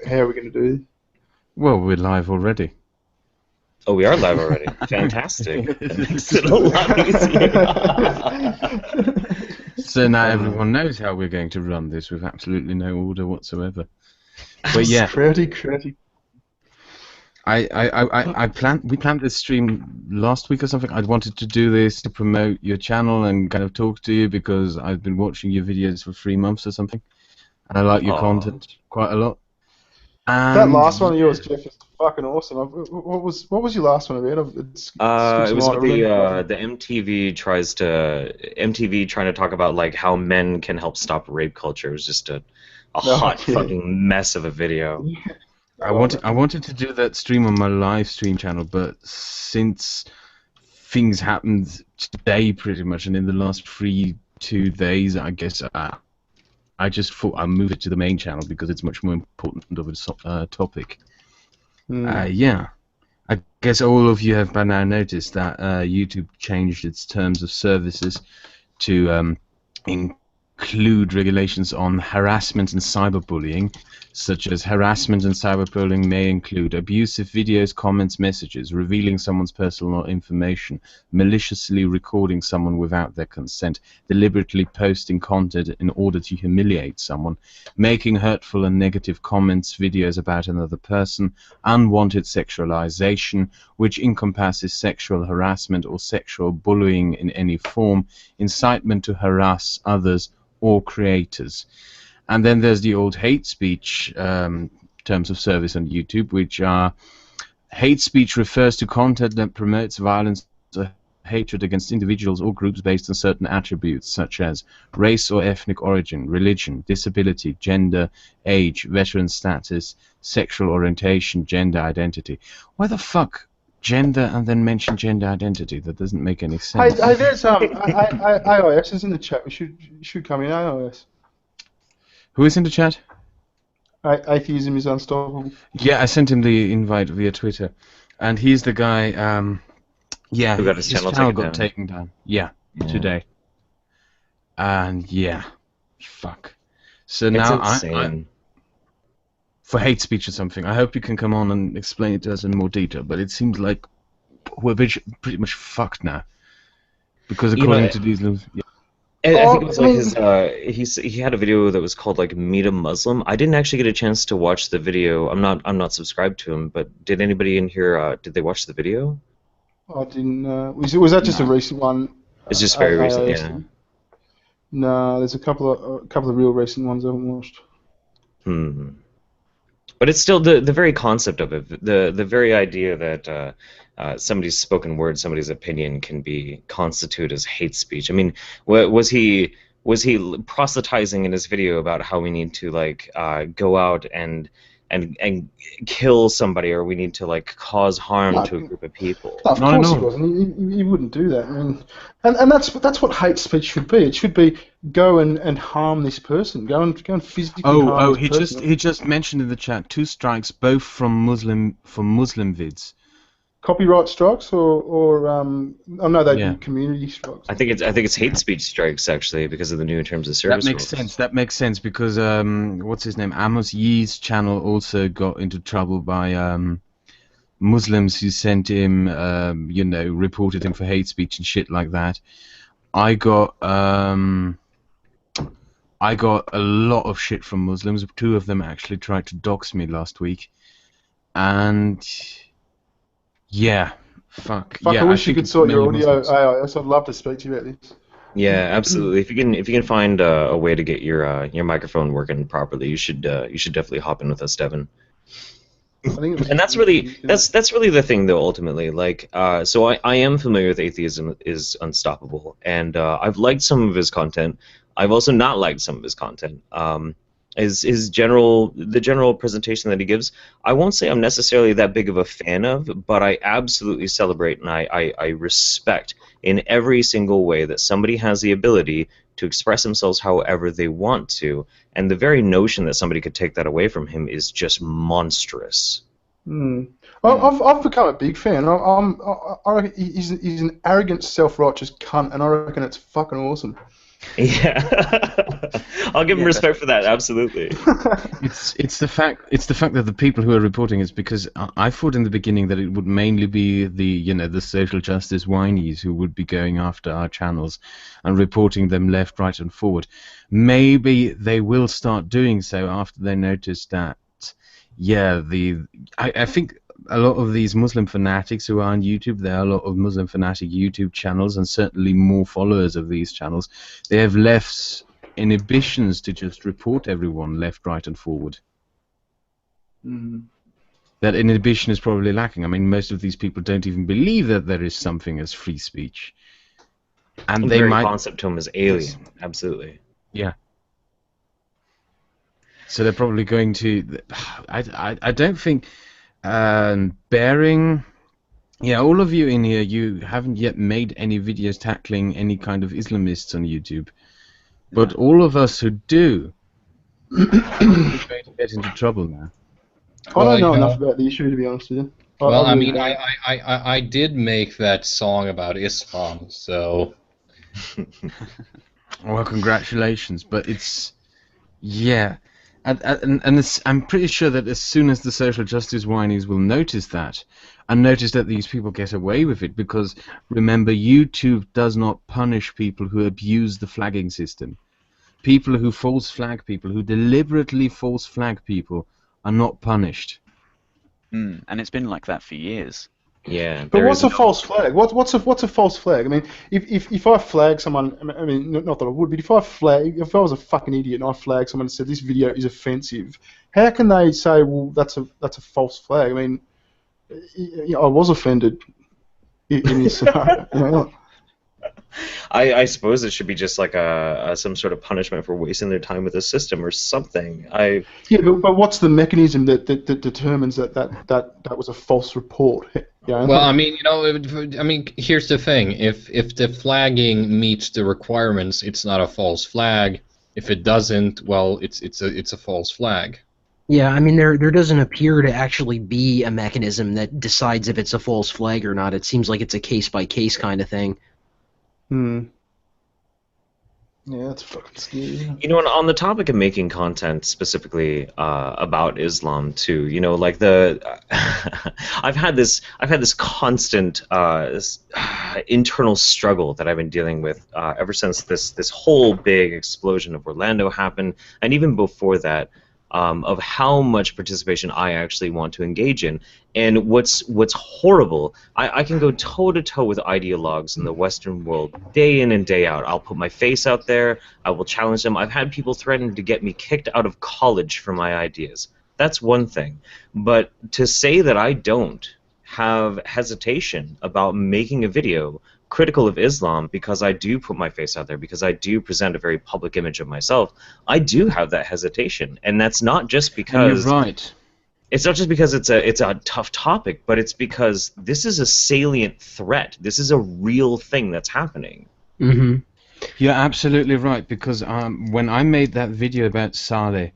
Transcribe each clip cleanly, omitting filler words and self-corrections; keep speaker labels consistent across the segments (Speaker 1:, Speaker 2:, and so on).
Speaker 1: how are we going to do this?
Speaker 2: Well, we're live already.
Speaker 3: Oh, we are live already. Fantastic. That makes it a lot easier.
Speaker 2: So now everyone knows how we're going to run this with absolutely no order whatsoever. But yeah,
Speaker 1: Crowdy.
Speaker 2: we planned this stream last week or something. I wanted to do this to promote your channel and kind of talk to you because I've been watching your videos for 3 months or something, and I like your content quite a lot. And
Speaker 1: that last one of yours, Jeff, is fucking awesome. What was your last one about?
Speaker 3: It was about the MTV trying to talk about like how men can help stop rape culture. It was just a hot fucking mess of a video.
Speaker 1: Yeah.
Speaker 2: I wanted to do that stream on my live stream channel, but since things happened today pretty much, and in the last 2 days, I guess I just thought I'd move it to the main channel because it's much more important of a topic. Yeah, I guess all of you have by now noticed that YouTube changed its terms of services to include regulations on harassment and cyberbullying, such as harassment and cyberbullying may include abusive videos, comments, messages, revealing someone's personal information, maliciously recording someone without their consent, deliberately posting content in order to humiliate someone, making hurtful and negative comments, videos about another person, unwanted sexualization, which encompasses sexual harassment or sexual bullying in any form, incitement to harass others or creators. And then there's the old hate speech terms of service on YouTube, which are hate speech refers to content that promotes violence or hatred against individuals or groups based on certain attributes such as race or ethnic origin, religion, disability, gender, age, veteran status, sexual orientation, gender identity. Why the fuck gender and then mention gender identity? That doesn't make any sense.
Speaker 1: Hey, there's IIS is in the chat. We should come in, IIS.
Speaker 2: Who is in the chat?
Speaker 1: Atheism is unstoppable.
Speaker 2: Yeah, I sent him the invite via Twitter, and he's the guy. Yeah,
Speaker 3: who got his channel
Speaker 2: got taken down. Yeah, today. And yeah, fuck. So
Speaker 3: it's
Speaker 2: now
Speaker 3: insane.
Speaker 2: For hate speech or something. I hope you can come on and explain it to us in more detail. But it seems like we're pretty much fucked now, because according to these little. Yeah.
Speaker 3: I think it was like he had a video that was called like Meet a Muslim. I didn't actually get a chance to watch the video. I'm not subscribed to him, but did anybody in here did they watch the video?
Speaker 1: I didn't. Was that just a recent one?
Speaker 3: It's just very recent, yeah.
Speaker 1: No, there's a couple of real recent ones I haven't watched.
Speaker 3: But it's still the very concept of it, the very idea that somebody's spoken word, somebody's opinion can be constituted as hate speech. I mean, was he proselytizing in his video about how we need to like go out and kill somebody, or we need to like cause harm to a group of people?
Speaker 1: Of course he wasn't. He wouldn't do that. I mean, and that's what hate speech should be. It should be go and harm this person. Go and physically harm this person.
Speaker 2: He just mentioned in the chat 2 strikes, both from Muslim vids.
Speaker 1: Copyright strikes or they're community strikes.
Speaker 3: I think it's hate speech strikes actually because of the new terms of service.
Speaker 2: That makes sense because what's his name? Amos Yee's channel also got into trouble by Muslims who sent him reported him for hate speech and shit like that. I got a lot of shit from Muslims. 2 of them actually tried to dox me last week, and yeah, fuck. Yeah,
Speaker 1: I wish you could sort your audio AIS. I'd love to speak to you about this.
Speaker 3: Yeah, absolutely. If you can find a way to get your microphone working properly, you should definitely hop in with us, Devin. And that's really the thing, though. Ultimately, like, so I am familiar with Atheism is Unstoppable, and I've liked some of his content. I've also not liked some of his content. The general presentation that he gives, I won't say I'm necessarily that big of a fan of, but I absolutely celebrate and I respect in every single way that somebody has the ability to express themselves however they want to, and the very notion that somebody could take that away from him is just monstrous.
Speaker 1: I've become a big fan. I reckon he's an arrogant, self-righteous cunt, and I reckon it's fucking awesome.
Speaker 3: Yeah, I'll give him respect for that. Absolutely.
Speaker 2: It's the fact that the people who are reporting is because I thought in the beginning that it would mainly be the social justice whinies who would be going after our channels and reporting them left, right, and forward. Maybe they will start doing so after they notice that. Yeah, I think a lot of these Muslim fanatics who are on YouTube, there are a lot of Muslim fanatic YouTube channels, and certainly more followers of these channels. They have less inhibitions to just report everyone left, right, and forward. That inhibition is probably lacking. I mean, most of these people don't even believe that there is something as free speech, and
Speaker 3: The
Speaker 2: they
Speaker 3: very
Speaker 2: might.
Speaker 3: concept to him is alien. Absolutely.
Speaker 2: Yeah. So they're probably going to. I don't think. Bearing, yeah, all of you in here, you haven't yet made any videos tackling any kind of Islamists on YouTube, but all of us who do, are going to get into trouble now.
Speaker 1: I don't know enough about the issue, to be honest with you.
Speaker 4: Well, I mean, I did make that song about Islam, so.
Speaker 2: Well, congratulations, but it's, yeah. And I'm pretty sure that as soon as the social justice whinies will notice that, and notice that these people get away with it, because remember, YouTube does not punish people who abuse the flagging system. People who false flag people, who deliberately false flag people, are not punished.
Speaker 5: And it's been like that for years.
Speaker 3: Yeah.
Speaker 1: But what's a false flag? What's a false flag? I mean, if I flag someone, I mean, not that I would, but if I was a fucking idiot and I flagged someone and said this video is offensive, how can they say, well, that's a false flag? I mean, I was offended in this scenario. You know?
Speaker 3: I suppose it should be just like some sort of punishment for wasting their time with the system or something.
Speaker 1: Yeah, but what's the mechanism that determines that was a false report? You know?
Speaker 4: Well, I mean, here's the thing: if the flagging meets the requirements, it's not a false flag. If it doesn't, well, it's a false flag.
Speaker 6: Yeah, I mean, there doesn't appear to actually be a mechanism that decides if it's a false flag or not. It seems like it's a case-by-case kind of thing.
Speaker 1: Yeah, that's fucking scary.
Speaker 3: You know, on the topic of making content specifically about Islam too, you know, like I've had this constant internal struggle that I've been dealing with ever since this whole big explosion of Orlando happened, and even before that. Of how much participation I actually want to engage in. And what's horrible, I can go toe-to-toe with ideologues in the Western world day in and day out. I'll put my face out there, I will challenge them. I've had people threaten to get me kicked out of college for my ideas. That's one thing. But to say that I don't have hesitation about making a video critical of Islam because I do put my face out there, because I do present a very public image of myself, I do have that hesitation, and that's not just because
Speaker 2: you're right.
Speaker 3: It's not just because it's a tough topic, but it's because this is a salient threat. This is a real thing that's happening.
Speaker 6: Mm-hmm.
Speaker 2: You're absolutely right, because when I made that video about Saleh,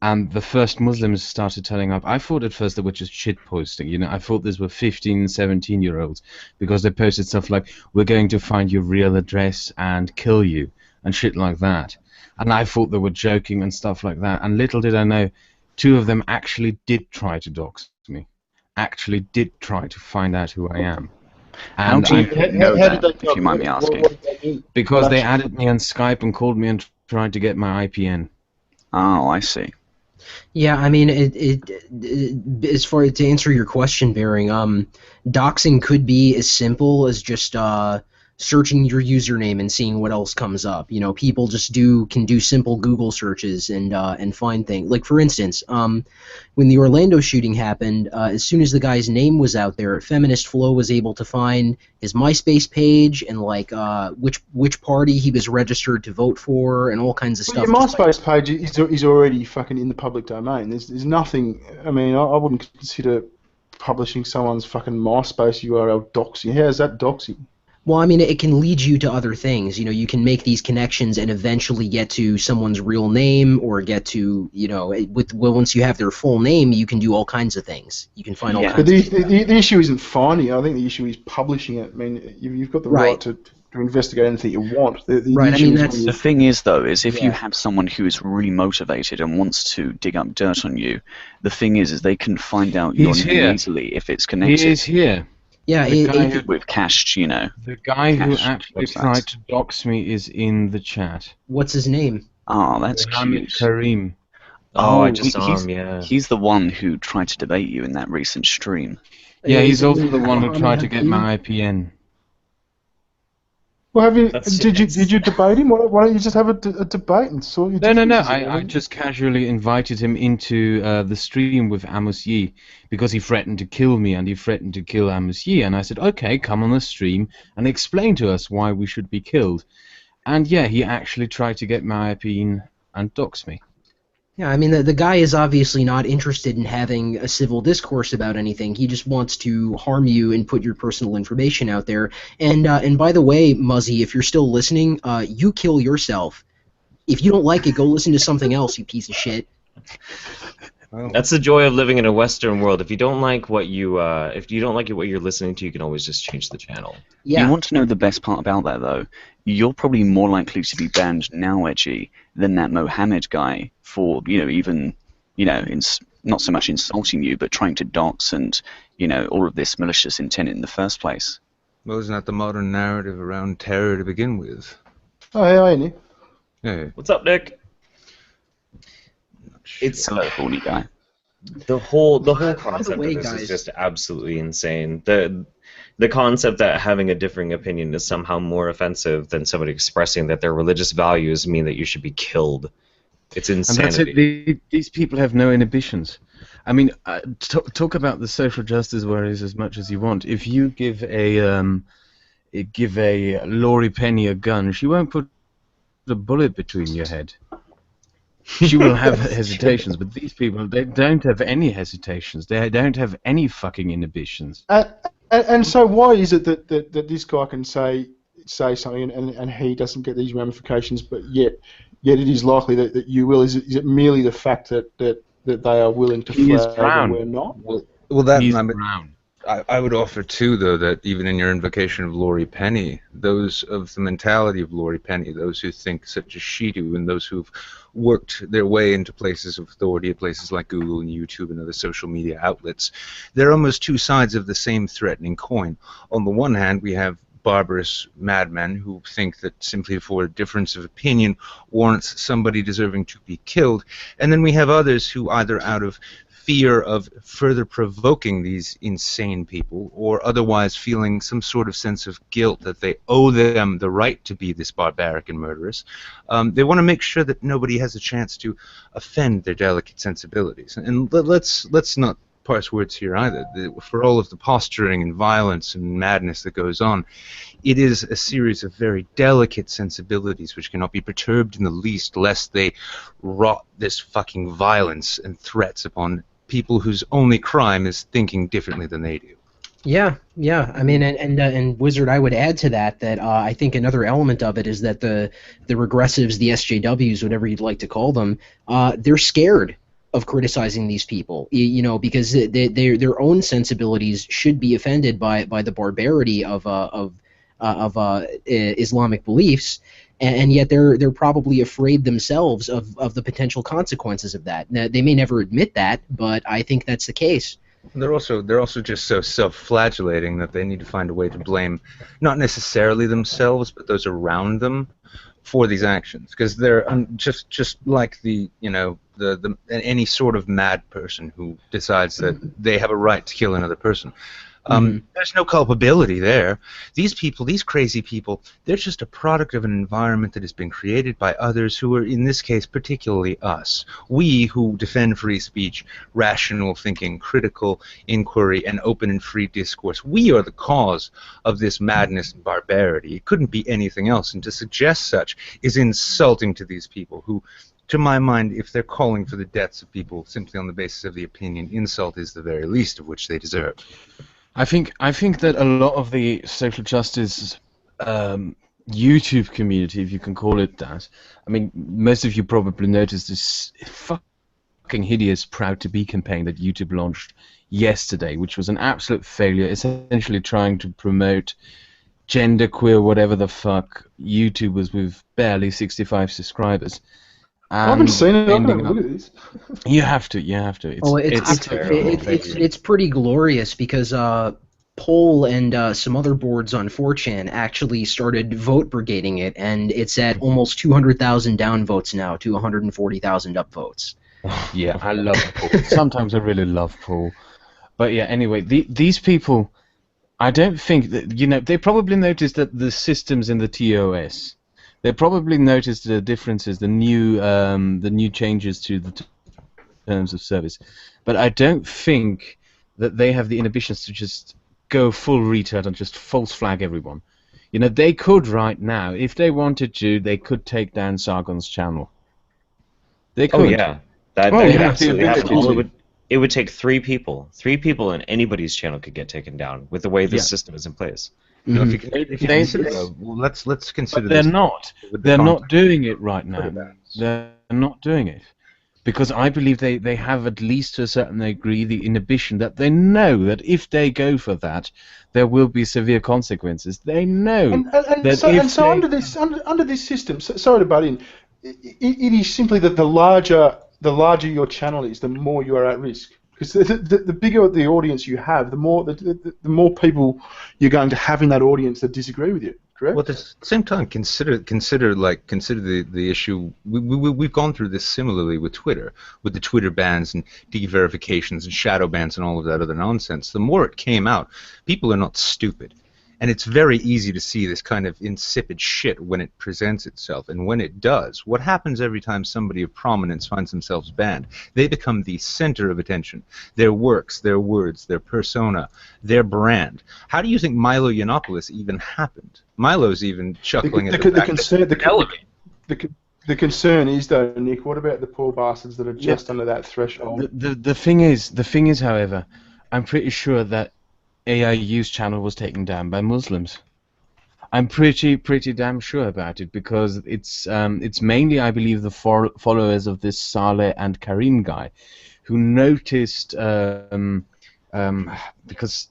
Speaker 2: and the first Muslims started turning up, I thought at first they were just shitposting. You know, I thought these were 15, 17-year-olds because they posted stuff like, "We're going to find your real address and kill you," and shit like that. And I thought they were joking and stuff like that. And little did I know, two of them actually did try to dox me. Actually did try to find out who I am. And
Speaker 5: How did they know that, if you mind me asking?
Speaker 2: Because they added me on Skype and called me and tried to get my IPN.
Speaker 5: Oh, I see.
Speaker 6: Yeah, I mean, as far as to answer your question, Bearing, doxing could be as simple as just searching your username and seeing what else comes up. You know, people just can do simple Google searches and find things. Like, for instance, when the Orlando shooting happened, as soon as the guy's name was out there, Feminist Flow was able to find his MySpace page and like which party he was registered to vote for and all kinds of stuff.
Speaker 1: Your MySpace page is already fucking in the public domain. There's nothing. I mean, I wouldn't consider publishing someone's fucking MySpace URL doxing. How is that doxing?
Speaker 6: Well, I mean, it can lead you to other things. You know, you can make these connections and eventually get to someone's real name, or get to, you know, once you have their full name, you can do all kinds of things. You can find all kinds
Speaker 1: but
Speaker 6: of things.
Speaker 1: The issue isn't finding it. I think the issue is publishing it. I mean, you've got the right to investigate anything you want. The
Speaker 6: Right, I
Speaker 1: issue
Speaker 6: mean,
Speaker 1: is
Speaker 6: that's-
Speaker 1: when
Speaker 5: The thing is, though, is if you
Speaker 1: Yeah.
Speaker 5: have someone who is really motivated and wants to dig up dirt on you, the thing is they can find out your
Speaker 2: He's
Speaker 5: name
Speaker 2: here.
Speaker 5: easily if it's
Speaker 2: He
Speaker 5: connected
Speaker 2: is here.
Speaker 6: yeah,
Speaker 2: The
Speaker 6: it,
Speaker 2: guy
Speaker 6: it,
Speaker 2: who-
Speaker 5: with cached, you know.
Speaker 2: The guy who
Speaker 5: Cash
Speaker 2: actually
Speaker 5: websites.
Speaker 2: tried to dox me is in the chat.
Speaker 6: what's his name?
Speaker 5: Oh, that's
Speaker 2: Mohammed
Speaker 5: cute.
Speaker 2: Karim.
Speaker 3: Oh, I
Speaker 5: Oh,
Speaker 3: just saw him. Yeah.
Speaker 5: He's the one who tried to debate you in that recent stream.
Speaker 2: Yeah, he's
Speaker 6: Is it
Speaker 2: also the one who
Speaker 6: Mohammed
Speaker 2: tried to get
Speaker 6: Hakim?
Speaker 2: my IPN.
Speaker 1: Well, have you?
Speaker 3: That's-
Speaker 1: Did you debate him? Why don't you just have a debate and sort your
Speaker 2: No.
Speaker 1: differences
Speaker 2: I
Speaker 1: out?
Speaker 2: just casually invited him into the stream with Amos Yee because he threatened to kill me and he threatened to kill Amos Yee. And I said, okay, come on the stream and explain to us why we should be killed. And yeah, he actually tried to get my IPN and dox me.
Speaker 6: Yeah, I mean, the guy is obviously not interested in having a civil discourse about anything. He just wants to harm you and put your personal information out there. And by the way, Muzzy, if you're still listening, you kill yourself. If you don't like it, go listen to something else, you piece of shit.
Speaker 3: That's the joy of living in a Western world. If you don't like what if you don't like what you're listening to, you can always just change the channel.
Speaker 6: Yeah.
Speaker 5: You want to know the best part about that, though? You're probably more likely to be banned now, Edgy, than that Mohammed guy for, even, not so much insulting you, but trying to dox and, all of this malicious intent in the first place.
Speaker 7: Well, isn't that the modern narrative around terror to begin with?
Speaker 1: Oh, yeah, ain't he?
Speaker 7: Yeah.
Speaker 3: What's up, Nick? It's
Speaker 5: Hello, horny guy.
Speaker 3: the whole concept
Speaker 6: way,
Speaker 3: of this
Speaker 6: guys.
Speaker 3: is just absolutely insane. The concept that having a differing opinion is somehow more offensive than somebody expressing that their religious values mean that you should be killed. It's
Speaker 2: And that's
Speaker 3: insanity.
Speaker 2: it. These people have no inhibitions. I mean, talk about the social justice warriors as much as you want. If you give a Laurie Penny a gun, she won't put a bullet between your head. She will have hesitations, but these people, they don't have any hesitations. They don't have any fucking inhibitions.
Speaker 1: And so why is it that this guy can say something and he doesn't get these ramifications, but yet it is likely that you will? Is it merely the fact that they are willing to
Speaker 2: He is
Speaker 1: flag
Speaker 2: brown.
Speaker 1: and we're not?
Speaker 7: Well, that
Speaker 2: He's
Speaker 7: I mean,
Speaker 2: brown.
Speaker 7: I would offer too, though, that even in your invocation of Laurie Penny, those of the mentality of Laurie Penny, those who think such as she do, and those who've worked their way into places of authority at places like Google and YouTube and other social media outlets, they're almost two sides of the same threatening coin. On the one hand, we have barbarous madmen who think that simply for a difference of opinion warrants somebody deserving to be killed, and then we have others who either out of fear of further provoking these insane people or otherwise feeling some sort of sense of guilt that they owe them the right to be this barbaric and murderous, they want to make sure that nobody has a chance to offend their delicate sensibilities. And let's not parse words here either. For all of the posturing and violence and madness that goes on, it is a series of very delicate sensibilities which cannot be perturbed in the least, lest they wrought this fucking violence and threats upon people whose only crime is thinking differently than they do.
Speaker 6: Yeah. I mean, and Wizard, I would add to that I think another element of it is that the regressives, the SJWs, whatever you'd like to call them, they're scared of criticizing these people, because their own sensibilities should be offended by the barbarity of Islamic beliefs, and yet they're probably afraid themselves of the potential consequences of that. Now, they may never admit that, but I think that's the case.
Speaker 7: They're also just so self-flagellating that they need to find a way to blame not necessarily themselves, but those around them for these actions, because they're just like any sort of mad person who decides that they have a right to kill another person. There's no culpability there. These people, these crazy people, they're just a product of an environment that has been created by others who are, in this case, particularly us. We who defend free speech, rational thinking, critical inquiry, and open and free discourse. We are the cause of this madness and barbarity. It couldn't be anything else, and to suggest such is insulting to these people who, to my mind, if they're calling for the deaths of people simply on the basis of the opinion, insult is the very least of which they deserve.
Speaker 2: I think that a lot of the social justice YouTube community, if you can call it that, I mean, most of you probably noticed this fucking hideous Proud to Be campaign that YouTube launched yesterday, which was an absolute failure, essentially trying to promote genderqueer, whatever the fuck YouTubers with barely 65 subscribers.
Speaker 1: I haven't seen it. I'm
Speaker 2: ending
Speaker 1: gonna look at this.
Speaker 2: You have to.
Speaker 6: It's pretty glorious because Poll and some other boards on 4chan actually started vote brigading it, and it's at almost 200,000 downvotes now to 140,000 upvotes.
Speaker 2: Yeah, I love Paul. Sometimes I really love Paul. But yeah, anyway, these people, I don't think that, you know, they probably noticed that the systems in the TOS, they probably noticed the differences, the new changes to the terms of service. But I don't think that they have the inhibitions to just go full retard and just false flag everyone. You know, they could right now, if they wanted to, they could take down Sargon's channel. They could.
Speaker 3: Oh yeah, that could absolutely happen. It would take 3 people. 3 people in anybody's channel could get taken down with the way this system is in place.
Speaker 7: You know, if you consider, well, let's consider.
Speaker 2: But they're not. They're not doing it right now. They're not doing it. Because I believe they have, at least to a certain degree, the inhibition that they know that if they go for that, there will be severe consequences. They know
Speaker 1: so under this system, sorry to butt in, it is simply that the larger your channel is, the more you are at risk. Because the bigger the audience you have, the more people you're going to have in that audience that disagree with you. Correct?
Speaker 7: Well, at the same time, consider the issue. We've gone through this similarly with Twitter, with the Twitter bans and de-verifications and shadow bans and all of that other nonsense. The more it came out, people are not stupid, and it's very easy to see this kind of insipid shit when it presents itself. And when it does, what happens every time somebody of prominence finds themselves banned? They become the center of attention. Their works, their words, their persona, their brand. How do you think Milo Yiannopoulos even happened? Milo's even chuckling at the fact
Speaker 1: the concern is, though, Nick, what about the poor bastards that are just under that threshold?
Speaker 2: The thing is, however, I'm pretty sure that AIU's channel was taken down by Muslims. I'm pretty damn sure about it, because it's mainly, I believe, the followers of this Saleh and Karim guy who noticed because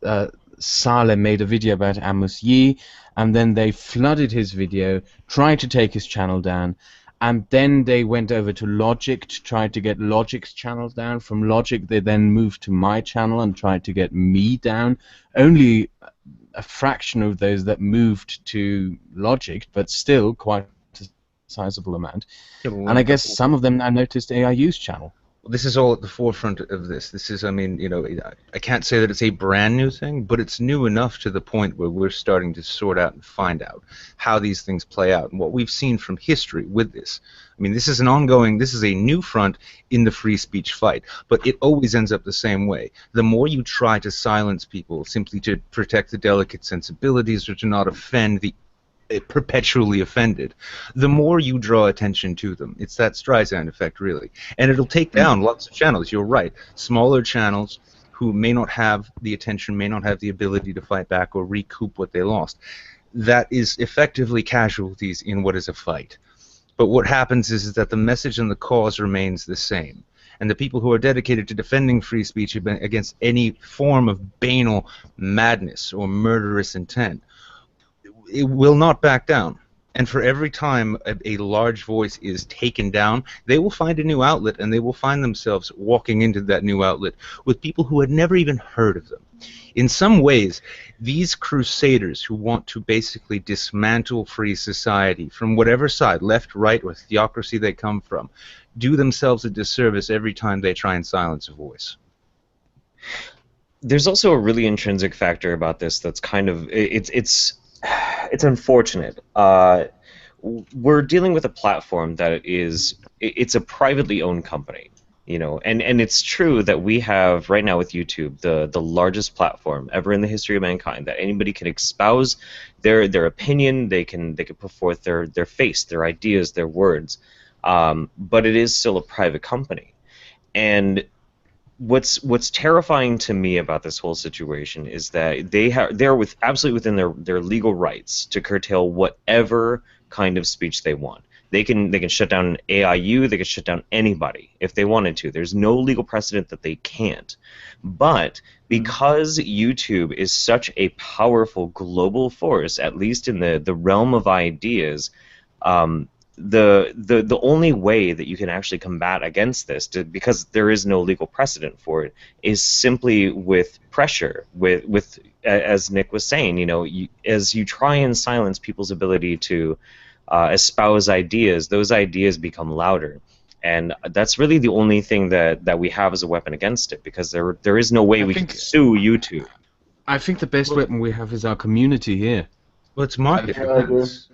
Speaker 2: Saleh made a video about Amos Yee, and then they flooded his video, tried to take his channel down, and then they went over to Logic to try to get Logic's channel down. From Logic, they then moved to my channel and tried to get me down. Only a fraction of those that moved to Logic, but still quite a sizable amount. Yeah, and I guess some of them now noticed AIU's channel.
Speaker 7: This is all at the forefront of this. This is, I mean, you know, I can't say that it's a brand new thing, but it's new enough to the point where we're starting to sort out and find out how these things play out. And what we've seen from history with this, I mean, this is a new front in the free speech fight, but it always ends up the same way. The more you try to silence people simply to protect the delicate sensibilities or to not offend the perpetually offended, the more you draw attention to them. It's that Streisand effect, really. And it'll take down lots of channels. You're right. Smaller channels who may not have the attention, may not have the ability to fight back or recoup what they lost. That is effectively casualties in what is a fight. But what happens is that the message and the cause remains the same. And the people who are dedicated to defending free speech against any form of banal madness or murderous intent, it will not back down. And for every time a large voice is taken down, they will find a new outlet, and they will find themselves walking into that new outlet with people who had never even heard of them. In some ways, these crusaders who want to basically dismantle free society from whatever side, left, right, or theocracy they come from, do themselves a disservice every time they try and silence a voice.
Speaker 3: There's also a really intrinsic factor about this that's kind of, it's unfortunate. We're dealing with a platform that it's a privately owned company, you know, and it's true that we have right now with YouTube the largest platform ever in the history of mankind, that anybody can espouse their opinion, they can put forth their face, their ideas, their words, but it is still a private company. And what's terrifying to me about this whole situation is that they're absolutely within their legal rights to curtail whatever kind of speech they want. They can shut down AIU. They can shut down anybody if they wanted to. There's no legal precedent that they can't. But because YouTube is such a powerful global force, at least in the realm of ideas, the only way that you can actually combat against this, because there is no legal precedent for it, is simply with pressure. With as Nick was saying, you know, as you try and silence people's ability to espouse ideas, those ideas become louder. And that's really the only thing that we have as a weapon against it, because there is no way we can sue YouTube.
Speaker 2: I think the best weapon we have is our community here.
Speaker 7: Well, it's marketing.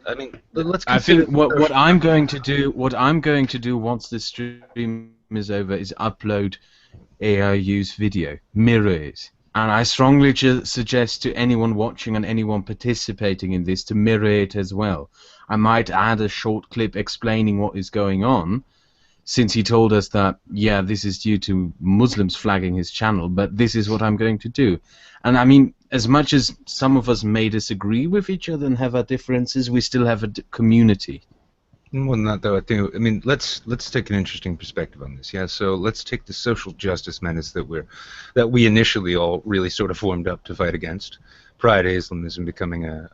Speaker 7: I mean, let's consider.
Speaker 2: I think what I'm going to do once this stream is over is upload AIU's video, mirror it, and I strongly suggest to anyone watching and anyone participating in this to mirror it as well. I might add a short clip explaining what is going on, since he told us that, yeah, this is due to Muslims flagging his channel, but this is what I'm going to do. And I mean, as much as some of us may disagree with each other and have our differences, we still have a community.
Speaker 7: More than that, though, I mean, let's take an interesting perspective on this. Yeah, so let's take the social justice menace that we initially all really sort of formed up to fight against. Prior to Islamism becoming a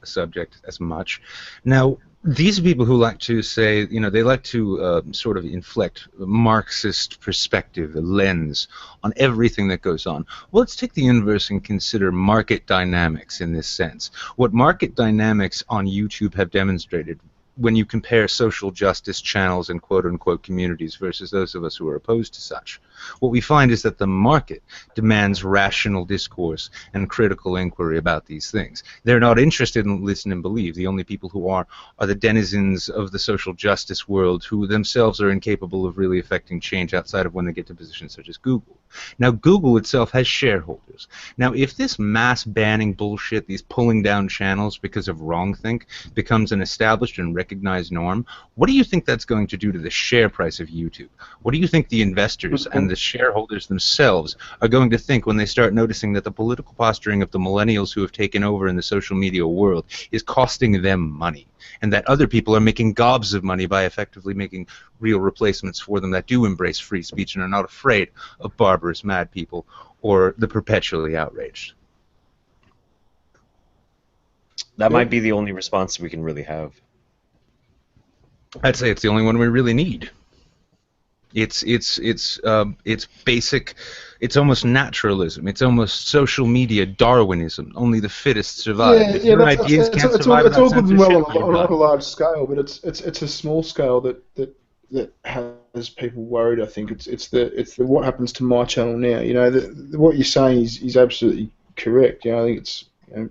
Speaker 7: subject as much. Now, these people who like to say, you know, they like to sort of inflect a Marxist perspective, a lens on everything that goes on. Well, let's take the inverse and consider market dynamics in this sense. What market dynamics on YouTube have demonstrated when you compare social justice channels and quote-unquote communities versus those of us who are opposed to such, what we find is that the market demands rational discourse and critical inquiry about these things. They're not interested in listen and believe. The only people who are the denizens of the social justice world, who themselves are incapable of really affecting change outside of when they get to positions such as Google. Now, Google itself has shareholders. Now, if this mass banning bullshit, these pulling down channels because of wrongthink, becomes an established and recognized norm, what do you think that's going to do to the share price of YouTube? What do you think the investors and the shareholders themselves are going to think when they start noticing that the political posturing of the millennials who have taken over in the social media world is costing them money, and that other people are making gobs of money by effectively making real replacements for them that do embrace free speech and are not afraid of barbarous mad people or the perpetually outraged?
Speaker 3: That might be the only response we can really have.
Speaker 7: I'd say it's the only one we really need. It's basic. It's almost naturalism. It's almost social media Darwinism. Only the fittest survive.
Speaker 1: Yeah, it's all good and well on a large scale, but it's a small scale that has people worried. I think it's the what happens to my channel now. You know, what you're saying is absolutely correct. You know, I think it's, you know,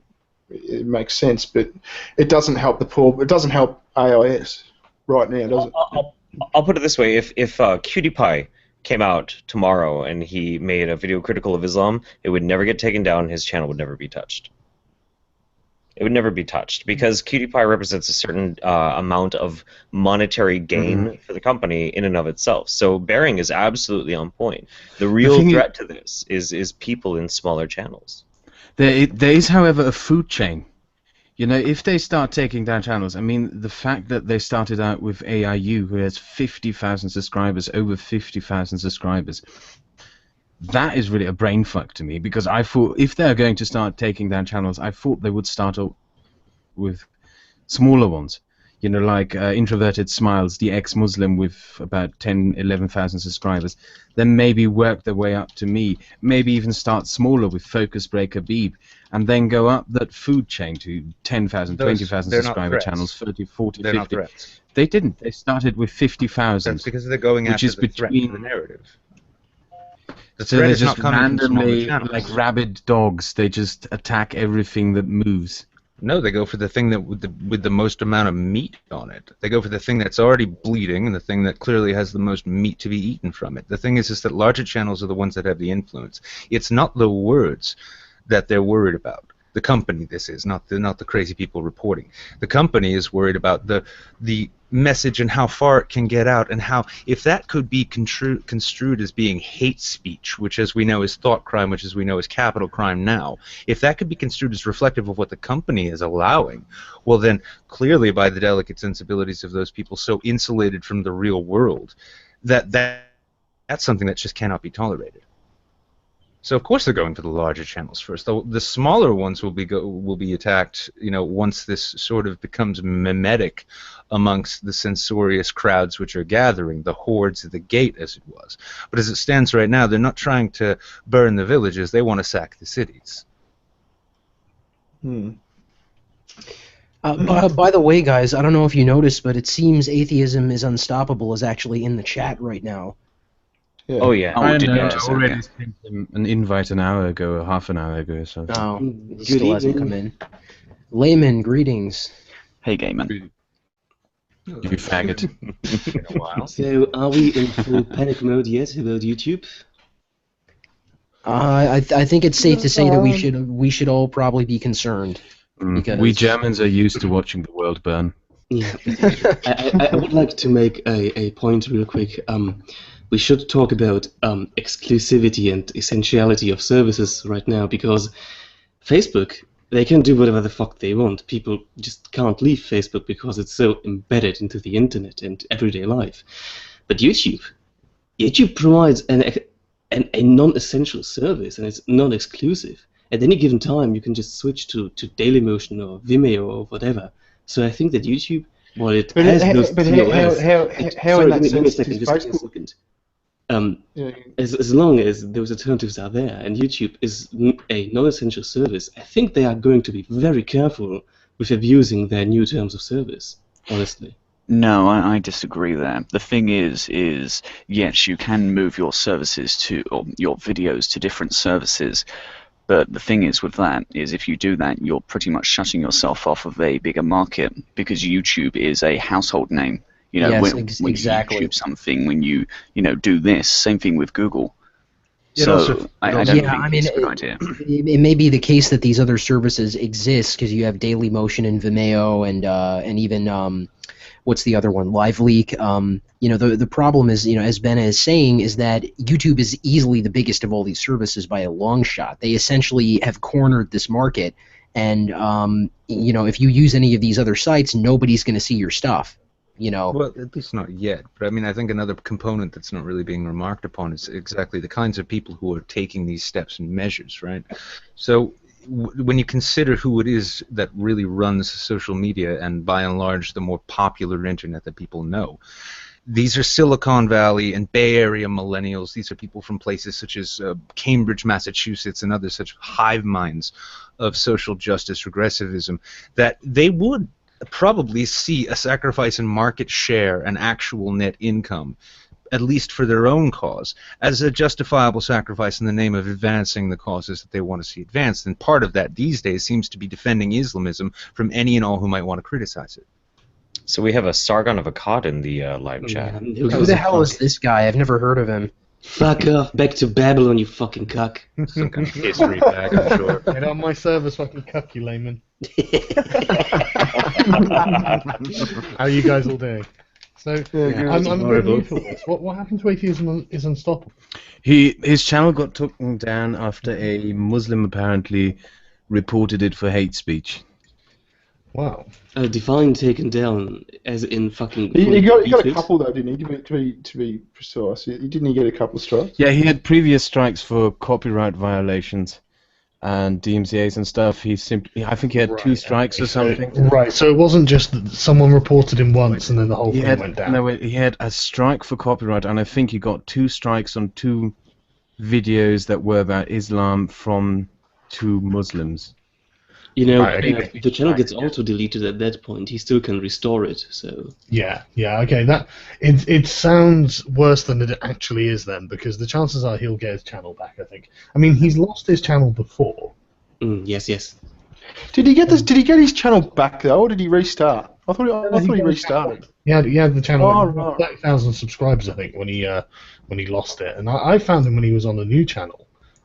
Speaker 1: it makes sense, but it doesn't help the poor. It doesn't help AIS right now, does it?
Speaker 3: I'll put it this way: if QtPie came out tomorrow and he made a video critical of Islam, it would never get taken down. His channel would never be touched. It would never be touched because QtPie represents a certain amount of monetary gain for the company in and of itself. So Bearing is absolutely on point. The real threat to this is people in smaller channels.
Speaker 2: There is, however, a food chain. You know, if they start taking down channels, I mean, the fact that they started out with AIU, who has 50,000 subscribers, over 50,000 subscribers, that is really a brain fuck to me, because I thought if they're going to start taking down channels, I thought they would start up with smaller ones. You know, like Introverted Smiles, the ex-Muslim with about 10,000, 11,000 subscribers, then maybe work their way up to me, maybe even start smaller with Focus Breaker Beeb, and then go up that food chain to 10,000, 20,000 subscriber channels, 30, 40,
Speaker 7: they're
Speaker 2: 50.
Speaker 7: Not threats.
Speaker 2: They didn't. They started with 50,000.
Speaker 7: That's because they're going after the threat to the narrative.
Speaker 2: So they're just randomly, like rabid dogs, they just attack everything that moves.
Speaker 7: No, they go for the thing that with the most amount of meat on it. They go for the thing that's already bleeding and the thing that clearly has the most meat to be eaten from it. The thing is that larger channels are the ones that have the influence. It's not the words that they're worried about. The company, this is not the crazy people reporting. The company is worried about the message and how far it can get out, and how if that could be construed as being hate speech, which as we know is thought crime, which as we know is capital crime now, if that could be construed as reflective of what the company is allowing, well then clearly by the delicate sensibilities of those people so insulated from the real world, that's something that just cannot be tolerated. So of course they're going for the larger channels first. The smaller ones will be attacked, once this sort of becomes mimetic amongst the censorious crowds which are gathering, the hordes at the gate, as it was. But as it stands right now, they're not trying to burn the villages; they want to sack the cities.
Speaker 6: By the way, guys, I don't know if you noticed, but it seems Atheism is Unstoppable is actually in the chat right now.
Speaker 1: Yeah.
Speaker 3: Oh yeah.
Speaker 2: I
Speaker 5: did
Speaker 2: know,
Speaker 5: notice
Speaker 2: I
Speaker 5: that,
Speaker 2: already
Speaker 5: yeah.
Speaker 2: sent him an invite an hour ago, or half an hour ago, so.
Speaker 6: Oh, he
Speaker 8: Good
Speaker 6: still hasn't
Speaker 8: evening.
Speaker 6: come in. Layman, greetings.
Speaker 5: Hey, Gaiman.
Speaker 2: You faggot.
Speaker 3: Been a while.
Speaker 8: So, are we in full panic mode yet about YouTube?
Speaker 6: I think it's safe to say that we should all probably be concerned. Because-
Speaker 2: We Germans are used to watching the world burn.
Speaker 8: Yeah. I would like to make a point real quick. We should talk about exclusivity and essentiality of services right now, because Facebook, they can do whatever the fuck they want. People just can't leave Facebook because it's so embedded into the internet and everyday life. But YouTube provides a non-essential service, and it's non-exclusive. At any given time, you can just switch to Dailymotion or Vimeo or whatever. So I think that YouTube, while it has those TOS,
Speaker 1: how in that
Speaker 8: give me a
Speaker 1: sense
Speaker 8: second,
Speaker 1: is
Speaker 8: just a
Speaker 1: Facebook?
Speaker 8: second.
Speaker 1: Yeah.
Speaker 8: As long as those alternatives are there, and YouTube is a non-essential service, I think they are going to be very careful with abusing their new terms of service, honestly.
Speaker 5: No, I disagree there. The thing is yes, you can move your services or your videos to different services, but the thing is with that is if you do that, you're pretty much shutting yourself off of a bigger market, because YouTube is a household name.
Speaker 6: Yes,
Speaker 5: when
Speaker 6: exactly.
Speaker 5: you YouTube something, when you do this, same thing with Google.
Speaker 2: It
Speaker 5: So
Speaker 2: also-
Speaker 5: I don't think it's a good idea.
Speaker 6: It may be the case that these other services exist because you have Dailymotion and Vimeo and even what's the other one, LiveLeak. The problem is, as Ben is saying, is that YouTube is easily the biggest of all these services by a long shot. They essentially have cornered this market, and if you use any of these other sites, nobody's going to see your stuff.
Speaker 7: Well, at least not yet. But I mean, I think another component that's not really being remarked upon is exactly the kinds of people who are taking these steps and measures, right? So when you consider who it is that really runs social media, and by and large the more popular internet that people know, these are Silicon Valley and Bay Area millennials. These are people from places such as Cambridge, Massachusetts, and other such hive minds of social justice regressivism, that they would probably see a sacrifice in market share and actual net income, at least for their own cause, as a justifiable sacrifice in the name of advancing the causes that they want to see advanced. And part of that these days seems to be defending Islamism from any and all who might want to criticize it.
Speaker 3: So we have a Sargon of Akkad in the live chat.
Speaker 6: Who the hell is this guy? I've never heard of him.
Speaker 8: Fuck off, back to Babylon, you fucking cuck.
Speaker 7: Some kind of history back, I'm sure.
Speaker 9: Get on my servers, fucking cuck, you layman. How are you guys all doing? So, I'm a bit new to this. What happened to Atheism is Unstoppable?
Speaker 2: His channel got taken down after a Muslim apparently reported it for hate speech.
Speaker 9: Wow.
Speaker 8: Define taken down as in fucking.
Speaker 1: He got a couple though, didn't he? To be precise, didn't he get a couple of strikes?
Speaker 2: Yeah, he had previous strikes for copyright violations and DMCA's and stuff. I think he had 2 strikes or something.
Speaker 9: Right, so it wasn't just that someone reported him once and then the whole thing went down.
Speaker 2: No, he had a strike for copyright, and I think he got 2 strikes on 2 videos that were about Islam from 2 Muslims.
Speaker 8: The channel gets auto-deleted at that point. He still can restore it, so...
Speaker 9: Yeah, okay, it sounds worse than it actually is then, because the chances are he'll get his channel back, I think. I mean, he's lost his channel before.
Speaker 8: Yes.
Speaker 1: Did he get this? Did he get his channel back though, or did he restart? I thought he restarted.
Speaker 9: He had the channel.
Speaker 1: Oh,
Speaker 9: He had
Speaker 1: right.
Speaker 9: 30,000 subscribers, I think, when he lost it, and I found him when he was on the new channel.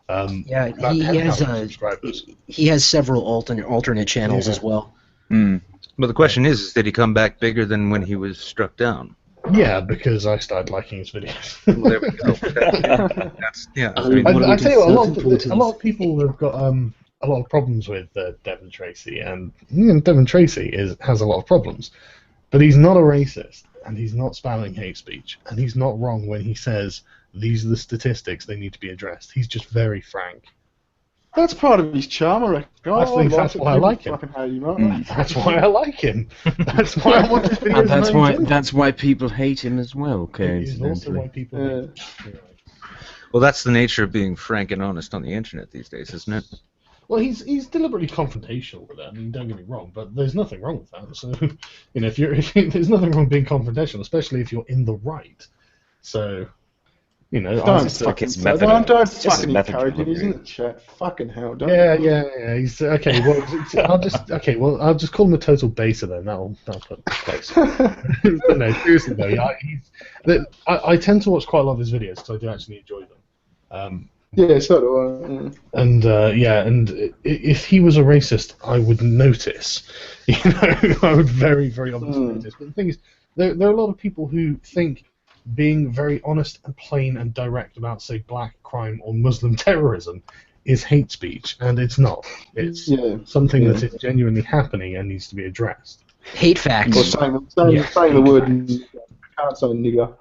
Speaker 6: About
Speaker 9: he
Speaker 6: 10,000
Speaker 9: has subscribers.
Speaker 6: He has several alternate channels as well.
Speaker 5: Mm.
Speaker 7: But the question is, did he come back bigger than when he was struck down?
Speaker 9: Yeah, because I started liking his videos.
Speaker 7: Well, there we go. That's, yeah. I mean,
Speaker 9: I tell you what, a lot of people have got a lot of problems with Devin Tracy, and Devin Tracy has a lot of problems, but he's not a racist, and he's not spamming hate speech, and he's not wrong when he says these are the statistics, they need to be addressed. He's just very frank.
Speaker 1: That's part of his charm, I reckon.
Speaker 9: That's why I like him. That's why I like him. That's why I want his videos.
Speaker 2: And that's why people hate him as well. Okay.
Speaker 9: It's also why people hate him.
Speaker 7: Well, that's the nature of being frank and honest on the internet these days, isn't it?
Speaker 9: Well, he's deliberately confrontational with it. I mean, don't get me wrong, but there's nothing wrong with that. So, there's nothing wrong with being confrontational, especially if you're in the right. So,
Speaker 1: don't fucking encourage him. He's in the chat. Fucking hell, don't.
Speaker 9: Yeah. He's okay. Well, I'll just call him a total baser then. That'll put place. But no, seriously though, I tend to watch quite a lot of his videos because I do actually enjoy them.
Speaker 1: Yeah, so do I.
Speaker 9: And if he was a racist, I would notice. I would very, very obviously notice. But the thing is, there are a lot of people who think being very honest and plain and direct about, say, black crime or Muslim terrorism is hate speech, and it's not. It's something that is genuinely happening and needs to be addressed.
Speaker 6: Hate facts.
Speaker 1: Or saying the word, can't say nigger.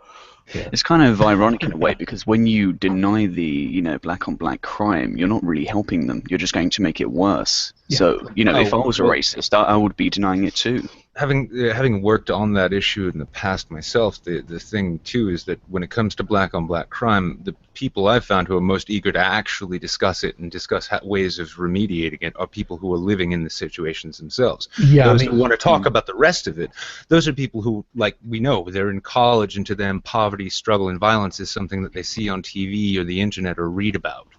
Speaker 5: Yeah. It's kind of ironic in a way because when you deny the black on black crime, you're not really helping them. You're just going to make it worse. Yeah. So if I was a racist, I would be denying it too.
Speaker 7: Having worked on that issue in the past myself, the thing too is that when it comes to black on black crime, the people I've found who are most eager to actually discuss it and discuss ways of remediating it are people who are living in the situations themselves.
Speaker 9: Yeah,
Speaker 7: those who want to talk about the rest of it, those are people who, like we know, they're in college, and to them poverty, struggle, and violence is something that they see on TV or the internet or read about.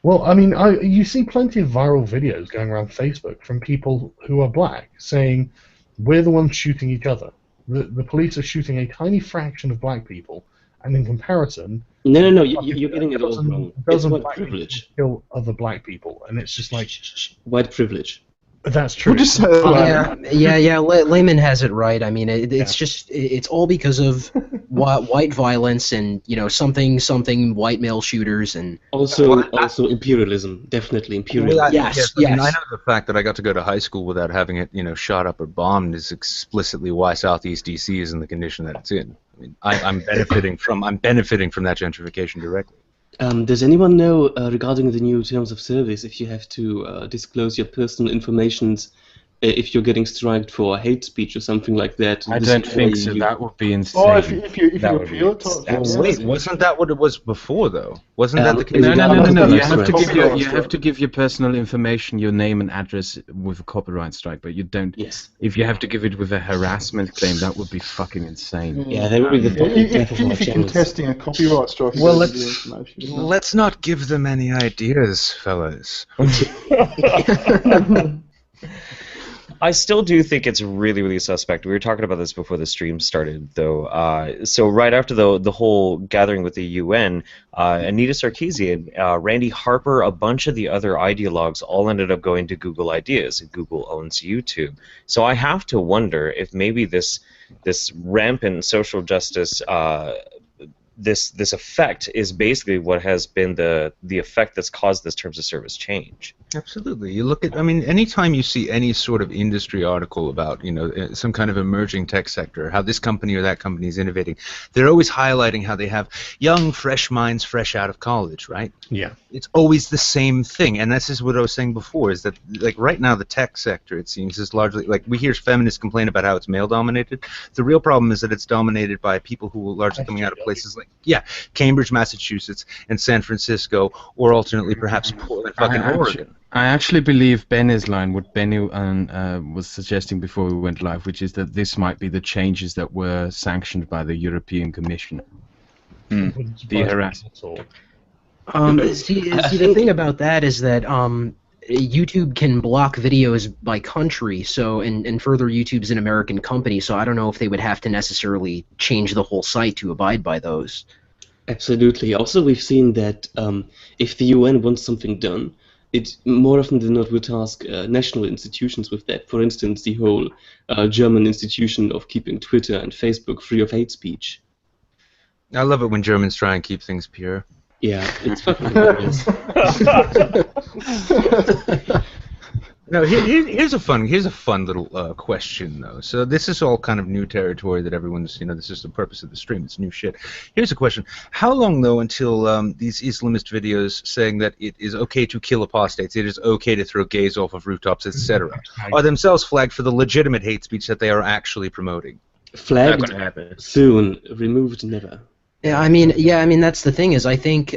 Speaker 9: Well, I mean, you see plenty of viral videos going around Facebook from people who are black saying, we're the ones shooting each other. The police are shooting a tiny fraction of black people, and in comparison...
Speaker 8: No, you're getting it all wrong. It's white privilege.
Speaker 9: Kill other black people, and it's just like...
Speaker 8: White privilege.
Speaker 9: That's true.
Speaker 6: Layman has it right. I mean, it's all because of white violence and something white male shooters and
Speaker 8: also imperialism. Definitely imperialism.
Speaker 7: Well, yes. I know the fact that I got to go to high school without having it shot up or bombed is explicitly why Southeast DC is in the condition that it's in. I mean, I'm benefiting from that gentrification directly.
Speaker 8: Does anyone know, regarding the new terms of service, if you have to disclose your personal information if you're getting striked for hate speech or something like that?
Speaker 2: I don't think so. That would be insane.
Speaker 1: Oh, if you appeal it,
Speaker 7: wait, wasn't that what it was before though? Wasn't that the case?
Speaker 2: No. You have to give your personal information, your name and address with a copyright strike, but you don't.
Speaker 8: Yes.
Speaker 2: If you have to give it with a harassment claim, that would be fucking insane.
Speaker 8: Yeah, that would be the
Speaker 1: if you're contesting a copyright strike,
Speaker 7: well, let's not give them any ideas, fellas.
Speaker 3: I still do think it's really, really suspect. We were talking about this before the stream started, though. So right after the whole gathering with the UN, Anita Sarkeesian, Randy Harper, a bunch of the other ideologues all ended up going to Google Ideas, and Google owns YouTube. So I have to wonder if maybe this rampant social justice this effect is basically what has been the effect that's caused this terms of service change.
Speaker 7: Absolutely. You look at, I mean, anytime you see any sort of industry article about, some kind of emerging tech sector, how this company or that company is innovating, they're always highlighting how they have young, fresh minds fresh out of college, right?
Speaker 9: Yeah.
Speaker 7: It's always the same thing, and this is what I was saying before, is that, like, right now the tech sector, it seems, is largely, like, we hear feminists complain about how it's male-dominated. The real problem is that it's dominated by people who are largely coming out of places like, Cambridge, Massachusetts, and San Francisco, or alternately perhaps Portland, fucking Oregon.
Speaker 2: I actually believe Benny's line, what Benny was suggesting before we went live, which is that this might be the changes that were sanctioned by the European Commission. The harassment.
Speaker 6: See, the thing about that is that YouTube can block videos by country, so and further YouTube's an American company, so I don't know if they would have to necessarily change the whole site to abide by those.
Speaker 8: Absolutely. Also, we've seen that if the UN wants something done, it more often than not will task national institutions with that. For instance, the whole German institution of keeping Twitter and Facebook free of hate speech.
Speaker 7: I love it when Germans try and keep things pure.
Speaker 8: Yeah, it's fucking hilarious.
Speaker 7: No, here's a fun little question though. So this is all kind of new territory that everyone's, this is the purpose of the stream. It's new shit. Here's a question: how long though until these Islamist videos saying that it is okay to kill apostates, it is okay to throw gays off of rooftops, etc., are themselves flagged for the legitimate hate speech that they are actually promoting?
Speaker 8: Flagged soon, removed never.
Speaker 6: Yeah, I mean that's the thing is I think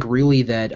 Speaker 6: really that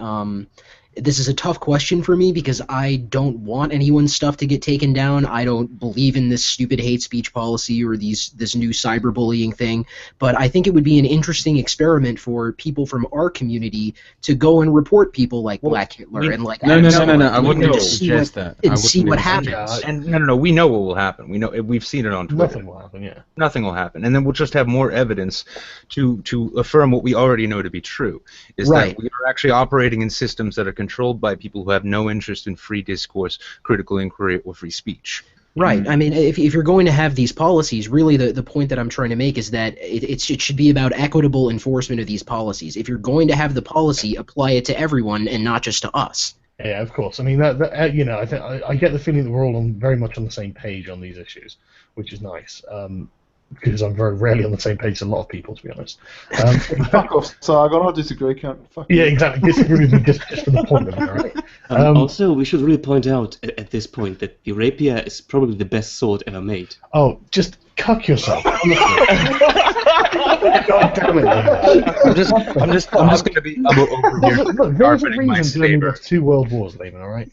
Speaker 6: this is a tough question for me because I don't want anyone's stuff to get taken down. I don't believe in this stupid hate speech policy or this new cyberbullying thing. But I think it would be an interesting experiment for people from our community to go and report people like Black Hitler and like
Speaker 2: no. I wouldn't suggest that.
Speaker 6: And see what happens.
Speaker 7: And no. We know what will happen. We know we've seen it on Twitter.
Speaker 9: Nothing will happen. Yeah.
Speaker 7: Nothing will happen, and then we'll just have more evidence to affirm what we already know to be true. Is that we are actually operating in systems that are controlled by people who have no interest in free discourse, critical inquiry, or free speech.
Speaker 6: Right. I mean, if you're going to have these policies, really the point that I'm trying to make is that it should be about equitable enforcement of these policies. If you're going to have the policy, apply it to everyone and not just to us.
Speaker 9: Yeah, of course. I mean, I get the feeling that we're all very much on the same page on these issues, which is nice. Because I'm very rarely on the same page as a lot of people, to be honest.
Speaker 1: Fuck off, Sargon. I disagree.
Speaker 9: Yeah, exactly. Disagree with me just for the point of it, all right?
Speaker 8: Also, we should really point out at this point that the rapier is probably the best sword ever made.
Speaker 9: Oh, just cuck yourself. God damn it.
Speaker 7: I'm just going to be over here.
Speaker 9: Look, there's a reason to there's 2 world wars, Lehman, all right?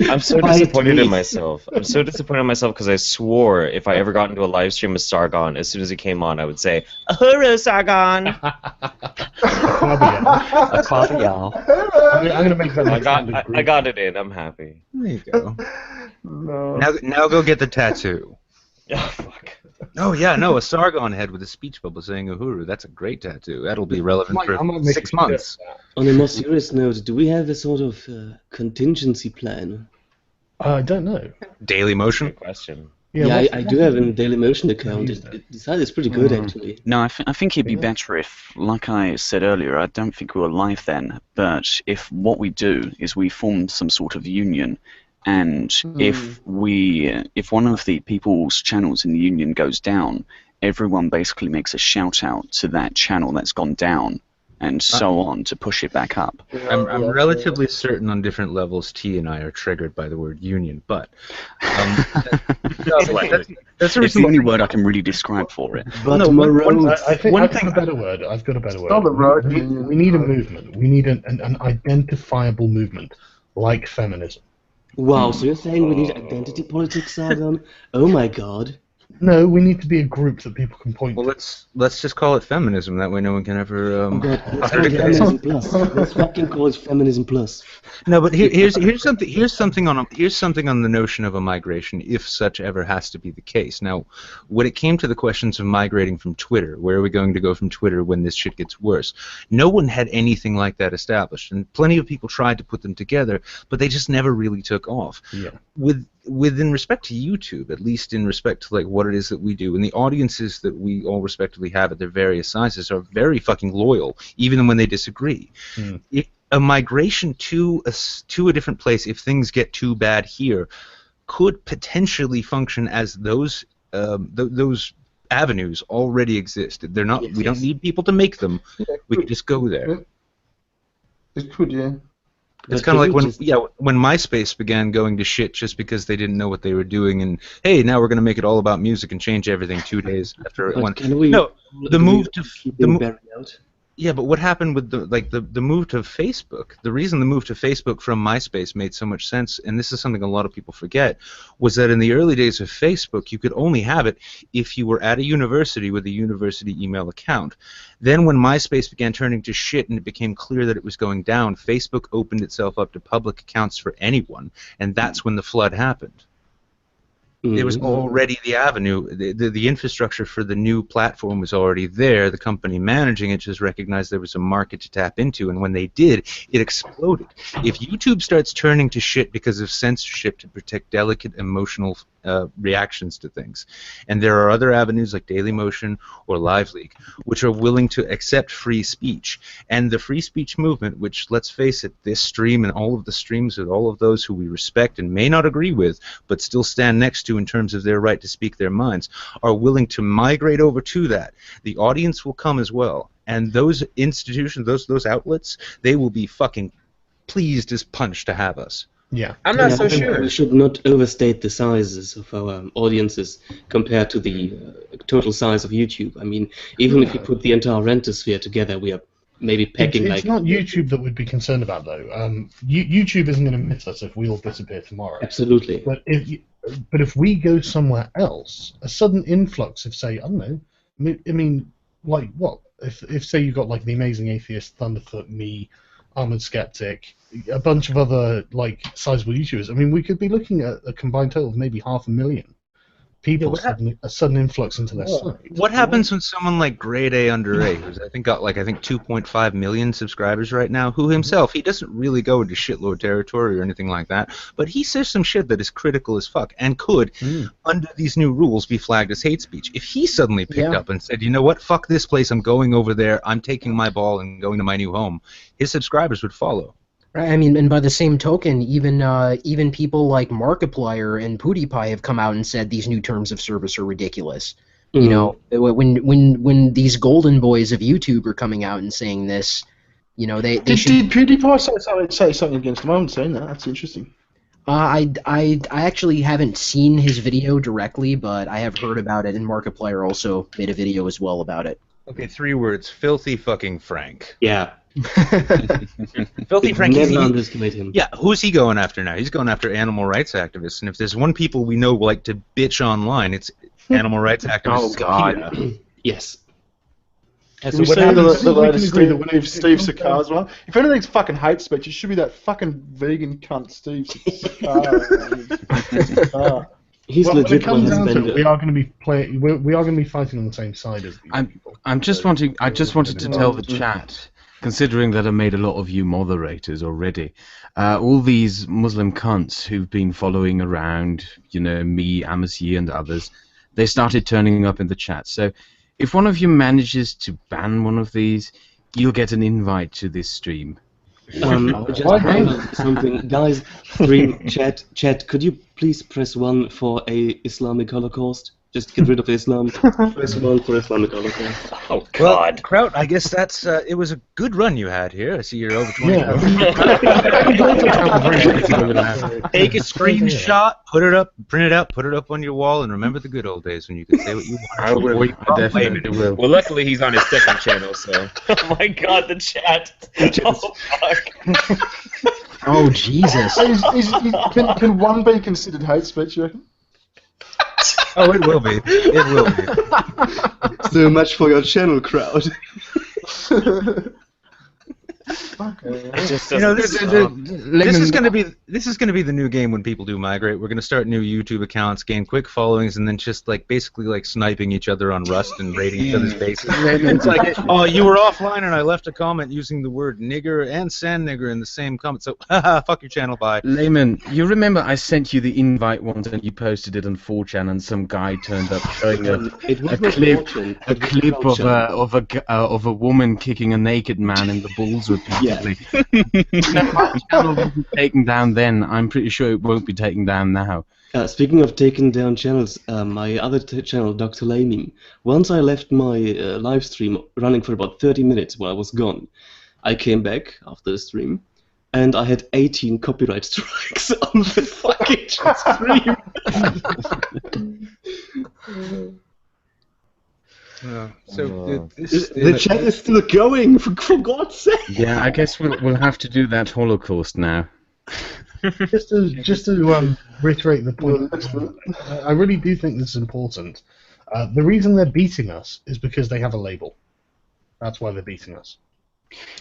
Speaker 3: I'm so disappointed in myself. I'm so disappointed in myself because I swore if I ever got into a live stream with Sargon, as soon as he came on, I would say, "Ahura, Sargon!"
Speaker 8: A coffee, y'all.
Speaker 9: I'm going to make that.
Speaker 3: I got it in. I'm happy.
Speaker 7: There you go.
Speaker 1: No.
Speaker 7: Now go get the tattoo.
Speaker 3: Oh, fuck.
Speaker 7: Oh, yeah, no, a Sargon head with a speech bubble saying Uhuru. That's a great tattoo. That'll be relevant for 6 months.
Speaker 8: On a more serious note, do we have a sort of contingency plan?
Speaker 9: I don't know.
Speaker 7: Daily Motion?
Speaker 3: Good question.
Speaker 8: Yeah, I do have a Dailymotion account. The site is pretty good, actually.
Speaker 5: No, I think it'd be better if, like I said earlier, I don't think we were live then, but if what we do is we form some sort of union, and if one of the people's channels in the union goes down, everyone basically makes a shout out to that channel that's gone down, and so on to push it back up.
Speaker 7: I'm relatively certain on different levels T and I are triggered by the word union, but
Speaker 5: that's the only word I can really describe for it.
Speaker 8: But
Speaker 9: I've got a better word. We need a movement. We need an identifiable movement, like feminism.
Speaker 8: Wow, so you're saying we need identity politics, Sargon? Oh my god.
Speaker 9: No, we need to be a group that people can point to.
Speaker 7: Well, let's just call it feminism. That way no one can ever
Speaker 8: let's call it Feminism Plus. Let's fucking call it Feminism Plus.
Speaker 7: No, but here's something on the notion of a migration, if such ever has to be the case. Now, when it came to the questions of migrating from Twitter, where are we going to go from Twitter when this shit gets worse? No one had anything like that established, and plenty of people tried to put them together, but they just never really took off.
Speaker 9: Yeah.
Speaker 7: Within respect to YouTube, at least in respect to like what it is that we do, and the audiences that we all respectively have at their various sizes are very fucking loyal, even when they disagree. A migration to a different place, if things get too bad here, could potentially function as those avenues already exist. They're not. We don't need people to make them. We can just go there.
Speaker 1: It could, yeah.
Speaker 7: It's kind of like when MySpace began going to shit just because they didn't know what they were doing, and hey, now we're going to make it all about music and change everything 2 days after one. Yeah, but what happened with the move to Facebook? The reason the move to Facebook from MySpace made so much sense, and this is something a lot of people forget, was that in the early days of Facebook, you could only have it if you were at a university with a university email account. Then when MySpace began turning to shit and it became clear that it was going down, Facebook opened itself up to public accounts for anyone, and that's when the flood happened. It was already the avenue. The infrastructure for the new platform was already there. The company managing it just recognized there was a market to tap into, and when they did, it exploded. If YouTube starts turning to shit because of censorship to protect delicate emotional reactions to things, and there are other avenues like Dailymotion or LiveLeak, which are willing to accept free speech, and the free speech movement, which, let's face it, this stream and all of the streams of all of those who we respect and may not agree with, but still stand next to in terms of their right to speak their minds, are willing to migrate over to that. The audience will come as well, and those institutions, those outlets, they will be fucking pleased as punch to have us.
Speaker 9: Yeah,
Speaker 4: I'm not so sure.
Speaker 8: We should not overstate the sizes of our audiences compared to the total size of YouTube. I mean, even if you put the entire Rentosphere together, we are maybe pecking
Speaker 9: it's not YouTube that we'd be concerned about, though. YouTube isn't going to miss us if we all disappear tomorrow.
Speaker 8: Absolutely.
Speaker 9: But if we go somewhere else, a sudden influx of, say, I don't know, I mean, like what? If say you got like the Amazing Atheist, Thunderfoot, me, Armored Skeptic, a bunch of other like sizable YouTubers. I mean, we could be looking at a combined total of maybe 500,000 people. A sudden influx into their site.
Speaker 7: What happens when someone like Grade A Under A, who's I think 2.5 million subscribers right now, who himself, he doesn't really go into shitlord territory or anything like that, but he says some shit that is critical as fuck and could, under these new rules, be flagged as hate speech. If he suddenly picked up and said, you know what, fuck this place, I'm going over there, I'm taking my ball and going to my new home, his subscribers would follow.
Speaker 6: Right. I mean, and by the same token, even people like Markiplier and PewDiePie have come out and said these new terms of service are ridiculous. Mm-hmm. You know, when these golden boys of YouTube are coming out and saying this, you know, they should. Did
Speaker 1: PewDiePie say something against them? I haven't seen that. That's interesting.
Speaker 6: I actually haven't seen his video directly, but I have heard about it, and Markiplier also made a video as well about it.
Speaker 7: Okay, 3 words: filthy fucking Frank.
Speaker 8: Yeah.
Speaker 7: Filthy Frank.
Speaker 8: Never underestimate him.
Speaker 7: Yeah, who's he going after now? He's going after animal rights activists, and if there's one people we know like to bitch online, it's animal rights activists.
Speaker 6: Oh God.
Speaker 8: Yes.
Speaker 1: Yeah, so what happens? The latest Steve Sakar one. If anything's fucking hate speech, it should be that fucking vegan cunt Steve Sakar.
Speaker 8: He's legit one
Speaker 9: to we are going to be we are going to be fighting on the same side as these people.
Speaker 2: I just wanted to tell the chat, considering that I made a lot of you moderators already, all these Muslim cunts who've been following around, you know, me, Amasi, and others, they started turning up in the chat. So if one of you manages to ban one of these, you'll get an invite to this stream.
Speaker 8: Just something, guys. Stream chat. Could you please press 1 for a Islamic Holocaust? Just get rid of Islam. Press 1 for Islamic Holocaust.
Speaker 7: Oh God, well, Kraut. I guess that's it was a good run you had here. I see you're over 20. Yeah. Take a screenshot, put it up, print it out, put it up on your wall, and remember the good old days when you could say what you wanted.
Speaker 2: I will. I definitely will.
Speaker 4: Well, luckily he's on his second channel, so.
Speaker 3: Oh my God, the chat. Oh fuck.
Speaker 6: Oh Jesus.
Speaker 1: Can one be considered hate speech, you reckon?
Speaker 7: Oh, it will be. It will be.
Speaker 8: So much for your channel, crowd.
Speaker 7: You know, this is going to be the new game when people do migrate. We're going to start new YouTube accounts, gain quick followings, and then just like basically like sniping each other on Rust and raiding each other's bases. It's like, oh, you were offline and I left a comment using the word nigger and sand nigger in the same comment. So, haha, fuck your channel, bye.
Speaker 2: Layman, you remember I sent you the invite once and you posted it on 4chan and some guy turned up showing a clip of a woman kicking a naked man in the balls repeatedly. My channel wasn't taken down then. I'm pretty sure it won't be taken down now.
Speaker 8: Speaking of taking down channels, my other channel, Dr. Laymin, once I left my live stream running for about 30 minutes while I was gone, I came back after the stream, and I had 18 copyright strikes on the fucking stream. The chat is still going, for God's sake!
Speaker 2: Yeah, I guess we'll have to do that Holocaust now.
Speaker 9: Just to reiterate the point, I really do think this is important. The reason they're beating us is because they have a label. That's why they're beating us.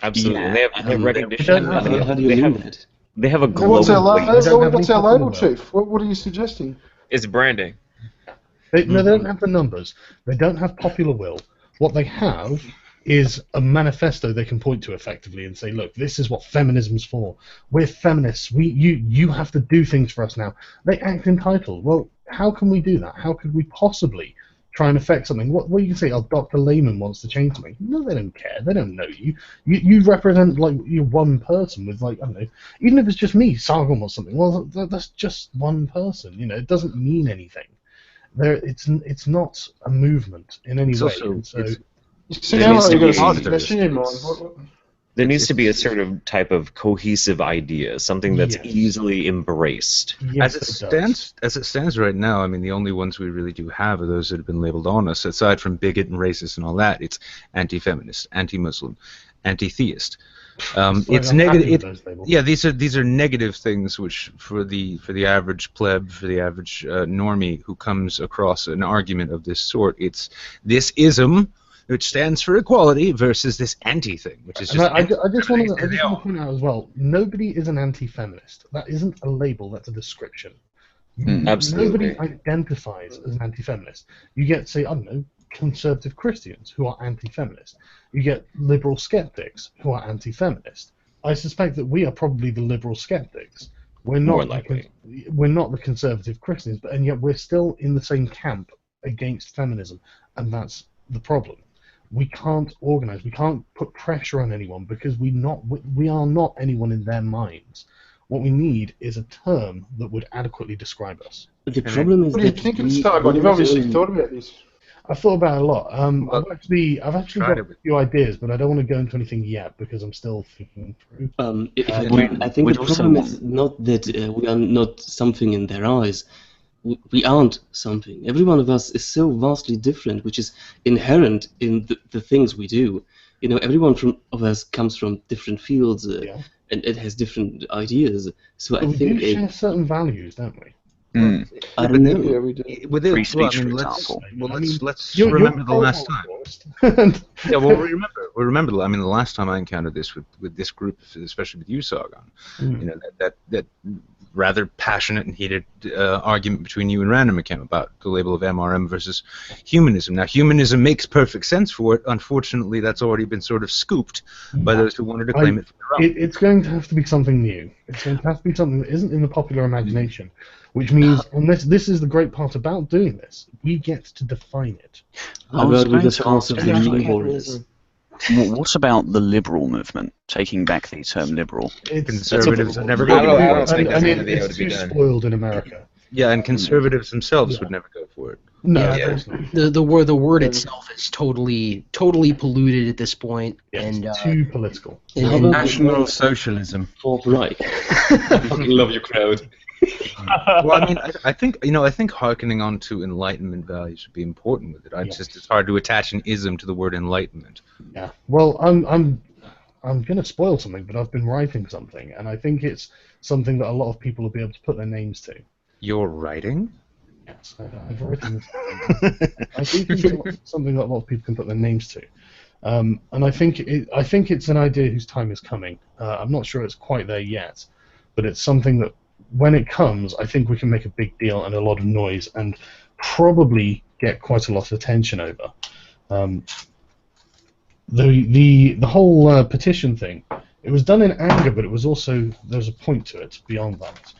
Speaker 3: Absolutely. Yeah. They have recognition.
Speaker 8: How do you mean that?
Speaker 3: They have a global...
Speaker 1: What's our label, Chief? What are you suggesting?
Speaker 3: It's branding.
Speaker 9: No, they don't have the numbers. They don't have popular will. What they have is a manifesto they can point to effectively and say, look, this is what feminism's for. We're feminists. You have to do things for us now. They act entitled. Well, how can we do that? How could we possibly try and affect something? What you can say, oh, Dr. Lehman wants to change something. No, they don't care. They don't know you. You represent, like, you're one person with, like, I don't know, even if it's just me, Sargon wants something. Well, that's just one person. You know, it doesn't mean anything. It's not a movement in any way.
Speaker 3: There needs to be a sort of type of cohesive idea, something that's easily embraced.
Speaker 9: Yes,
Speaker 7: as it stands right now, I mean, the only ones we really do have are those that have been labeled on us. Aside from bigot and racist and all that, it's anti-feminist, anti-Muslim, anti-theist. It's negative. Yeah, these are negative things, which for the average pleb, for the average normie who comes across an argument of this sort, it's this ism, which stands for equality, versus this anti thing, which is just.
Speaker 9: I just want to point out as well. Nobody is an anti-feminist. That isn't a label. That's a description.
Speaker 3: Absolutely.
Speaker 9: Nobody identifies as an anti-feminist. You get, say, I don't know, conservative Christians who are anti-feminist. You get liberal skeptics who are anti-feminist. I suspect that we are probably the liberal skeptics. We're not.
Speaker 3: More likely.
Speaker 9: We're not the conservative Christians, and yet we're still in the same camp against feminism, and that's the problem. We can't organize. We can't put pressure on anyone because we are not anyone in their minds. What we need is a term that would adequately describe us.
Speaker 8: But the problem is
Speaker 1: what do you think of Sargon? You've obviously thought about this.
Speaker 9: I've thought about it a lot. I've actually got a few ideas, but I don't want to go into anything yet because I'm still thinking through.
Speaker 8: I think the problem is not that we are not something in their eyes. We aren't something. Every one of us is so vastly different, which is inherent in the things we do. You know, everyone of us comes from different fields, and it has different ideas. So I think
Speaker 9: we do share certain values, don't we?
Speaker 8: I don't know.
Speaker 1: Yeah, we do.
Speaker 5: Free speech, for example.
Speaker 7: Let's remember the last time. Yeah, well, we remember. I mean, the last time I encountered this with this group, especially with you, Sargon. You know, that rather passionate and heated argument between you and Random Account about the label of MRM versus humanism. Now, humanism makes perfect sense for it. Unfortunately, that's already been sort of scooped by those who wanted to claim it for their own.
Speaker 9: It's going to have to be something new. It's going to have to be something that isn't in the popular imagination, which means, and this is the great part about doing this, we get to define it.
Speaker 5: What about the liberal movement, taking back the term liberal?
Speaker 7: Conservatives are never going to
Speaker 9: I don't think it's too spoiled in America.
Speaker 7: Yeah, and conservatives themselves would never go for it.
Speaker 9: No,
Speaker 6: the word itself is totally polluted at this point, and
Speaker 9: too political.
Speaker 2: National socialism.
Speaker 8: Right.
Speaker 3: I fucking love your crowd.
Speaker 7: Well, I mean, I think hearkening on to Enlightenment values would be important with it. It's hard to attach an ism to the word enlightenment.
Speaker 9: Yeah. Well, I'm going to spoil something, but I've been writing something, and I think it's something that a lot of people will be able to put their names to.
Speaker 7: You're writing?
Speaker 9: Yes, I've written this. I do think it's something that a lot of people can put their names to. And I think it's an idea whose time is coming. I'm not sure it's quite there yet, but it's something that when it comes, I think we can make a big deal and a lot of noise and probably get quite a lot of attention over. The whole petition thing, it was done in anger, but it was also, there's a point to it beyond that.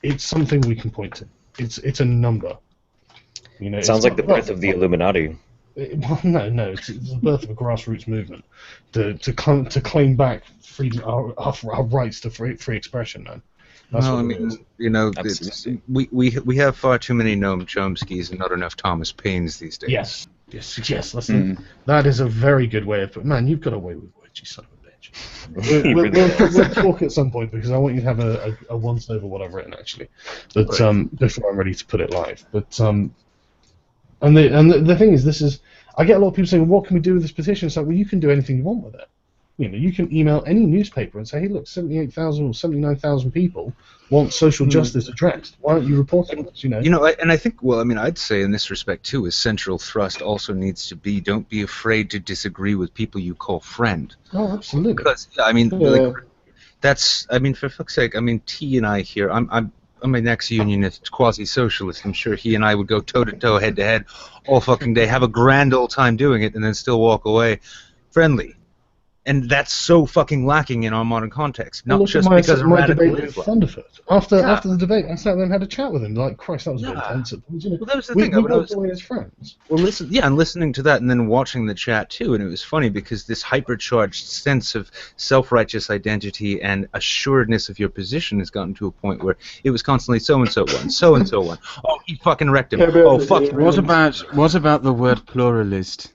Speaker 9: It's something we can point to. It's a number. You know,
Speaker 3: sounds like the birth of the Illuminati.
Speaker 9: No, it's the birth of a grassroots movement to claim back freedom, our rights to free expression. Man.
Speaker 7: Well, I mean, you know, we have far too many Noam Chomskys and not enough Thomas Paines these days.
Speaker 9: Yes. Listen, that is a very good way of putting. Man, you've got away with words, you son of a bitch. We'll talk at some point because I want you to have a once over what I've written actually, but before I'm ready to put it live. But and the thing is, I get a lot of people saying, "What can we do with this petition?" It's like, well, you can do anything you want with it. You know, you can email any newspaper and say, "Hey, look, 78,000 or 79,000 people want social justice addressed. Why aren't you reporting this?" You know.
Speaker 7: I think, well, I mean, I'd say in this respect too, a central thrust also needs to be: don't be afraid to disagree with people you call friend.
Speaker 9: Oh, absolutely.
Speaker 7: Because I mean, like, that's, I mean, for fuck's sake, I mean, T and I here, my ex-unionist, quasi-socialist, I'm sure he and I would go toe-to-toe, head-to-head, all fucking day, have a grand old time doing it, and then still walk away friendly. And that's so fucking lacking in our modern context. Not just because of
Speaker 9: my
Speaker 7: radical
Speaker 9: debate with Thunderfoot. After the debate, I sat there and had a chat with him. Like, Christ, that was a bit intense. You know,
Speaker 7: well, that was the
Speaker 9: we
Speaker 7: thing.
Speaker 9: both were his friends.
Speaker 7: Well, and listening to that and then watching the chat too, and it was funny because this hypercharged sense of self-righteous identity and assuredness of your position has gotten to a point where it was constantly so-and-so one, so-and-so one. Oh, he fucking wrecked him. Oh, fuck.
Speaker 2: What about the word pluralist?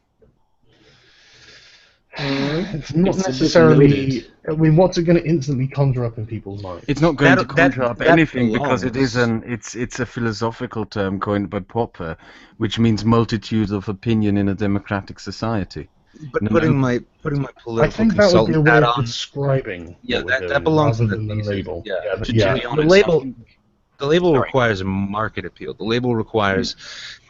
Speaker 9: It's not necessarily. I mean, what's it going to instantly conjure up in people's minds?
Speaker 2: It's not going to conjure up anything because it's a philosophical term coined by Popper, which means multitude of opinion in a democratic society.
Speaker 7: But putting my political
Speaker 9: I think that would be a way of
Speaker 7: on,
Speaker 9: describing.
Speaker 7: Yeah, that belongs in the
Speaker 9: label.
Speaker 7: The label requires a market appeal. The label requires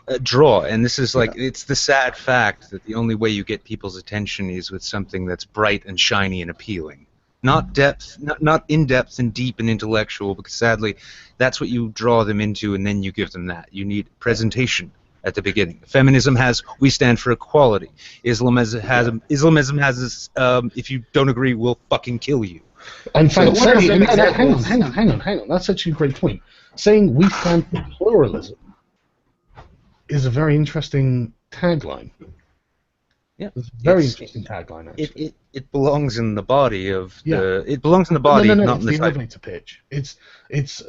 Speaker 7: a draw, and this is like it's the sad fact that the only way you get people's attention is with something that's bright and shiny and appealing. Not depth, not in depth and deep and intellectual, because sadly, that's what you draw them into, and then you give them that. You need presentation at the beginning. Feminism has we stand for equality. Islamism has this. If you don't agree, we'll fucking kill you.
Speaker 9: In fact, hang on. That's actually a great point. Saying we stand for pluralism is a very interesting tagline.
Speaker 7: Yeah,
Speaker 9: it's a very interesting tagline. Actually,
Speaker 7: it belongs in the body of the. It belongs in the body, not in the
Speaker 9: elevator pitch. It's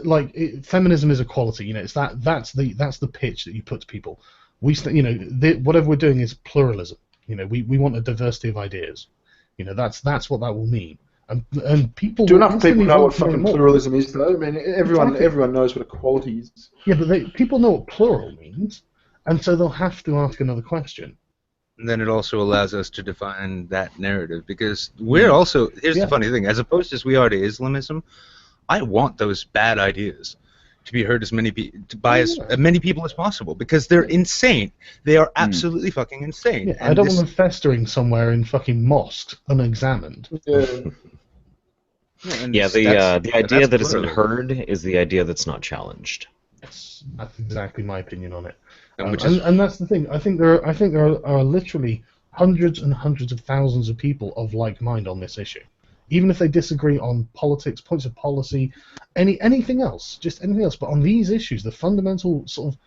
Speaker 9: like feminism is equality. You know, it's that's the pitch that you put to people. Whatever we're doing is pluralism. You know, we want a diversity of ideas. You know, that's what that will mean. And people.
Speaker 1: Do enough people know what fucking pluralism is, though? I mean, everyone knows what equality is.
Speaker 9: Yeah, but people know what plural means. And so they'll have to ask another question.
Speaker 7: And then it also allows us to define that narrative, because we're also, here's the funny thing, as opposed as we are to Islamism, I want those bad ideas to be heard as many by as many people as possible, because they're insane. They are absolutely fucking insane.
Speaker 9: Yeah, I don't want them festering somewhere in fucking mosques unexamined.
Speaker 3: The idea that isn't heard is the idea that's not challenged.
Speaker 9: Yes, that's exactly my opinion on it. And that's the thing. I think there are literally hundreds and hundreds of thousands of people of like mind on this issue, even if they disagree on politics, points of policy, anything else, just anything else. But on these issues, the fundamental sort of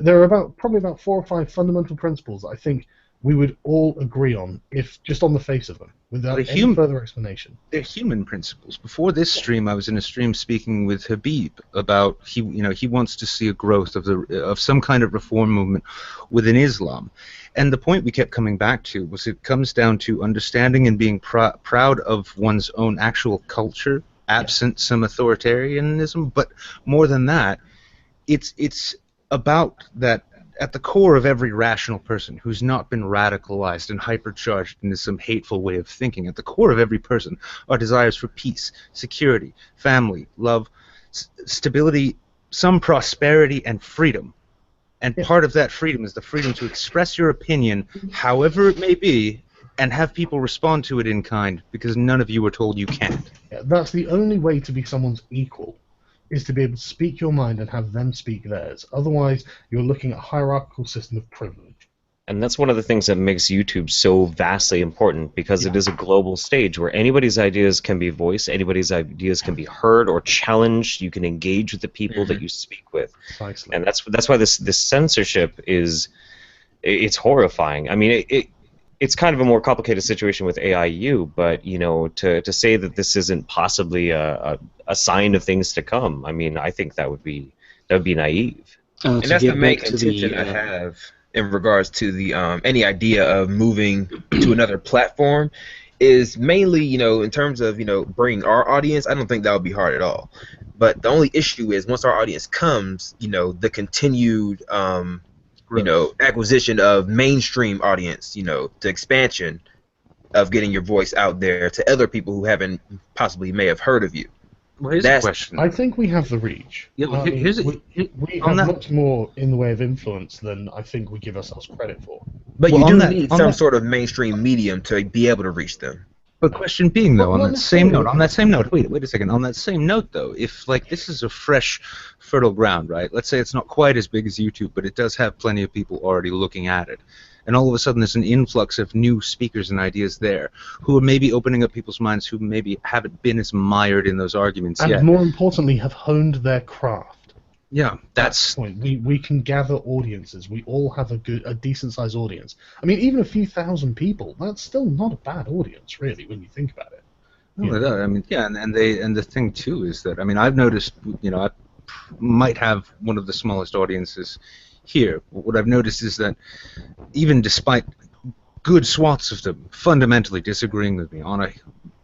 Speaker 9: there are probably about 4 or 5 fundamental principles that I think we would all agree on, if just on the face of them, without any further explanation.
Speaker 7: They're human principles. Before this stream, I was in a stream speaking with Habib about he wants to see a growth of some kind of reform movement within Islam, and the point we kept coming back to was it comes down to understanding and being proud of one's own actual culture, absent some authoritarianism. But more than that, it's about that. At the core of every rational person who's not been radicalized and hypercharged into some hateful way of thinking, at the core of every person are desires for peace, security, family, love, stability, some prosperity, and freedom. And part of that freedom is the freedom to express your opinion, however it may be, and have people respond to it in kind, because none of you were told you can't.
Speaker 9: Yeah, that's the only way to be someone's equal, is to be able to speak your mind and have them speak theirs. Otherwise, you're looking at a hierarchical system of privilege.
Speaker 3: And that's one of the things that makes YouTube so vastly important, because it is a global stage where anybody's ideas can be voiced, anybody's ideas can be heard or challenged. You can engage with the people that you speak with.
Speaker 9: Precisely.
Speaker 3: And that's why this censorship it's horrifying. I mean, it's kind of a more complicated situation with AIU, but to say that this isn't possibly a sign of things to come, I mean, I think that would be naive.
Speaker 10: And that's the main contention I have in regards to the any idea of moving to another platform is mainly, in terms of, bringing our audience. I don't think that would be hard at all. But the only issue is once our audience comes, the continued acquisition of mainstream audience, to expansion of getting your voice out there to other people who haven't may have heard of you.
Speaker 7: Well, here's a question.
Speaker 9: I think we have the reach.
Speaker 7: Yeah, well,
Speaker 9: we have much more in the way of influence than I think we give ourselves credit for.
Speaker 10: But you do need some sort of mainstream medium to be able to reach them.
Speaker 7: But question being, though,
Speaker 9: Well,
Speaker 7: on that same note, wait a second, on that same note, though, if, like, this is a fresh, fertile ground, right? Let's say it's not quite as big as YouTube, but it does have plenty of people already looking at it. And all of a sudden there's an influx of new speakers and ideas there who are maybe opening up people's minds who maybe haven't been as mired in those arguments yet.
Speaker 9: And more importantly, have honed their craft.
Speaker 7: Yeah, that's
Speaker 9: the point. We can gather audiences. We all have a decent sized audience. I mean, even a few thousand people, that's still not a bad audience, really, when you think about it.
Speaker 7: I mean, yeah, and the thing too is that, I mean, I've noticed, you know, I might have one of the smallest audiences here. What I've noticed is that even despite good swaths of them fundamentally disagreeing with me on a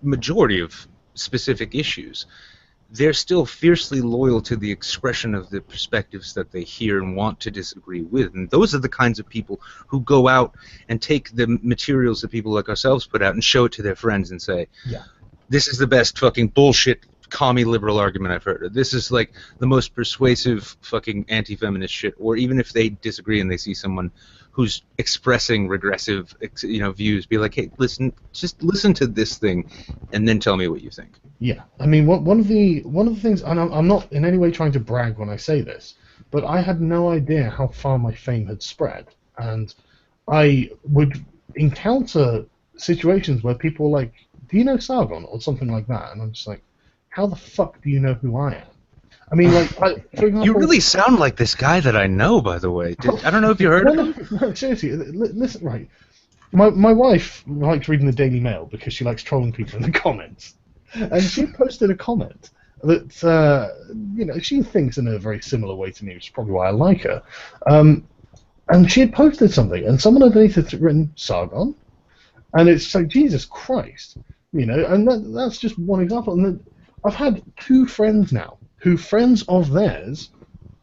Speaker 7: majority of specific issues, they're still fiercely loyal to the expression of the perspectives that they hear and want to disagree with. And those are the kinds of people who go out and take the materials that people like ourselves put out and show it to their friends and say, this is the best fucking bullshit commie liberal argument I've heard. This is like the most persuasive fucking anti-feminist shit. Or even if they disagree and they see someone who's expressing regressive, you know, views, be like, hey, just listen to this thing, and then tell me what you think.
Speaker 9: Yeah, I mean, one of the things, and I'm not in any way trying to brag when I say this, but I had no idea how far my fame had spread, and I would encounter situations where people were like, do you know Sargon, or something like that, and I'm just like, how the fuck do you know who I am? I mean, like, for example,
Speaker 7: you really sound like this guy that I know, by the way. I don't know if you heard of him.
Speaker 9: No, seriously, listen, right. My wife likes reading the Daily Mail because she likes trolling people in the comments. And she posted a comment that, you know, she thinks in a very similar way to me, which is probably why I like her. And she had posted something, and someone underneath had written, Sargon? And it's like, Jesus Christ. You know, and that's just one example. And then I've had two friends now who friends of theirs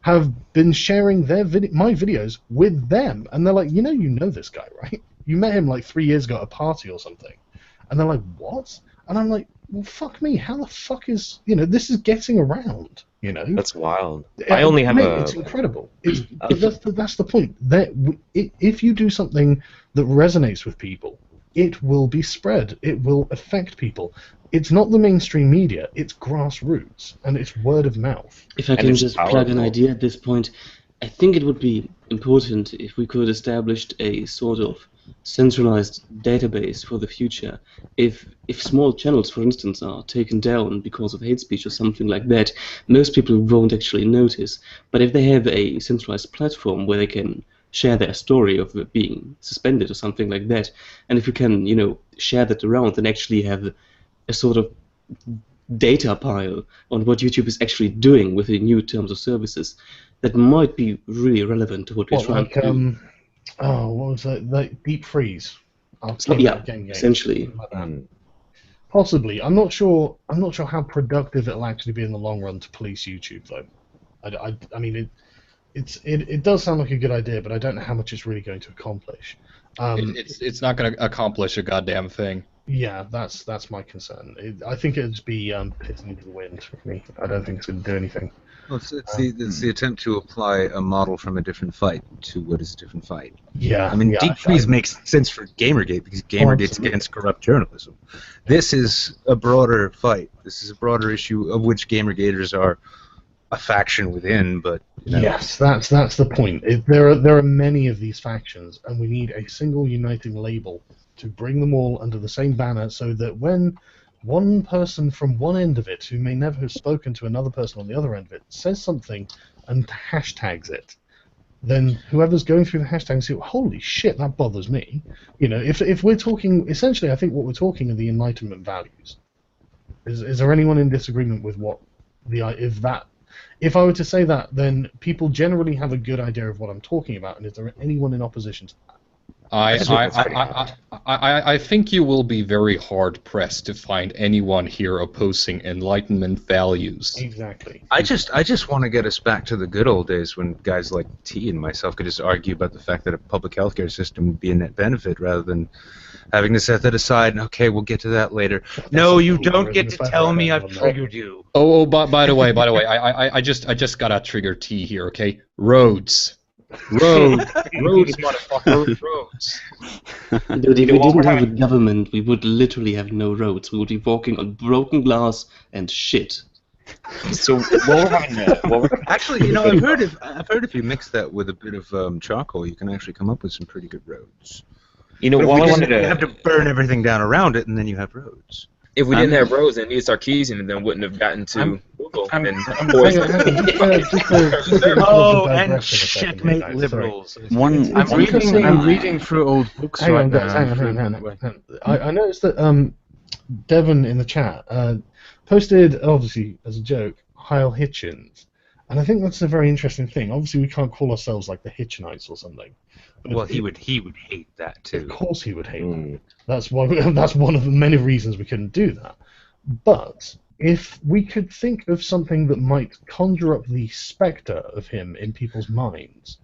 Speaker 9: have been sharing my videos with them, and they're like, you know this guy, right? You met him like 3 years ago at a party or something. And they're like, what? And I'm like, well, fuck me, how the fuck is, you know, this is getting around, you know?
Speaker 3: That's wild. I only have
Speaker 9: It's incredible. That's the point. If you do something that resonates with people, it will be spread. It will affect people. It's not the mainstream media, it's grassroots, and it's word of mouth.
Speaker 8: If I can just plug an idea at this point, I think it would be important if we could establish a sort of centralized database for the future. If small channels, for instance, are taken down because of hate speech or something like that, most people won't actually notice. But if they have a centralized platform where they can share their story of being suspended or something like that, and if you can, you know, share that around and actually have a sort of data pile on what YouTube is actually doing with the new terms of services, that might be really relevant to what we're trying to do.
Speaker 9: Oh, what was that? Like deep freeze.
Speaker 8: Essentially.
Speaker 9: Possibly. I'm not sure how productive it'll actually be in the long run to police YouTube, though. I mean, it does sound like a good idea, but I don't know how much it's really going to accomplish.
Speaker 4: It's not going to accomplish a goddamn thing.
Speaker 9: Yeah, that's my concern. I think it'd just be pissing into the wind for me. I don't think it's going to do anything.
Speaker 7: Well, it's the attempt to apply a model from a different fight to what is a different fight.
Speaker 9: Yeah.
Speaker 7: I mean, deep freeze makes sense for Gamergate because Gamergate's against corrupt journalism. This is a broader fight. This is a broader issue of which Gamergaters are a faction within, but you know.
Speaker 9: Yes, that's the point. There are many of these factions, and we need a single uniting label to bring them all under the same banner, so that when one person from one end of it, who may never have spoken to another person on the other end of it, says something and hashtags it, then whoever's going through the hashtag say, holy shit, that bothers me. You know, if we're talking, essentially, I think what we're talking are the Enlightenment values. Is there anyone in disagreement with what if I were to say that, then people generally have a good idea of what I'm talking about, and is there anyone in opposition to that?
Speaker 4: I think you will be very hard pressed to find anyone here opposing Enlightenment values.
Speaker 9: Exactly.
Speaker 7: I just want to get us back to the good old days when guys like T and myself could just argue about the fact that a public healthcare system would be a net benefit rather than having to set that aside and okay, we'll get to that later. No, you don't get to tell me I've triggered you.
Speaker 4: Oh, by the way, I just got a trigger T here. Okay, roads.
Speaker 10: Roads, motherfucker, roads.
Speaker 8: Dude, if we didn't have a government, we would literally have no roads. We would be walking on broken glass and shit.
Speaker 3: So while we're having,
Speaker 7: Actually, I've heard if you mix that with a bit of charcoal, you can actually come up with some pretty good roads.
Speaker 3: But
Speaker 7: you have to burn everything down around it, and then you have roads.
Speaker 10: If we didn't have roads, then Neil Sarkeesian then wouldn't have gotten to Google and
Speaker 7: and checkmate liberals.
Speaker 2: I'm reading through old books right now.
Speaker 9: Hang on. I noticed that Devon in the chat posted, obviously as a joke, Heil Hitchens, and I think that's a very interesting thing. Obviously, we can't call ourselves like the Hitchenites or something.
Speaker 7: Well, he would hate that too.
Speaker 9: Of course, he would hate that. That's why. That's one of the many reasons we couldn't do that. But if we could think of something that might conjure up the spectre of him in people's minds,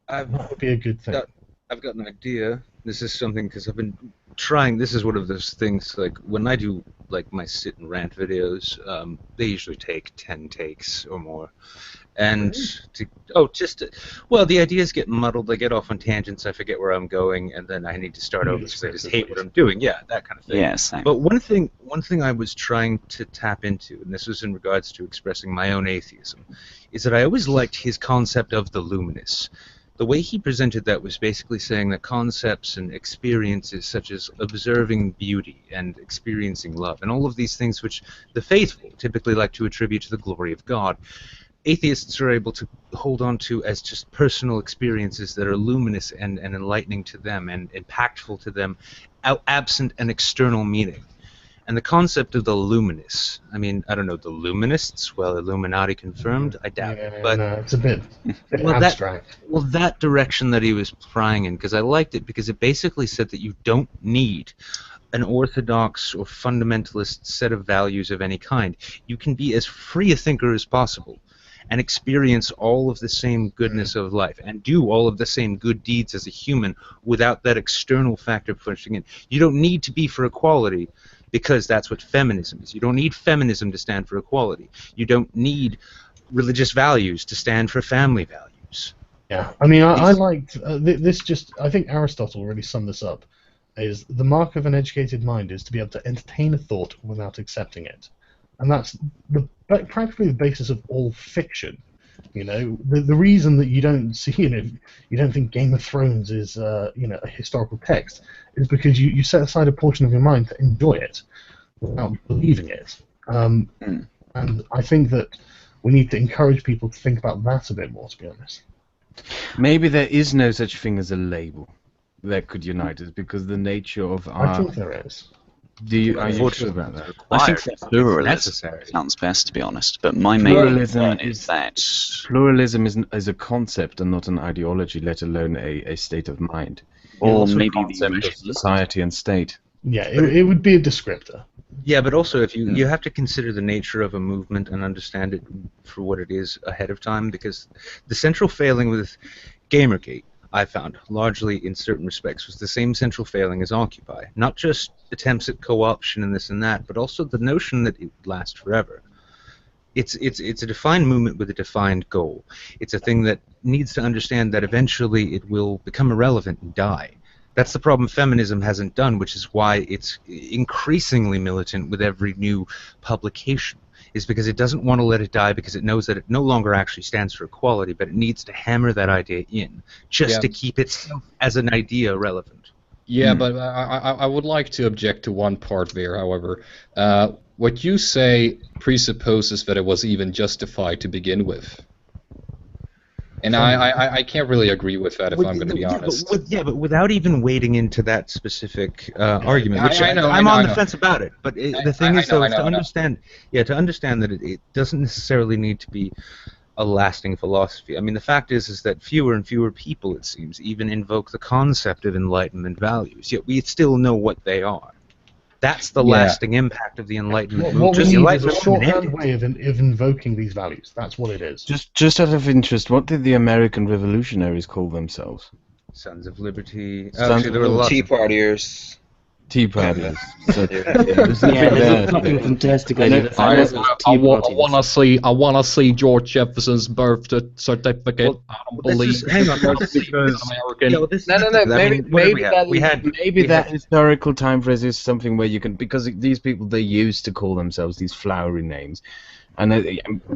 Speaker 9: that would be a good thing.
Speaker 7: I've got an idea. This is something because I've been trying. This is one of those things. Like when I do like my sit and rant videos, they usually take 10 takes or more. And the ideas get muddled. I get off on tangents. I forget where I'm going, and then I need to start over because I just hate what I'm doing. Yeah, that kind of thing.
Speaker 5: Yeah, same.
Speaker 7: But one thing I was trying to tap into, and this was in regards to expressing my own atheism, is that I always liked his concept of the luminous. The way he presented that was basically saying that concepts and experiences such as observing beauty and experiencing love and all of these things which the faithful typically like to attribute to the glory of God, atheists are able to hold on to as just personal experiences that are luminous and enlightening to them and impactful to them, absent an external meaning. And the concept of the luminous, I mean, I don't know, the Luminists, well, Illuminati confirmed, I doubt it. But
Speaker 9: no, it's a bit abstract.
Speaker 7: That direction that he was prying in, because I liked it, because it basically said that you don't need an orthodox or fundamentalist set of values of any kind. You can be as free a thinker as possible and experience all of the same goodness of life and do all of the same good deeds as a human without that external factor pushing in. You don't need to be for equality because that's what feminism is. You don't need feminism to stand for equality. You don't need religious values to stand for family values.
Speaker 9: Yeah, I mean, I liked this. Just I think Aristotle really summed this up. Is the mark of an educated mind is to be able to entertain a thought without accepting it, and that's practically the basis of all fiction. You know, the reason that you don't see, you don't think Game of Thrones is, a historical text, is because you set aside a portion of your mind to enjoy it without believing it. And I think that we need to encourage people to think about that a bit more, to be honest.
Speaker 2: Maybe there is no such thing as a label that could unite us because the nature of our...
Speaker 9: I think there is.
Speaker 2: Are you sure about that?
Speaker 5: I think that pluralism sounds best, to be honest. But my main
Speaker 2: pluralism
Speaker 5: is that
Speaker 2: pluralism is a concept and not an ideology, let alone a state of mind.
Speaker 5: Or maybe the
Speaker 2: concept of society and state.
Speaker 9: Yeah, it would be a descriptor.
Speaker 7: Yeah, but also if you have to consider the nature of a movement and understand it for what it is ahead of time, because the central failing with Gamergate, I found, largely in certain respects, was the same central failing as Occupy. Not just attempts at co-option and this and that, but also the notion that it would last forever. It's a defined movement with a defined goal. It's a thing that needs to understand that eventually it will become irrelevant and die. That's the problem feminism hasn't done, which is why it's increasingly militant with every new publication, is because it doesn't want to let it die because it knows that it no longer actually stands for equality, but it needs to hammer that idea in just to keep itself as an idea relevant.
Speaker 4: Yeah, but I would like to object to one part there, however. What you say presupposes that it was even justified to begin with. And I can't really agree with that if I'm going to be honest.
Speaker 7: But without even wading into that specific argument, which I'm on the fence about it. But the thing is, though, to understand that it doesn't necessarily need to be a lasting philosophy. I mean, the fact is that fewer and fewer people, it seems, even invoke the concept of Enlightenment values. Yet we still know what they are. That's the lasting impact of the Enlightenment movement.
Speaker 9: What we need is a shorthand way of invoking these values. That's what it is.
Speaker 2: Just out of interest, what did the American revolutionaries call themselves?
Speaker 7: Sons of Liberty.
Speaker 10: Tea Partiers.
Speaker 2: Tea parties. So, there's
Speaker 8: Yeah,
Speaker 2: nothing
Speaker 8: that's a
Speaker 2: there.
Speaker 8: fucking fantastic
Speaker 2: I
Speaker 8: idea.
Speaker 2: know-
Speaker 8: The finance of tea parties.
Speaker 4: I wanna see George Jefferson's birth certificate.
Speaker 7: Well,
Speaker 4: I don't
Speaker 7: this
Speaker 4: believe
Speaker 7: is- hang on,
Speaker 2: Because-
Speaker 4: American.
Speaker 7: No, this,
Speaker 2: No.
Speaker 7: I mean, what did we have? We had
Speaker 2: Maybe that historical time phrase is something where you can, because these people, they used to call themselves these flowery names, and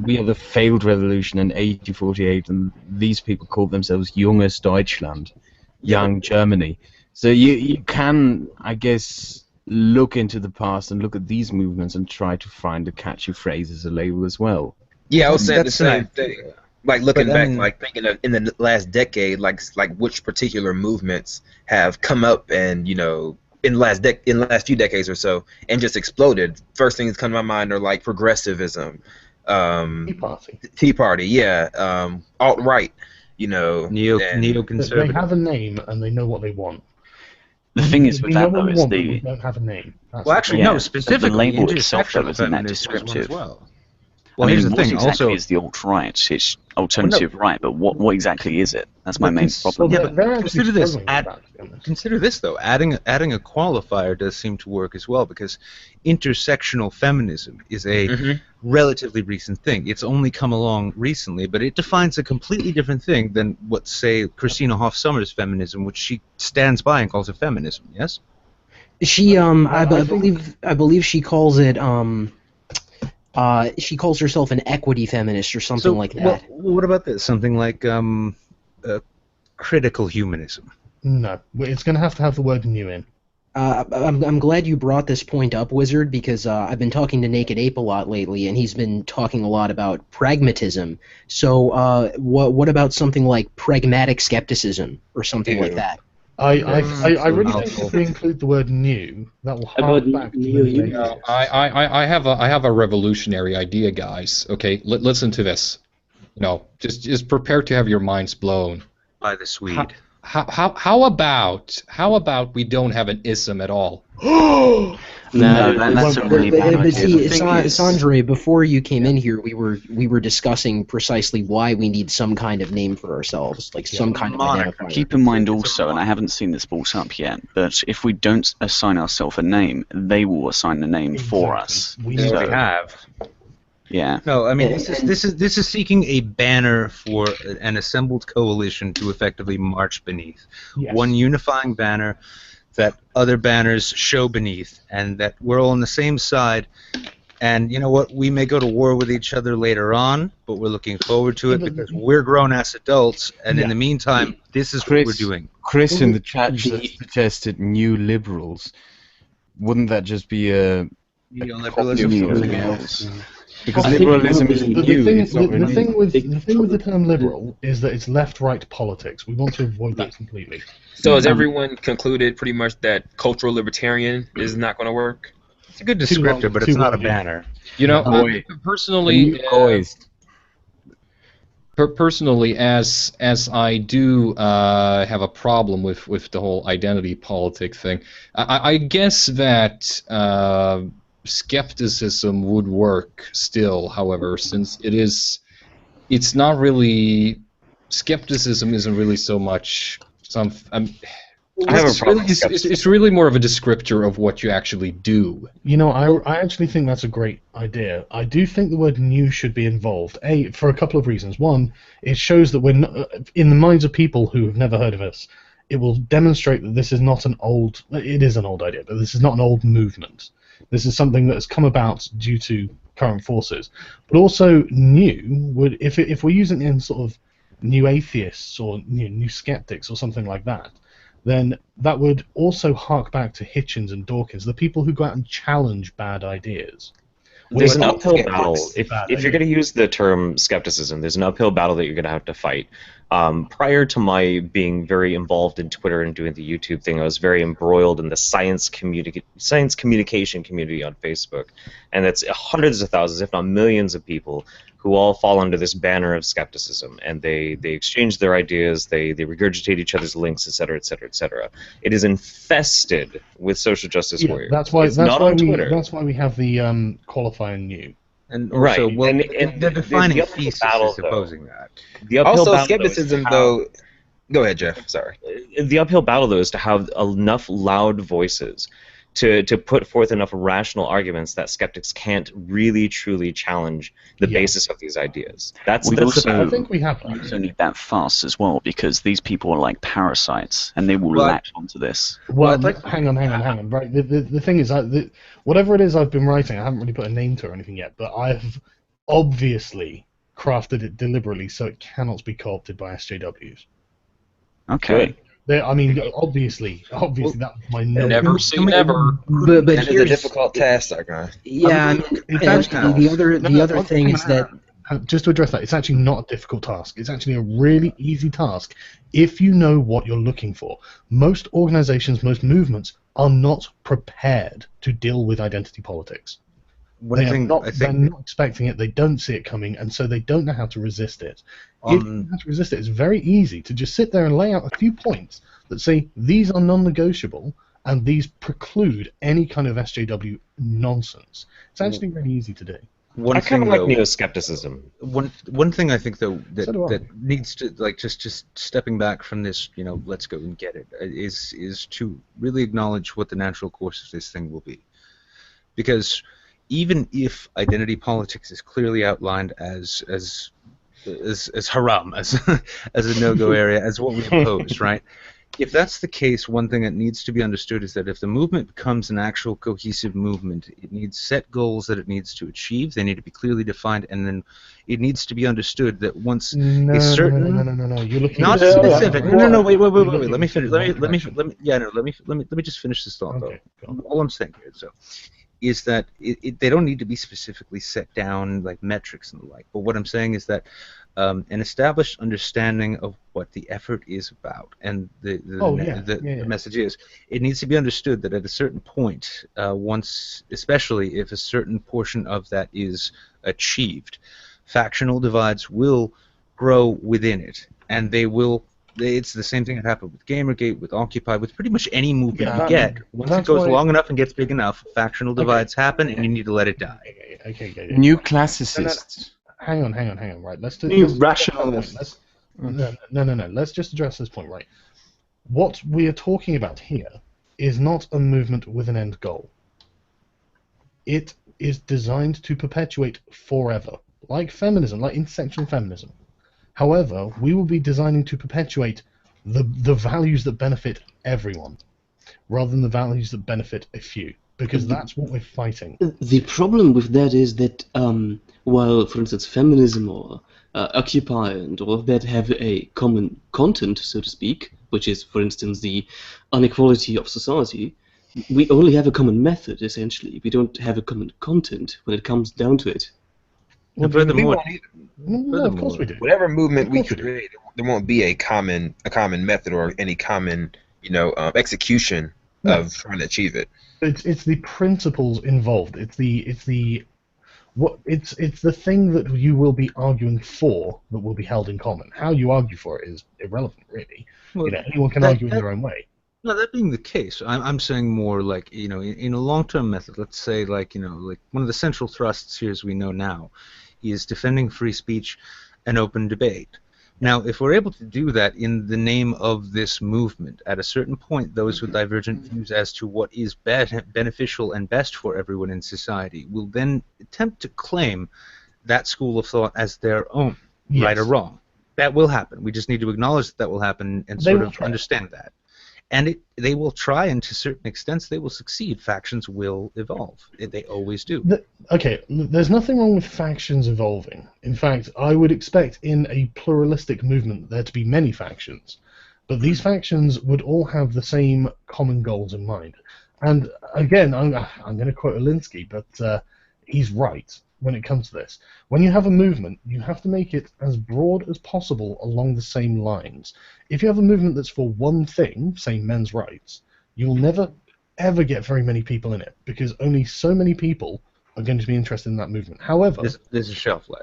Speaker 2: we had the failed revolution in 1848, and these people called themselves Junges Deutschland, young Germany. So you can, I guess, look into the past and look at these movements and try to find a catchy phrase as a label as well.
Speaker 10: Yeah, I was saying the
Speaker 7: That's
Speaker 10: same
Speaker 7: not-
Speaker 10: thing. Like looking
Speaker 7: But,
Speaker 10: back,
Speaker 7: I mean-
Speaker 10: like thinking of in the last decade, like which particular movements have come up and in the last few decades or so and just exploded. First things that come to my mind are like progressivism,
Speaker 9: Tea Party.
Speaker 10: Tea Party, yeah, alt right, and
Speaker 9: They
Speaker 7: neoconservative.
Speaker 9: have a name and they know what they want.
Speaker 5: The thing is
Speaker 9: We
Speaker 5: with
Speaker 9: know
Speaker 5: that
Speaker 9: what
Speaker 5: though
Speaker 9: we
Speaker 5: is
Speaker 9: want, but we
Speaker 5: the
Speaker 9: don't have a name. That's
Speaker 7: Well,
Speaker 9: the
Speaker 7: actually,
Speaker 9: problem.
Speaker 5: Yeah,
Speaker 7: no. Specifically,
Speaker 5: the label itself, though,
Speaker 7: intersectional
Speaker 5: isn't that
Speaker 7: feminism was one
Speaker 5: descriptive?
Speaker 7: as well.
Speaker 5: I
Speaker 7: Well,
Speaker 5: mean,
Speaker 7: here's the
Speaker 5: what
Speaker 7: thing.
Speaker 5: exactly
Speaker 7: Also,
Speaker 5: is the alt-right? It's alternative right, but what exactly is it? That's my main problem.
Speaker 7: yeah,
Speaker 9: They're-
Speaker 7: but
Speaker 9: they're actually
Speaker 7: consider this.
Speaker 9: struggling with that, to be honest.
Speaker 7: Consider this though. Adding a qualifier does seem to work as well, because intersectional feminism is a relatively recent thing. It's only come along recently, but it defines a completely different thing than what, say, Christina Hoff Sommers' feminism, which she stands by and calls it feminism. Yes.
Speaker 6: She I believe she calls it she calls herself an equity feminist or something like that.
Speaker 7: Well, what about this? Something like critical humanism.
Speaker 9: No, it's going to have the word new in.
Speaker 6: I'm glad you brought this point up, Wizard, because I've been talking to Naked Ape a lot lately, and he's been talking a lot about pragmatism. So what about something like pragmatic skepticism or something like that?
Speaker 9: I really think if we include the word new, that will hark back to
Speaker 8: new,
Speaker 9: the
Speaker 4: No, I have a revolutionary idea, guys. Okay, listen to this. Just prepare to have your minds blown.
Speaker 7: By the Swede.
Speaker 4: How about we don't have an ism at all?
Speaker 5: No, that's a really bad
Speaker 6: But
Speaker 5: idea.
Speaker 6: see, Sandre, before you came in here, we were discussing precisely why we need some kind of name for ourselves, like some kind of identifier.
Speaker 5: Keep in mind also, and I haven't seen this brought up yet, but if we don't assign ourselves a name, they will assign the name for us.
Speaker 9: We
Speaker 7: So
Speaker 9: need
Speaker 7: we have.
Speaker 5: Yeah.
Speaker 7: No, I mean this is seeking a banner for an assembled coalition to effectively march beneath.
Speaker 9: Yes.
Speaker 7: One unifying banner that other banners show beneath, and that we're all on the same side. And you know what? We may go to war with each other later on, but we're looking forward to it because we're grown-ass adults, and in the meantime, this is what we're doing.
Speaker 2: Chris in the chat suggested new liberals. Wouldn't that just be a
Speaker 7: Neoliberalism.
Speaker 2: copy of something else? Because
Speaker 9: I think
Speaker 2: liberalism is
Speaker 9: the
Speaker 2: new.
Speaker 9: thing,
Speaker 2: It's not
Speaker 9: the thing
Speaker 2: really.
Speaker 9: with the term liberal is that it's left-right politics. We want to avoid that completely.
Speaker 10: So has everyone concluded pretty much that cultural libertarian is not going to work?
Speaker 7: It's a good
Speaker 9: Too long-
Speaker 7: descriptor, but
Speaker 9: too
Speaker 7: it's not a
Speaker 9: long.
Speaker 7: banner.
Speaker 4: Personally, personally, as I do have a problem with the whole identity politic thing, I guess that skepticism would work still. However, since it's not really, skepticism isn't really so much some. It's really more of a descriptor of what you actually do.
Speaker 9: I actually think that's a great idea. I do think the word new should be involved. For a couple of reasons. One, it shows that we're not, in the minds of people who have never heard of us, it will demonstrate that this is not an old. It is an old idea, but this is not an old movement. This is something that has come about due to current forces. But also, new would, if we're using it in sort of new atheists or new skeptics or something like that, then that would also hark back to Hitchens and Dawkins, the people who go out and challenge bad ideas.
Speaker 3: There's an
Speaker 9: We're not
Speaker 3: uphill
Speaker 9: skeptics.
Speaker 3: battle. If you're going to use the term skepticism, there's an uphill battle that you're going to have to fight. Prior to my being very involved in Twitter and doing the YouTube thing, I was very embroiled in the science communication community on Facebook. And that's hundreds of thousands, if not millions of people who all fall under this banner of skepticism. And they exchange their ideas, they regurgitate each other's links, etc., etc., etc. It is infested with social justice warriors.
Speaker 9: That's why.
Speaker 3: It's not on Twitter.
Speaker 9: That's why we have the qualifier new.
Speaker 7: And
Speaker 3: Right,
Speaker 7: also, well,
Speaker 3: and
Speaker 7: the defining
Speaker 3: the uphill
Speaker 7: thesis
Speaker 3: battle,
Speaker 7: is opposing that.
Speaker 3: The uphill
Speaker 10: Also,
Speaker 3: battle,
Speaker 10: skepticism,
Speaker 3: though,
Speaker 10: though. Go ahead, Jeff. Sorry.
Speaker 3: the uphill battle, though, is to have enough loud voices to put forth enough rational arguments that skeptics can't really truly challenge the basis of these ideas.
Speaker 5: I
Speaker 9: think we have
Speaker 5: you also need that fuss as well, because these people are like parasites and they will latch onto this.
Speaker 9: Well, hang on. Right, the thing is, whatever it is I've been writing, I haven't really put a name to it or anything yet, but I've obviously crafted it deliberately so it cannot be co-opted by SJWs.
Speaker 5: Okay.
Speaker 9: I mean, obviously, that's my no.
Speaker 4: Never say never.
Speaker 6: But
Speaker 10: that is a difficult task, that guy.
Speaker 6: Yeah, the other thing is that,
Speaker 9: just to address that, it's actually not a difficult task. It's actually a really easy task if you know what you're looking for. Most organizations, most movements are not prepared to deal with identity politics. They're not expecting it, they don't see it coming, and so they don't know how to resist it. If you know how to resist it, it's very easy to just sit there and lay out a few points that say these are non-negotiable and these preclude any kind of SJW nonsense. It's actually really easy to do.
Speaker 3: I kind of like neo-skepticism.
Speaker 7: One thing I think, though, that needs to, like, just stepping back from this, let's go and get it, is to really acknowledge what the natural course of this thing will be. Because even if identity politics is clearly outlined as haram, as a no-go area, as what we oppose, right? If that's the case, one thing that needs to be understood is that if the movement becomes an actual cohesive movement, it needs set goals that it needs to achieve. They need to be clearly defined, and then it needs to be understood that once a certain
Speaker 9: no. You're looking
Speaker 7: not specific. No. Wait. Let me finish. Let me just finish this thought, though. All I'm saying here, is that they don't need to be specifically set down like metrics and the like. But what I'm saying is that an established understanding of what the effort is about and the message is, it needs to be understood that at a certain point, once, especially if a certain portion of that is achieved, factional divides will grow within it, and they will. It's the same thing that happened with Gamergate, with Occupy, with pretty much any movement you get. Once it goes long enough and gets big enough, factional divides happen, and you need to let it die.
Speaker 9: Okay.
Speaker 2: New classicists.
Speaker 9: Hang on. Right, let's do
Speaker 1: new rationalists.
Speaker 9: No. Let's just address this point, right? What we are talking about here is not a movement with an end goal. It is designed to perpetuate forever, like feminism, like intersectional feminism. However, we will be designing to perpetuate the values that benefit everyone, rather than the values that benefit a few, because that's what we're fighting.
Speaker 8: The problem with that is that while, for instance, feminism or Occupy and all of that have a common content, so to speak, which is, for instance, the inequality of society, we only have a common method, essentially. We don't have a common content when it comes down to it.
Speaker 9: Well,
Speaker 10: furthermore,
Speaker 9: of course we do.
Speaker 10: Whatever movement we create, there won't be a common method or any common, execution of trying to achieve it.
Speaker 9: It's the principles involved. It's the thing that you will be arguing for that will be held in common. How you argue for it is irrelevant, really. Well, anyone can argue in their own way.
Speaker 7: No, that being the case, I'm saying more like, in a long-term method, let's say like one of the central thrusts here, as we know now, is defending free speech and open debate. Now, if we're able to do that in the name of this movement, at a certain point, those with divergent views as to what is beneficial and best for everyone in society will then attempt to claim that school of thought as their own, right or wrong. That will happen. We just need to acknowledge that will happen and sort of understand that. And they will try, and to certain extents, they will succeed. Factions will evolve. They always do.
Speaker 9: Okay, there's nothing wrong with factions evolving. In fact, I would expect in a pluralistic movement there to be many factions. But these factions would all have the same common goals in mind. And again, I'm going to quote Alinsky, but he's right when it comes to this. When you have a movement, you have to make it as broad as possible along the same lines. If you have a movement that's for one thing, say men's rights, you'll never, ever get very many people in it, because only so many people are going to be interested in that movement. However...
Speaker 7: There's a shelf life.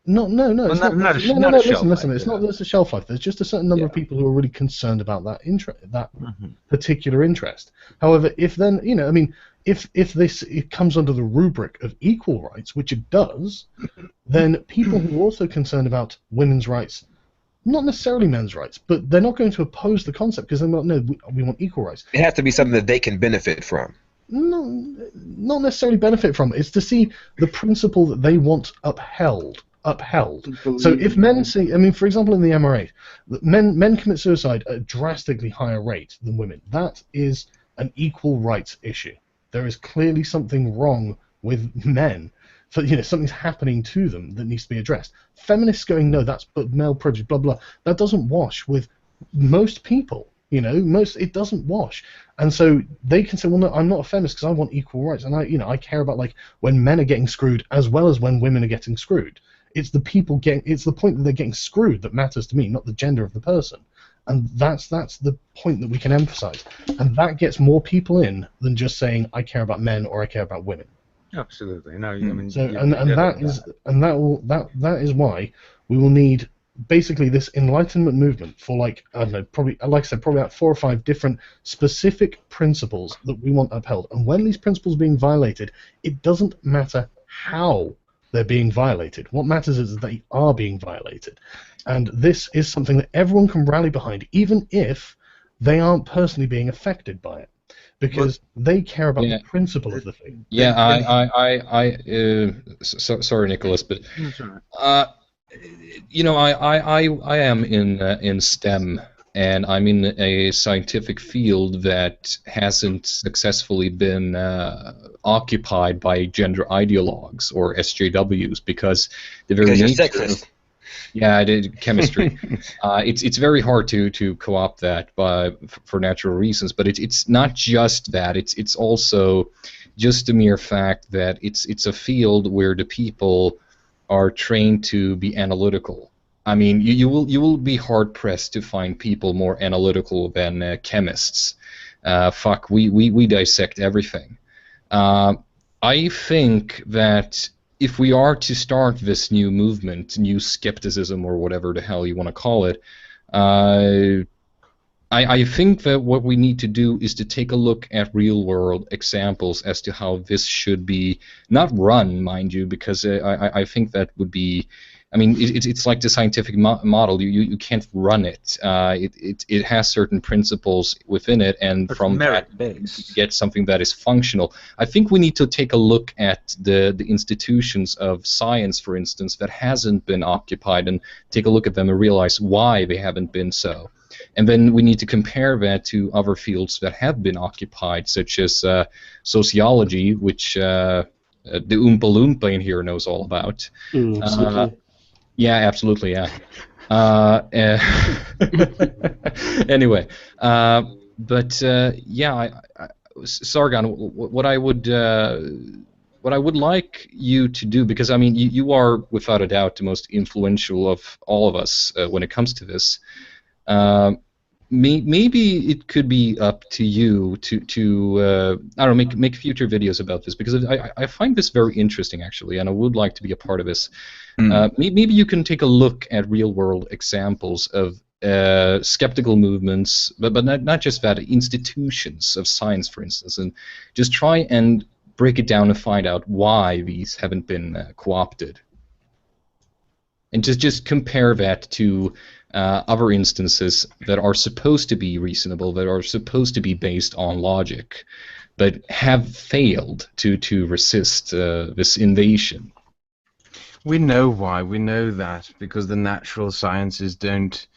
Speaker 9: No, it's not a shelf life. It's not there's a shelf life. There's just a certain number of people who are really concerned about that particular interest. However, if then, if it comes under the rubric of equal rights, which it does, then people who are also concerned about women's rights, not necessarily men's rights, but they're not going to oppose the concept because they're not, no, we want equal rights.
Speaker 10: It has to be something that they can benefit from.
Speaker 9: not necessarily benefit from. It's to see the principle that they want upheld. So if men see, I mean, for example, in the MR8, men commit suicide at a drastically higher rate than women. That is an equal rights issue. There is clearly something wrong with men. So, something's happening to them that needs to be addressed. Feminists going, no, that's but male prejudice, blah blah. That doesn't wash with most people. It doesn't wash. And so they can say, well, no, I'm not a feminist because I want equal rights, and I care about like when men are getting screwed as well as when women are getting screwed. It's the point that they're getting screwed that matters to me, not the gender of the person. And that's the point that we can emphasize. And that gets more people in than just saying I care about men or I care about women.
Speaker 7: Absolutely. No, I mean,
Speaker 9: so that is why we will need basically this enlightenment movement for like I don't know, probably like I said, probably about 4 or 5 different specific principles that we want upheld. And when these principles are being violated, it doesn't matter how they're being violated. What matters is that they are being violated. And this is something that everyone can rally behind, even if they aren't personally being affected by it, because they care about the principle of the thing.
Speaker 4: Yeah, sorry, Nicholas, but I am in STEM, and I'm in a scientific field that hasn't successfully been occupied by gender ideologues or SJWs because the very nature. Yeah, I did chemistry. It's very hard to co-opt that for natural reasons, but it's not just that. It's also just the mere fact that it's a field where the people are trained to be analytical. I mean, you will be hard pressed to find people more analytical than chemists. We dissect everything. I think that if we are to start this new movement, new skepticism, or whatever the hell you want to call it, I think that what we need to do is to take a look at real-world examples as to how this should be, not run, mind you, because I think that would be, I mean, it's like the scientific model. You can't run it. It has certain principles within it, and from that you get something that is functional. I think we need to take a look at the institutions of science, for instance, that hasn't been occupied, and take a look at them and realize why they haven't been so. And then we need to compare that to other fields that have been occupied, such as sociology, which the Oompa Loompa in here knows all about. Yeah, absolutely, yeah. Anyway, Sargon, what I would like you to do, because I mean, you are without a doubt the most influential of all of us when it comes to this. Maybe it could be up to you to I don't know, make future videos about this, because I find this very interesting actually, and I would like to be a part of this. Maybe you can take a look at real-world examples of skeptical movements, but not just that, institutions of science, for instance, and just try and break it down and find out why these haven't been co-opted, and just compare that to other instances that are supposed to be reasonable, that are supposed to be based on logic, but have failed to resist this invasion.
Speaker 2: We know why. We know that because the natural sciences don't.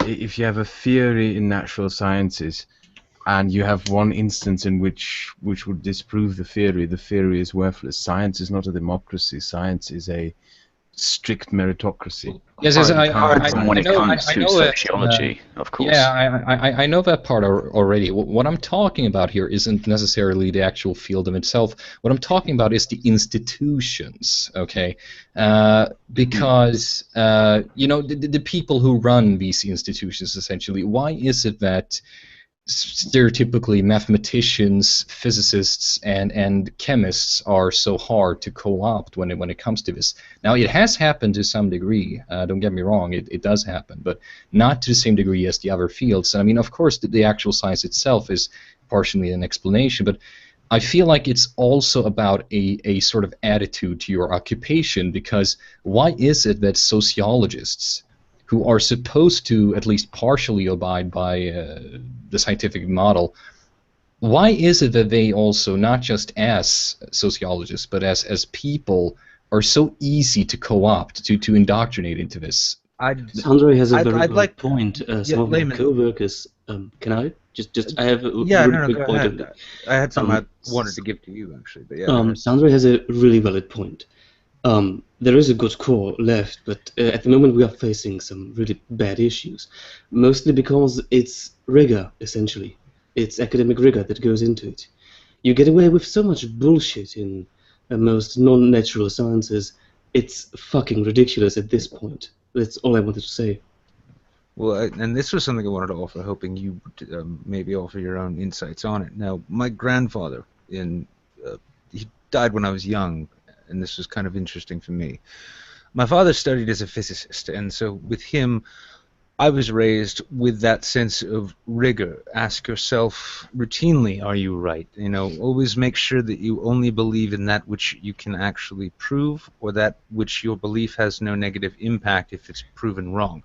Speaker 2: If you have a theory in natural sciences, and you have one instance in which would disprove the theory is worthless. Science is not a democracy. Science is a strict meritocracy.
Speaker 5: Yes, when it comes to sociology, of course.
Speaker 4: Yeah, I know that part already. What I'm talking about here isn't necessarily the actual field of itself. What I'm talking about is the institutions, okay? Because, the people who run these institutions, essentially, why is it that stereotypically mathematicians, physicists, and chemists are so hard to co-opt when it comes to this? Now, it has happened to some degree, don't get me wrong, it does happen, but not to the same degree as the other fields. I mean, of course, the actual science itself is partially an explanation, but I feel like it's also about a sort of attitude to your occupation, because why is it that sociologists, who are supposed to at least partially abide by the scientific model, why is it that they also, not just as sociologists, but as people, are so easy to co-opt, to indoctrinate into this?
Speaker 8: Andre has a very
Speaker 7: I'd
Speaker 8: good
Speaker 7: like-
Speaker 8: point. Some of my
Speaker 7: Layman.
Speaker 8: co-workers, can I? Just I have a
Speaker 7: Yeah,
Speaker 8: really
Speaker 7: no,
Speaker 8: quick
Speaker 7: go
Speaker 8: point.
Speaker 7: ahead. I had something
Speaker 8: um,
Speaker 7: I wanted to give to you, actually. But yeah,
Speaker 8: Sandra has a really valid point. There is a good core left, but at the moment we are facing some really bad issues, mostly because it's rigor, essentially. It's academic rigor that goes into it. You get away with so much bullshit in most non-natural sciences, it's fucking ridiculous at this point. That's all I wanted to say.
Speaker 7: Well, and this was something I wanted to offer, hoping you would maybe offer your own insights on it. Now, my grandfather, he died when I was young, and this was kind of interesting for me. My father studied as a physicist, and so with him, I was raised with that sense of rigor. Ask yourself routinely, are you right? You know, always make sure that you only believe in that which you can actually prove, or that which your belief has no negative impact if it's proven wrong.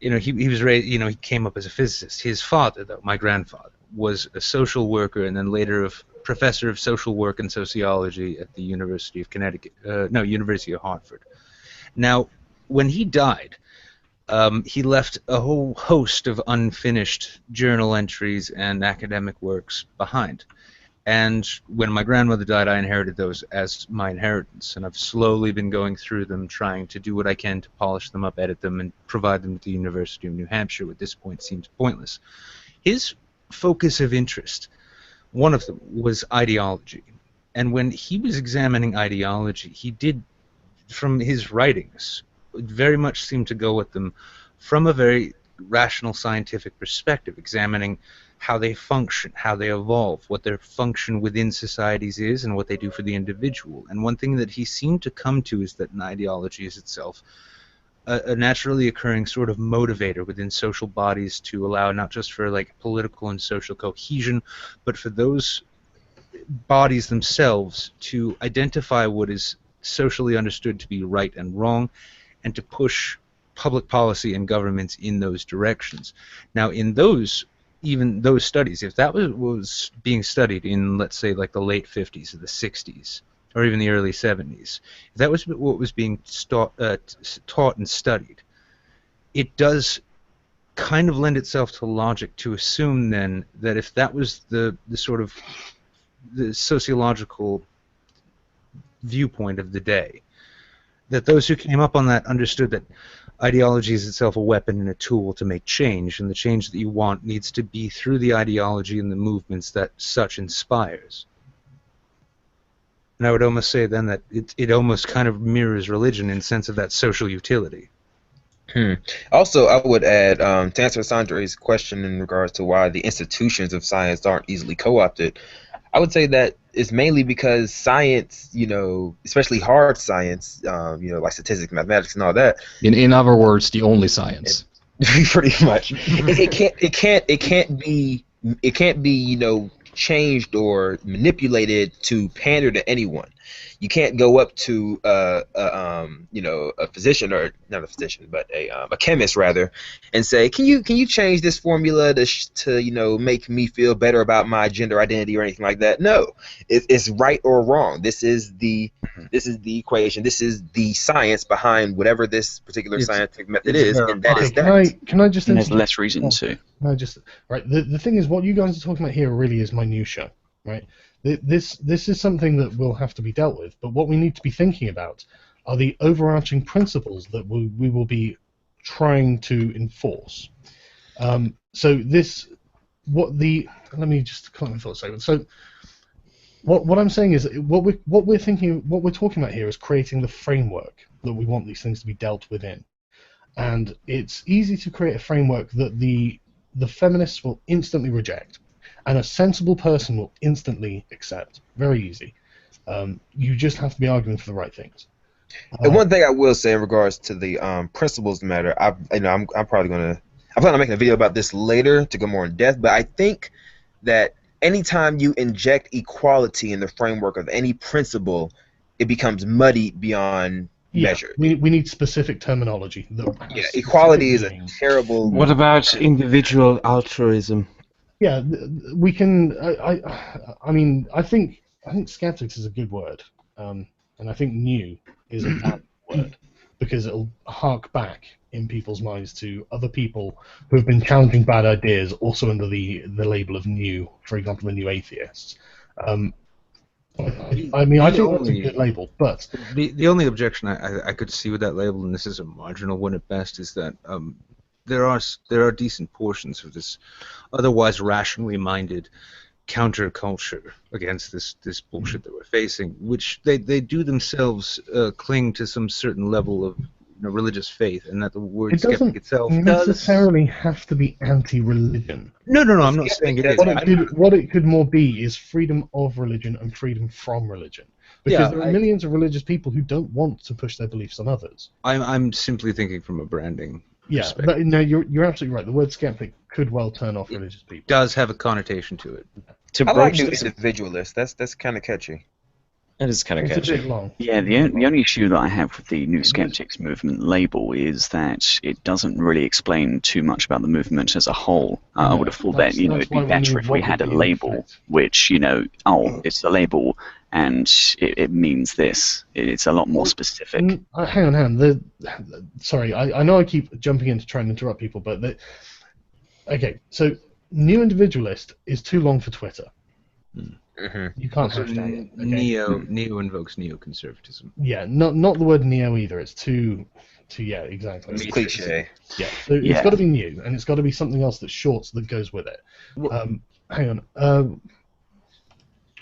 Speaker 7: You know, he was raised, you know, he came up as a physicist. His father, though, my grandfather, was a social worker and then later a professor of social work and sociology at the University of Connecticut, University of Hartford. Now, when he died, he left a whole host of unfinished journal entries and academic works behind. And when my grandmother died, I inherited those as my inheritance, and I've slowly been going through them, trying to do what I can to polish them up, edit them, and provide them to the University of New Hampshire, which at this point seems pointless. His focus of interest, one of them, was ideology. And when he was examining ideology, he did, from his writings, very much seemed to go at them from a very rational scientific perspective, examining how they function, how they evolve, what their function within societies is, and what they do for the individual. And one thing that he seemed to come to is that an ideology is itself a naturally occurring sort of motivator within social bodies to allow not just for like political and social cohesion, but for those bodies themselves to identify what is socially understood to be right and wrong, and to push public policy and governments in those directions. Now, in those, even those studies, if that was being studied in, let's say, like the late 50s or the 60s, or even the early 70s, if that was what was being taught and studied, it does kind of lend itself to logic to assume then that if that was the sort of the sociological viewpoint of the day, that those who came up on that understood that ideology is itself a weapon and a tool to make change, and the change that you want needs to be through the ideology and the movements that such inspires. And I would almost say then that it almost kind of mirrors religion in the sense of that social utility.
Speaker 10: Also, I would add, to answer Sandre's question in regards to why the institutions of science aren't easily co-opted, I would say that it's mainly because science, you know, especially hard science, you know, like statistics, mathematics, and all that.
Speaker 4: In other words, the only science.
Speaker 10: Pretty much. It can't be, you know, changed or manipulated to pander to anyone. You can't go up to you know, a physician, or not a physician, but a chemist rather, and say, can you change this formula to you know, make me feel better about my gender identity or anything like that? No, it's right or wrong. This is the equation. This is the science behind whatever this particular scientific method is, and that is that.
Speaker 9: Can I just?
Speaker 5: And there's less reason to.
Speaker 9: Right. The thing is, what you guys are talking about here really is minutia, right? This is something that will have to be dealt with, but what we need to be thinking about are the overarching principles that we will be trying to enforce. So let me just comment for a second. So what I'm saying is what we're talking about here is creating the framework that we want these things to be dealt within, and it's easy to create a framework that the feminists will instantly reject, and a sensible person will instantly accept. Very easy. You just have to be arguing for the right things.
Speaker 10: And one thing I will say in regards to the principles matter, I'm plan on making a video about this later to go more in depth, but I think that anytime you inject equality in the framework of any principle, it becomes muddy beyond measure.
Speaker 9: We need specific terminology.
Speaker 10: Equality is a terrible...
Speaker 2: What about individual altruism?
Speaker 9: Yeah, we can. I mean, I think skeptics is a good word, and I think new is a bad word because it'll hark back in people's minds to other people who have been challenging bad ideas, also under the label of new. For example, the new atheists. I mean, I think that's a good label, but
Speaker 7: the only objection I could see with that label, and this is a marginal one at best, is that there are decent portions of this otherwise rationally minded counterculture against this bullshit that we're facing, which they do themselves cling to some certain level of religious faith, and that the word skeptic itself
Speaker 9: necessarily have to be anti-religion.
Speaker 7: No, I'm not saying it is.
Speaker 9: What it could more be is freedom of religion and freedom from religion. Because there are millions of religious people who don't want to push their beliefs on others.
Speaker 7: I'm simply thinking from a branding perspective.
Speaker 9: But no, you're absolutely right. The word skeptic could well turn off religious people.
Speaker 7: It does have a connotation to it.
Speaker 10: I like new individualist. That's kind of catchy.
Speaker 3: It is kind of catchy.
Speaker 9: A bit long.
Speaker 5: Yeah, the only issue that I have with the New Skeptics movement label is that it doesn't really explain too much about the movement as a whole. I would have thought that it'd be better if we had a label, which it's a label and it means this. It's a lot more specific.
Speaker 9: Hang on. Sorry, I know I keep jumping in to try and interrupt people, but okay. So new individualist is too long for Twitter. You can't hashtag it. Okay?
Speaker 7: Neo invokes neoconservatism.
Speaker 9: Yeah, not the word neo either. It's too yeah, exactly.
Speaker 10: It's cliche.
Speaker 9: Yeah, so it's got to be new, and it's got to be something else that's short that goes with it. Hang on.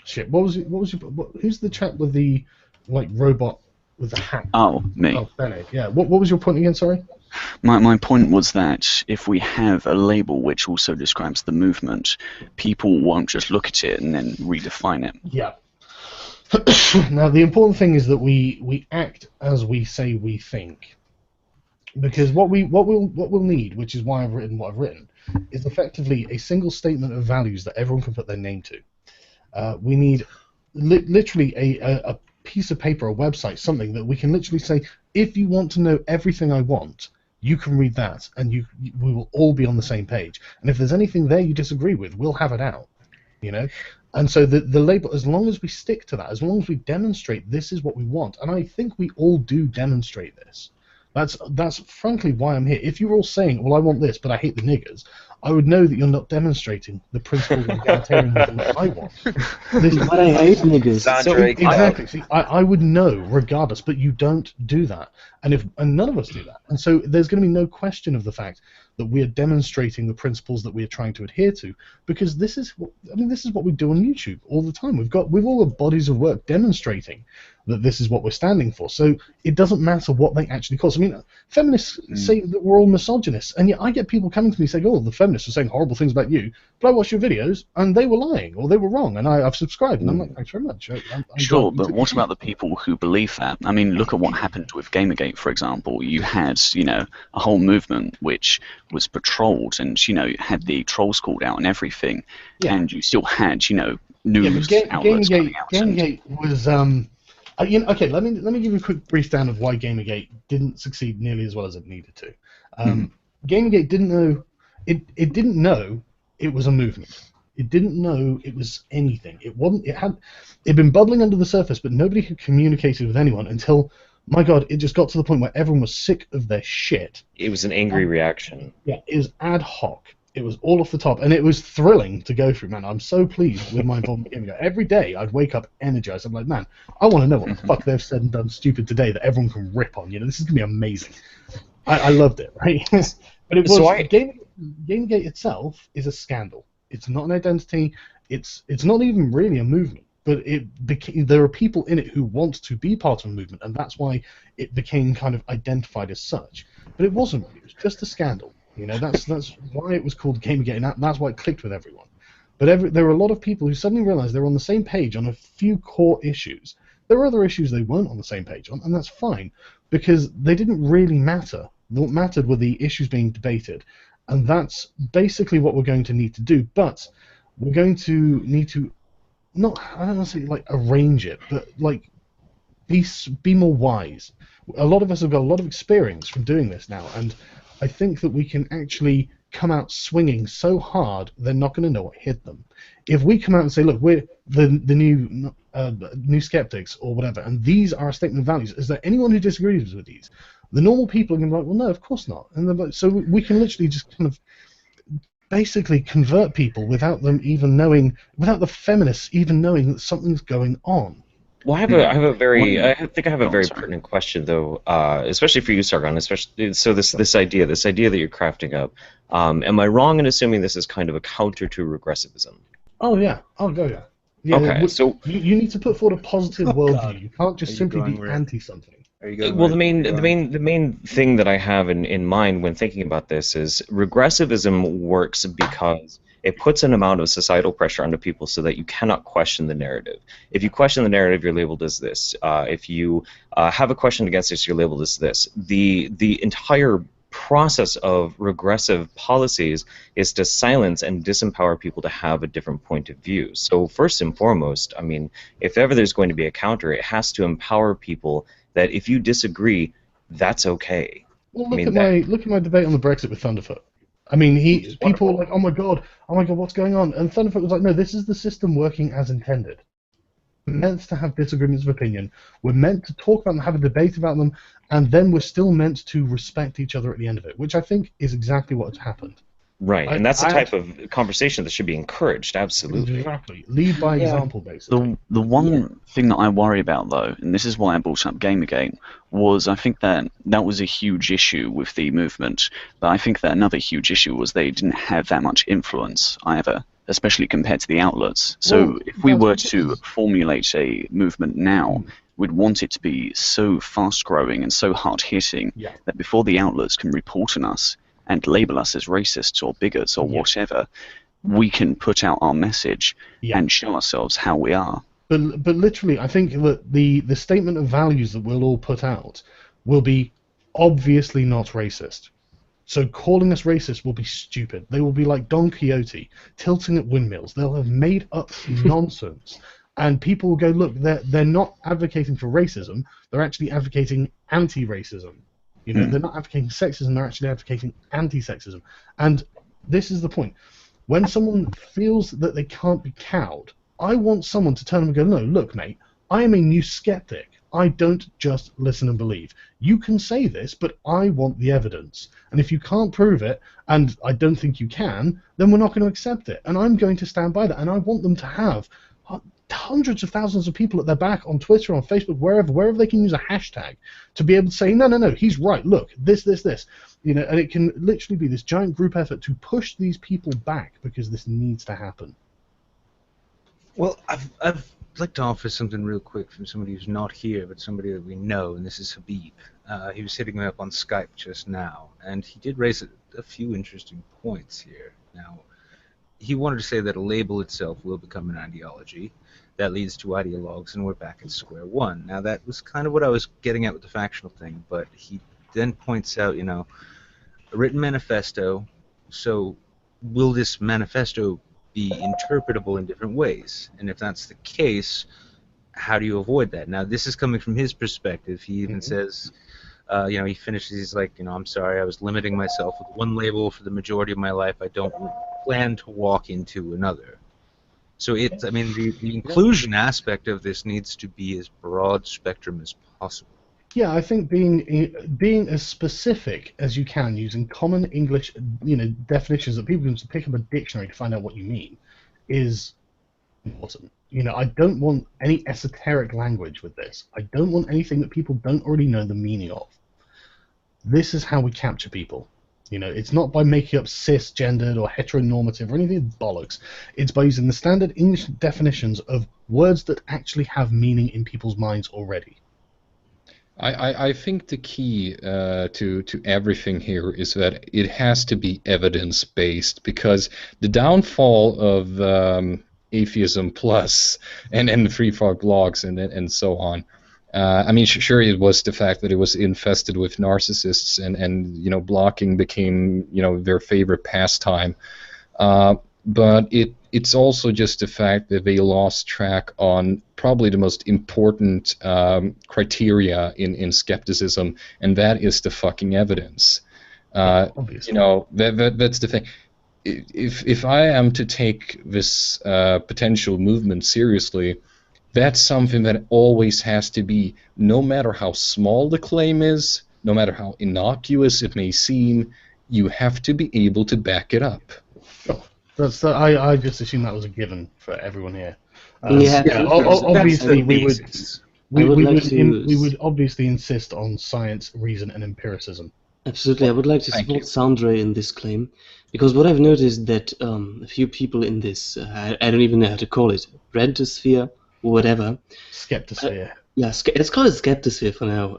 Speaker 9: Shit. Who's the chap with the robot with the hat?
Speaker 5: Oh, me.
Speaker 9: Oh, Bennett. Yeah. What was your point again? Sorry.
Speaker 5: My point was that if we have a label which also describes the movement, people won't just look at it and then redefine it.
Speaker 9: Yeah. Now the important thing is that we act as we say we think, because what we'll need, which is why I've written what I've written, is effectively a single statement of values that everyone can put their name to. We need literally a piece of paper, a website, something that we can literally say, if you want to know everything I want, you can read that, and we will all be on the same page. And if there's anything there you disagree with, we'll have it out, And so the label, as long as we stick to that, as long as we demonstrate this is what we want, and I think we all do demonstrate this. That's frankly why I'm here. If you're all saying, well, I want this, but I hate the niggers, I would know that you're not demonstrating the principles of egalitarianism that I want.
Speaker 8: But I hate niggers.
Speaker 9: Exactly. See, I would know regardless, but you don't do that, and none of us do that. And so there's going to be no question of the fact that we are demonstrating the principles that we are trying to adhere to, because this is what we do on YouTube all the time. We've all got bodies of work demonstrating that this is what we're standing for. So it doesn't matter what they actually cause. I mean, feminists say that we're all misogynists, and yet I get people coming to me saying, "Oh, the feminists are saying horrible things about you," but I watched your videos and they were lying or they were wrong, and I've subscribed, and I'm like, thanks very much.
Speaker 5: Sure, but what about the people who believe that? I mean, look at what happened with Gamergate, for example. You had, a whole movement which was patrolled and, had the trolls called out and everything, and you still had, news outlets coming out.
Speaker 9: Gamergate was okay, let me give you a quick brief down of why Gamergate didn't succeed nearly as well as it needed to. Gamergate didn't know it didn't know it was a movement. It didn't know it was anything. It'd been bubbling under the surface, but nobody had communicated with anyone until, my God, it just got to the point where everyone was sick of their shit.
Speaker 3: It was an angry reaction.
Speaker 9: Yeah, it was ad hoc. It was all off the top, and it was thrilling to go through, man. I'm so pleased with my involvement in Gamergate. Every day I'd wake up energized. I'm like, man, I want to know what the fuck they've said and done stupid today that everyone can rip on. This is going to be amazing. I loved it, right? But it was Gamergate itself is a scandal. It's not an identity. It's not even really a movement. But there are people in it who want to be part of a movement, and that's why it became kind of identified as such. But it wasn't really. It was just a scandal. That's why it was called Gamergate, and that's why it clicked with everyone. But there were a lot of people who suddenly realized they were on the same page on a few core issues. There were other issues they weren't on the same page on, and that's fine, because they didn't really matter. What mattered were the issues being debated, and that's basically what we're going to need to do. But we're going to need to I don't want to say arrange it, but be more wise. A lot of us have got a lot of experience from doing this now, and I think that we can actually come out swinging so hard, they're not going to know what hit them. If we come out and say, look, we're the new skeptics or whatever, and these are our statement of values, is there anyone who disagrees with these? The normal people are going to be like, well, no, of course not. And like, so we can literally just kind of basically convert people without them even knowing, without the feminists even knowing that something's going on.
Speaker 3: Well, I think I have a very pertinent question though, especially for you, Sargon. Especially so this idea that you're crafting up. Am I wrong in assuming this is kind of a counter to regressivism?
Speaker 9: Oh yeah. Oh yeah. Yeah.
Speaker 3: Okay. So
Speaker 9: you need to put forward a positive worldview. You can't just simply be anti something.
Speaker 3: Well, the main thing that I have in mind when thinking about this is regressivism works because it puts an amount of societal pressure onto people so that you cannot question the narrative. If you question the narrative, you're labeled as this. If you have a question against this, you're labeled as this. The entire process of regressive policies is to silence and disempower people to have a different point of view. So first and foremost, I mean, if ever there's going to be a counter, it has to empower people that if you disagree, that's okay.
Speaker 9: Well, look at my debate on the Brexit with Thunderfoot. I mean, people were like, oh my god, what's going on? And Thunderfoot was like, no, this is the system working as intended. We're meant to have disagreements of opinion. We're meant to talk about them, have a debate about them, and then we're still meant to respect each other at the end of it, which I think is exactly what has happened.
Speaker 3: Right, and that's the type of conversation that should be encouraged, absolutely.
Speaker 9: Exactly. Lead by example, basically.
Speaker 5: The one thing that I worry about, though, and this is why I brought up Gamergate, was I think that was a huge issue with the movement, but I think that another huge issue was they didn't have that much influence either, especially compared to the outlets. So if we were to formulate a movement now, we'd want it to be so fast-growing and so hard-hitting that before the outlets can report on us and label us as racists or bigots or whatever, we can put out our message and show ourselves how we are.
Speaker 9: But literally, I think that the statement of values that we'll all put out will be obviously not racist. So calling us racist will be stupid. They will be like Don Quixote, tilting at windmills. They'll have made up nonsense. And people will go, look, they're not advocating for racism. They're actually advocating anti-racism. You know, they're not advocating sexism, they're actually advocating anti-sexism. And this is the point. When someone feels that they can't be cowed, I want someone to turn and go, no, look, mate, I am a new skeptic. I don't just listen and believe. You can say this, but I want the evidence. And if you can't prove it, and I don't think you can, then we're not going to accept it. And I'm going to stand by that. And I want them to have hundreds of thousands of people at their back on Twitter, on Facebook, wherever they can use a hashtag to be able to say, no, he's right, look, this. You know, and it can literally be this giant group effort to push these people back because this needs to happen.
Speaker 7: Well, I'd like to offer something real quick from somebody who's not here, but somebody that we know, and this is Habib. He was hitting me up on Skype just now, and he did raise a few interesting points here. Now, he wanted to say that a label itself will become an ideology. That leads to ideologues, and we're back at square one. Now, that was kind of what I was getting at with the factional thing, but he then points out, you know, a written manifesto, so will this manifesto be interpretable in different ways? And if that's the case, how do you avoid that? Now, this is coming from his perspective. He even says, you know, he finishes, he's like, you know, I'm sorry, I was limiting myself with one label for the majority of my life. I don't plan to walk into another. So I mean, the inclusion aspect of this needs to be as broad spectrum as possible.
Speaker 9: Yeah, I think being as specific as you can, using common English, you know, definitions that people can just pick up a dictionary to find out what you mean, is important. You know, I don't want any esoteric language with this. I don't want anything that people don't already know the meaning of. This is how we capture people. You know, it's not by making up cisgendered or heteronormative or anything bollocks. It's by using the standard English definitions of words that actually have meaning in people's minds already.
Speaker 4: I think the key to everything here is that it has to be evidence-based, because the downfall of Atheism Plus and the Free Thought blogs and so on, I mean, sure, it was the fact that it was infested with narcissists, and you know, blocking became, you know, their favorite pastime. But it's also just the fact that they lost track on probably the most important criteria in skepticism, and that is the fucking evidence.
Speaker 9: Obviously.
Speaker 4: You know, that's the thing. If I am to take this potential movement seriously, that's something that always has to be, no matter how small the claim is, no matter how innocuous it may seem, you have to be able to back it up.
Speaker 9: I just assume that was a given for everyone here.
Speaker 8: Yeah,
Speaker 9: Obviously we
Speaker 8: would
Speaker 9: would obviously insist on science, reason, and empiricism.
Speaker 8: Absolutely, I would like to support Sandre in this claim, because what I've noticed that a few people in this, I don't even know how to call it, Redditosphere or whatever.
Speaker 9: Skeptosphere.
Speaker 8: Let's call it Skeptosphere for now.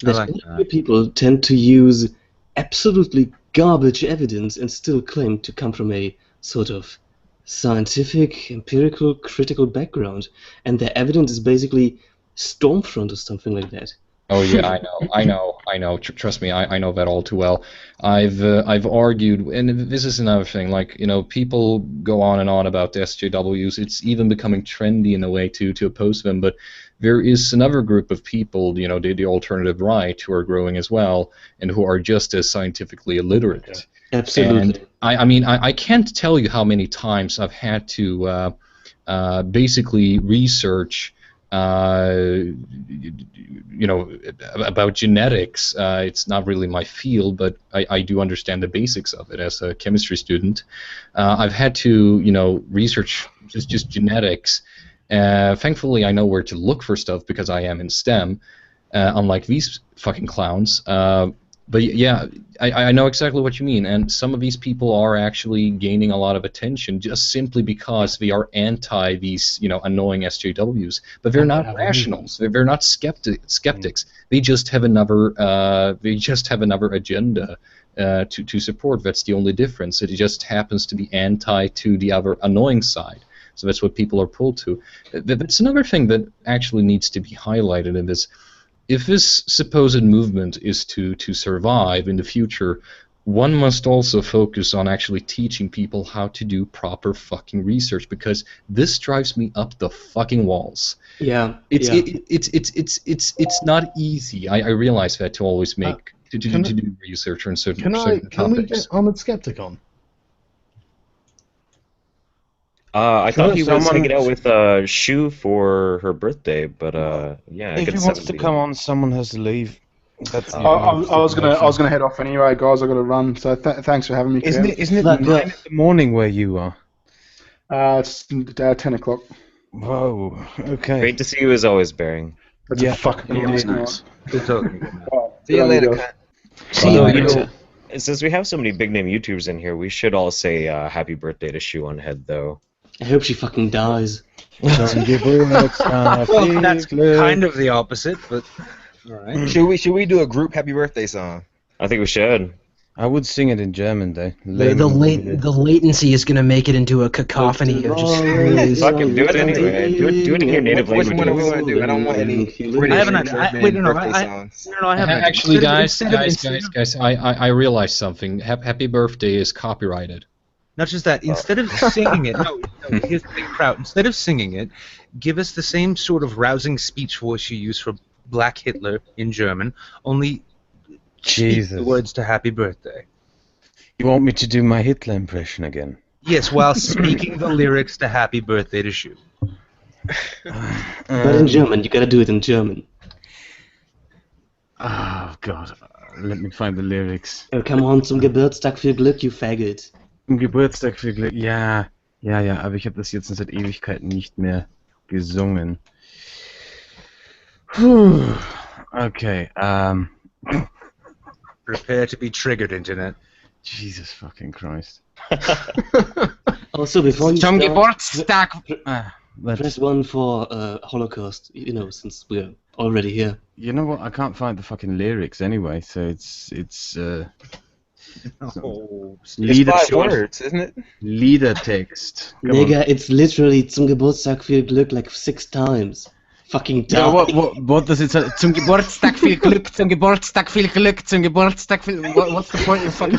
Speaker 8: That people tend to use absolutely garbage evidence and still claim to come from a sort of scientific, empirical, critical background, and their evidence is basically Stormfront or something like that.
Speaker 4: Oh yeah, I know. Trust me, I know that all too well. I've argued, and this is another thing. Like, you know, people go on and on about the SJWs. It's even becoming trendy in a way to oppose them. But there is another group of people, you know, the alternative right, who are growing as well, and who are just as scientifically illiterate.
Speaker 8: Okay. Absolutely.
Speaker 4: And I mean, I can't tell you how many times I've had to basically research. You know, about genetics. It's not really my field, but I do understand the basics of it as a chemistry student. I've had to, you know, research just genetics. Thankfully, I know where to look for stuff because I am in STEM, unlike these fucking clowns. But yeah, I know exactly what you mean, and some of these people are actually gaining a lot of attention just simply because they are anti these, you know, annoying SJWs. But they're not rationals. They're not skeptics. They just have another agenda to support. That's the only difference. It just happens to be anti to the other annoying side. So that's what people are pulled to. That's another thing that actually needs to be highlighted in this. If this supposed movement is to survive in the future, one must also focus on actually teaching people how to do proper fucking research, because this drives me up the fucking walls.
Speaker 8: Yeah.
Speaker 4: It's not easy. I realize that to always make to do research on certain topics.
Speaker 9: Can we get Armored Skeptic on?
Speaker 3: I thought he was hanging out with Shu for her birthday, but yeah.
Speaker 2: If he wants to come on, someone has to leave. That's
Speaker 1: I was gonna head off anyway, guys. I got to run. So thanks for having me.
Speaker 2: Isn't it 9 in the morning where you are?
Speaker 1: It's 10 o'clock.
Speaker 2: Whoa. Okay.
Speaker 3: Great to see you as always, Baring.
Speaker 1: That's a fucking idiot.
Speaker 7: Nice. Good talking.
Speaker 10: See you later, Kat.
Speaker 8: See you later.
Speaker 3: Since we have so many big name YouTubers in here, we should all say happy birthday to Shu on Head, though.
Speaker 8: I hope she fucking dies.
Speaker 7: Well, that's kind of the opposite, but all right.
Speaker 10: Should we do a group happy birthday song?
Speaker 3: I think we should.
Speaker 2: I would sing it in German, though.
Speaker 6: The latency is going to make it into a cacophony of just...
Speaker 3: Fucking do it anyway. Do it in your native
Speaker 10: Which
Speaker 3: language.
Speaker 10: one do we want to do? I don't want any British
Speaker 11: I haven't actually. Wait, no, I haven't
Speaker 4: Actually, guys, I realized something. Happy birthday is copyrighted.
Speaker 11: Not just that. Instead of singing it, no. Here's the thing, Kraut. Instead of singing it, give us the same sort of rousing speech voice you use for Black Hitler in German, only speak the words to Happy Birthday.
Speaker 2: You want me to do my Hitler impression again?
Speaker 11: Yes, while speaking the lyrics to Happy Birthday to Shu.
Speaker 8: But in German, you gotta do it in German.
Speaker 2: Oh, God. Let me find the lyrics.
Speaker 8: Oh, come on, zum Geburtstag viel Glück, you faggot.
Speaker 2: Zum Geburtstag viel Glück. Ja, aber ich habe das jetzt seit Ewigkeiten nicht mehr gesungen. Puh. Okay,
Speaker 11: Prepare to be triggered, Internet.
Speaker 2: Jesus fucking Christ.
Speaker 8: Also, before you
Speaker 2: Zum
Speaker 8: start,
Speaker 2: Geburtstag...
Speaker 8: press 1 for Holocaust, you know, since we're already here.
Speaker 2: You know what? I can't find the fucking lyrics anyway, so it's
Speaker 10: It's 5 words, isn't it?
Speaker 2: Liedertext.
Speaker 8: Nigga, it's literally zum Geburtstag viel Glück like 6 times. Fucking die.
Speaker 2: Yeah, what does it say? Zum Geburtstag viel Glück, zum Geburtstag viel Glück, zum Geburtstag viel... What's the point of fucking...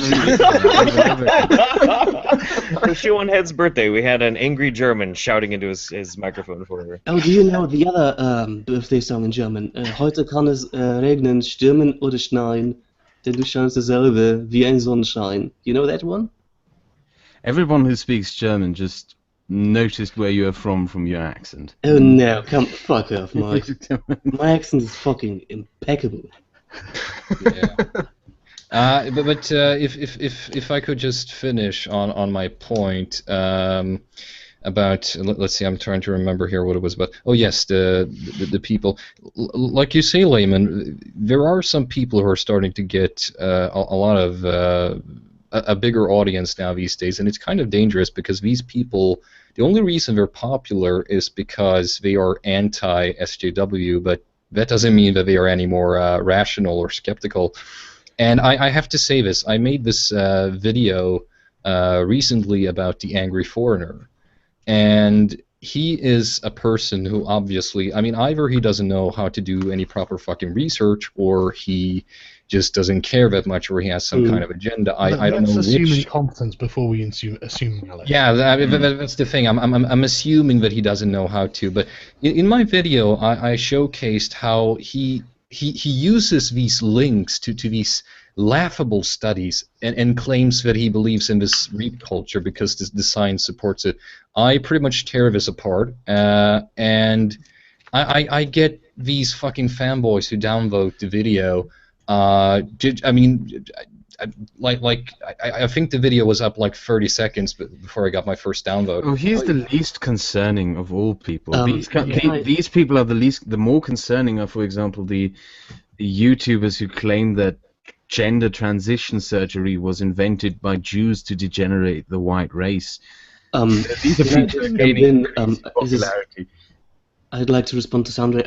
Speaker 3: For Shu on Head's birthday, we had an angry German shouting into his microphone for her.
Speaker 8: Oh, do you know the other birthday song in German? Heute kann es regnen, stürmen oder schneien. denn du scheinst dasselbe wie ein Sonnenschein. You know that one?
Speaker 2: Everyone who speaks German just noticed where you are from your accent.
Speaker 8: Oh no, come fuck off, Mike. My accent is fucking impeccable.
Speaker 4: Yeah. But if I could just finish on my point about, let's see, I'm trying to remember here what it was about. Oh yes, the people, like you say, Layman, there are some people who are starting to get a lot of a bigger audience now these days, and it's kind of dangerous because these people, the only reason they're popular is because they are anti-SJW, but that doesn't mean that they are any more rational or skeptical. And I have to say this, I made this video recently about the Angry Foreigner, and he is a person who obviously, I mean, either he doesn't know how to do any proper fucking research, or he just doesn't care that much, or he has some kind of agenda. I don't know
Speaker 9: Let's assume
Speaker 4: which.
Speaker 9: incompetence before we assume knowledge.
Speaker 4: Yeah, that's the thing. I'm assuming that he doesn't know how to. But in my video, I showcased how he uses these links to these laughable studies and claims that he believes in this reap culture because the science supports it. I pretty much tear this apart, and I get these fucking fanboys who downvote the video. I mean, I think the video was up like 30 seconds before I got my first downvote.
Speaker 2: Oh, he's the least concerning of all people. These people are the more concerning are, for example, the YouTubers who claim that gender transition surgery was invented by Jews to degenerate the white race. These are people gaining popularity.
Speaker 8: I'd like to respond to Sandra.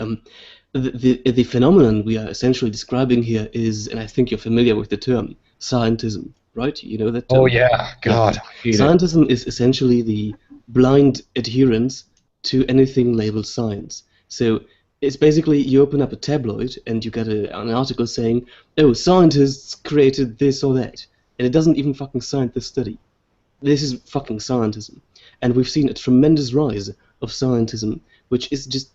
Speaker 8: The phenomenon we are essentially describing here is, and I think you're familiar with the term, scientism, right? You know that term?
Speaker 4: Oh yeah, God.
Speaker 8: Scientism is essentially the blind adherence to anything labeled science. So it's basically you open up a tabloid and you get an article saying, oh, scientists created this or that, and it doesn't even fucking cite the study. This is fucking scientism. And we've seen a tremendous rise of scientism, which is just,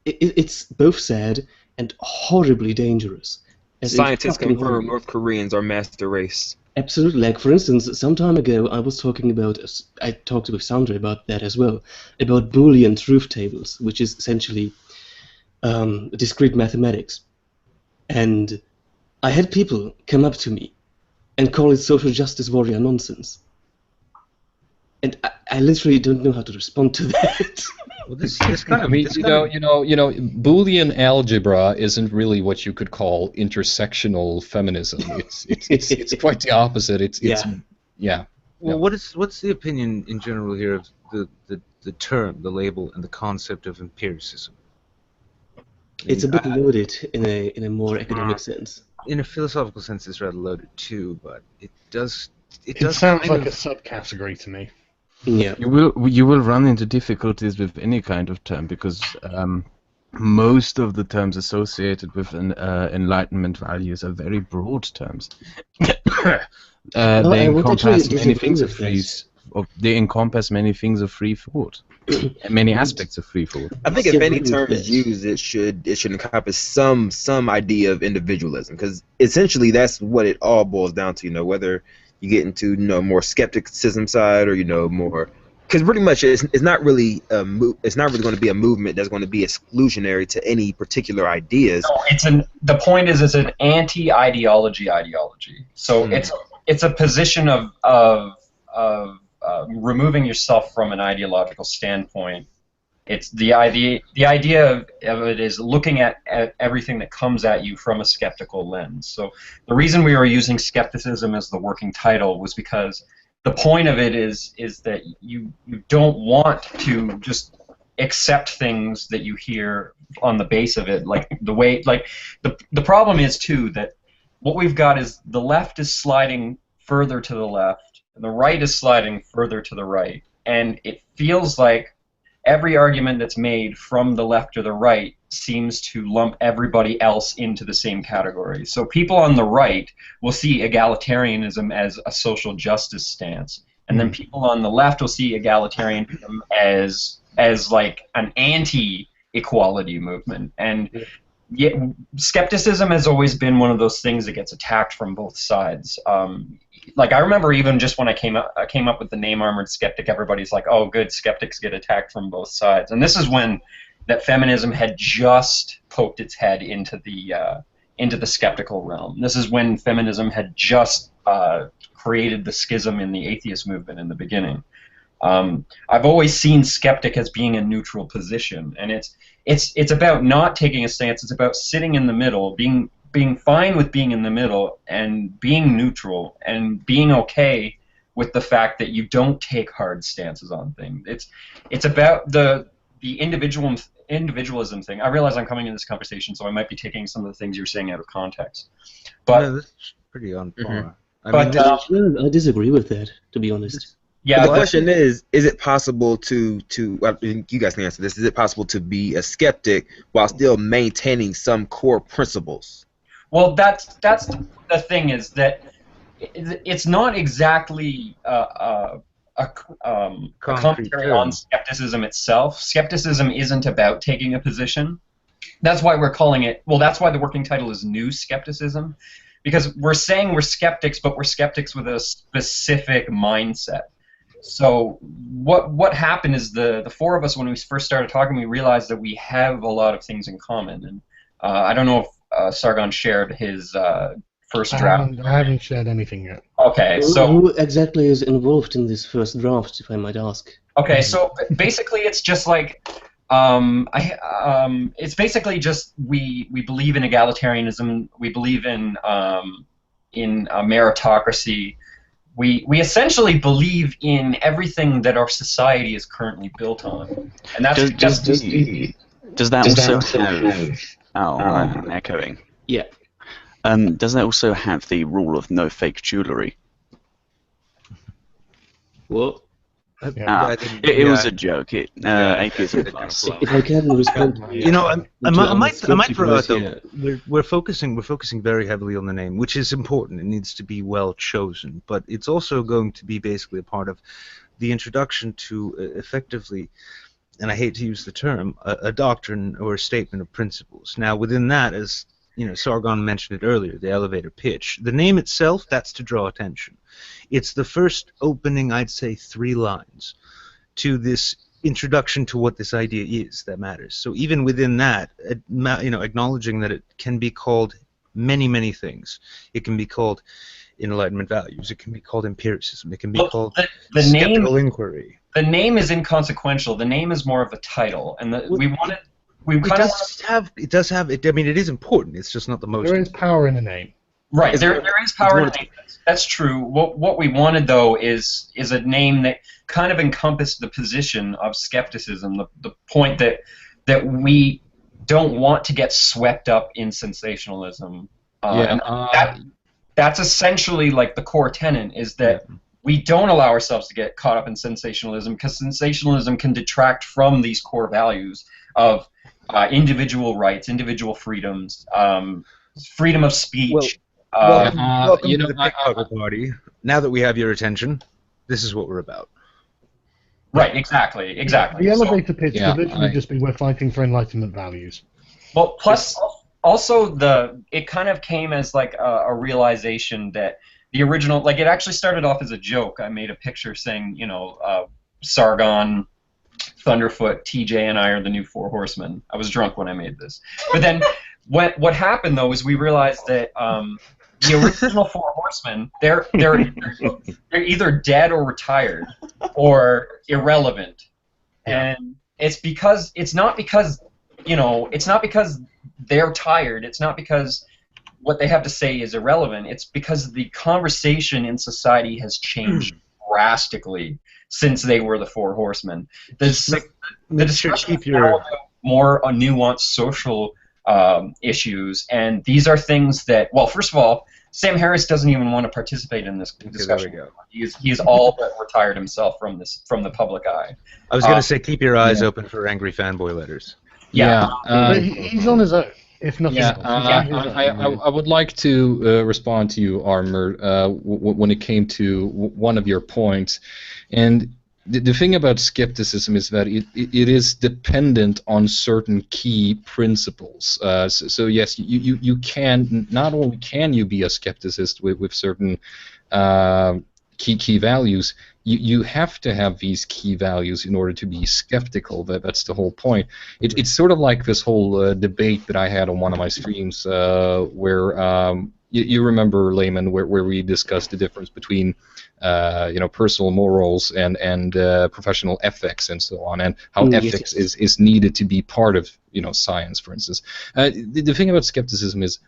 Speaker 8: it's both sad and horribly dangerous.
Speaker 10: Scientists confirm North Koreans are master race.
Speaker 8: Absolutely. Like, for instance, some time ago, I talked with Sandra about that as well, about Boolean truth tables, which is essentially discrete mathematics. And I had people come up to me and call it social justice warrior nonsense. And I literally don't know how to respond to that.
Speaker 11: Well, this kind of,
Speaker 4: I mean, Boolean algebra isn't really what you could call intersectional feminism. It's quite the opposite. Yeah.
Speaker 11: Well, what's the opinion in general here of the term, the label, and the concept of empiricism?
Speaker 8: It's a bit loaded in a more academic sense.
Speaker 11: In a philosophical sense, it's rather loaded too, but it does.
Speaker 9: It sounds like a subcategory to me.
Speaker 8: Yeah.
Speaker 2: You will run into difficulties with any kind of term because most of the terms associated with Enlightenment values are very broad terms. They encompass many things of many things of free thought, many aspects of free thought.
Speaker 10: I think if any term is used, it should encompass some idea of individualism, because essentially that's what it all boils down to. You know, whether you get into more skepticism side, or more, because pretty much it's not really going to be a movement that's going to be exclusionary to any particular ideas.
Speaker 12: No, the point is it's an anti-ideology. So it's a position of removing yourself from an ideological standpoint. It's the idea of it is looking at everything that comes at you from a skeptical lens. So the reason we were using skepticism as the working title was because the point of it is that you don't want to just accept things that you hear on the base of it, the problem is too that what we've got is the left is sliding further to the left and the right is sliding further to the right, and it feels like every argument that's made from the left or the right seems to lump everybody else into the same category. So people on the right will see egalitarianism as a social justice stance, and then people on the left will see egalitarianism as like an anti-equality movement. And skepticism has always been one of those things that gets attacked from both sides. Like I remember even just when I came up with the name Armored Skeptic, everybody's like, "Oh, good, skeptics get attacked from both sides." And this is when that feminism had just poked its head into the skeptical realm. This is when feminism had just created the schism in the atheist movement in the beginning. I've always seen skeptic as being a neutral position, and it's about not taking a stance. It's about sitting in the middle, being fine with being in the middle, and being neutral, and being okay with the fact that you don't take hard stances on things. It's about the individualism thing. I realize I'm coming in this conversation, so I might be taking some of the things you're saying out of context. But
Speaker 7: no, that's pretty on par.
Speaker 8: I disagree with that, to be honest.
Speaker 10: Yeah, the question is it possible to well, you guys can answer this, is it possible to be a skeptic while still maintaining some core principles?
Speaker 12: Well, that's the thing, is that it's not exactly a commentary on skepticism itself. Skepticism isn't about taking a position. That's why we're calling it, well, that's why the working title is New Skepticism, because we're saying we're skeptics, but we're skeptics with a specific mindset. So what happened is the four of us, when we first started talking, we realized that we have a lot of things in common. And I don't know if Sargon shared his first draft.
Speaker 9: I haven't shared anything yet.
Speaker 12: Okay, so
Speaker 8: who exactly is involved in this first draft, if I might ask?
Speaker 12: Okay, so basically it's just like it's basically just we believe in egalitarianism. We believe in meritocracy. We essentially believe in everything that our society is currently built on, and that's
Speaker 5: does that also have? Oh, I'm echoing.
Speaker 8: Yeah.
Speaker 5: Does that also have the rule of no fake jewelry?
Speaker 8: Well,
Speaker 5: it was a joke. Atheism plus.
Speaker 8: If I can respond,
Speaker 7: you know, I might throw out though. We're focusing very heavily on the name, which is important. It needs to be well chosen, but it's also going to be basically a part of the introduction to effectively, and I hate to use the term, a doctrine or a statement of principles. Now, within that, as you know, Sargon mentioned it earlier, the elevator pitch. The name itself, that's to draw attention. It's the first opening, I'd say, 3 lines to this introduction to what this idea is that matters. So even within that, you know, acknowledging that it can be called many, many things. It can be called Enlightenment values. It can be called empiricism. It can be called
Speaker 12: the
Speaker 7: skeptical inquiry.
Speaker 12: The name is inconsequential. The name is more of a title, and we wanted.
Speaker 7: It does have. I mean, it is important. It's just not the most.
Speaker 9: There is power in the name.
Speaker 12: Right. There is power in the name. That's true. What we wanted though is a name that kind of encompassed the position of skepticism. The point that we don't want to get swept up in sensationalism. That's essentially like the core tenet, is that we don't allow ourselves to get caught up in sensationalism, because sensationalism can detract from these core values of individual rights, individual freedoms, freedom of speech.
Speaker 7: Welcome to the Pickpocket Party. Now that we have your attention, this is what we're about.
Speaker 12: Right, exactly.
Speaker 9: The elevator pitch would literally just be, we're fighting for Enlightenment values.
Speaker 12: Well, plus, also, it kind of came as like a realization that the original, like, it actually started off as a joke. I made a picture saying, you know, Sargon, Thunderfoot, TJ, and I are the new 4 horsemen. I was drunk when I made this. But then what happened, though, is we realized that the original 4 horsemen, they're either dead or retired or irrelevant. And it's not because they're tired. It's not because what they have to say is irrelevant. It's because the conversation in society has changed drastically since they were the 4 horsemen. The discussion is now about more nuanced social issues, and these are things that, well, first of all, Sam Harris doesn't even want to participate in this discussion. He's all but retired himself from the public eye.
Speaker 7: I was going to say, keep your eyes open for angry fanboy letters.
Speaker 9: He's on his own. If nothing else.
Speaker 4: I would like to respond to you, Armor, when it came to one of your points, and the thing about skepticism is that it is dependent on certain key principles. So yes, you can, not only can you be a skepticist with certain key values, you have to have these key values in order to be skeptical. That's the whole point. It's sort of like this whole debate that I had on one of my streams where you remember, Layman, where we discussed the difference between personal morals and professional ethics and so on, and how ethics is needed to be part of science, for instance. The thing about skepticism is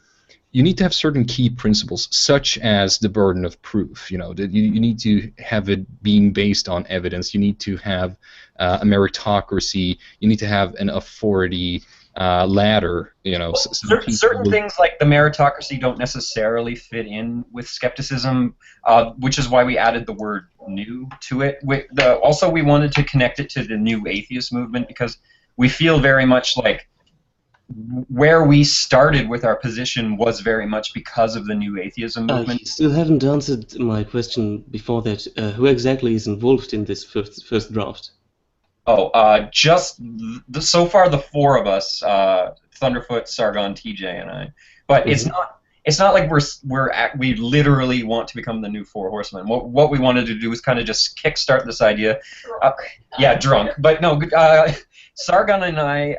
Speaker 4: you need to have certain key principles, such as the burden of proof. You need to have it being based on evidence. You need to have a meritocracy. You need to have an authority ladder.
Speaker 12: Certain things like the meritocracy don't necessarily fit in with skepticism, which is why we added the word "new" to it. Also, we wanted to connect it to the new atheist movement because we feel very much like where we started with our position was very much because of the new atheism movement.
Speaker 8: You still haven't answered my question before that. Who exactly is involved in this first draft?
Speaker 12: So far the four of us, Thunderfoot, Sargon, TJ, and I. But it's not like we literally want to become the new Four Horsemen. What we wanted to do was kind of just kickstart this idea. Drunk. But no, Sargon and I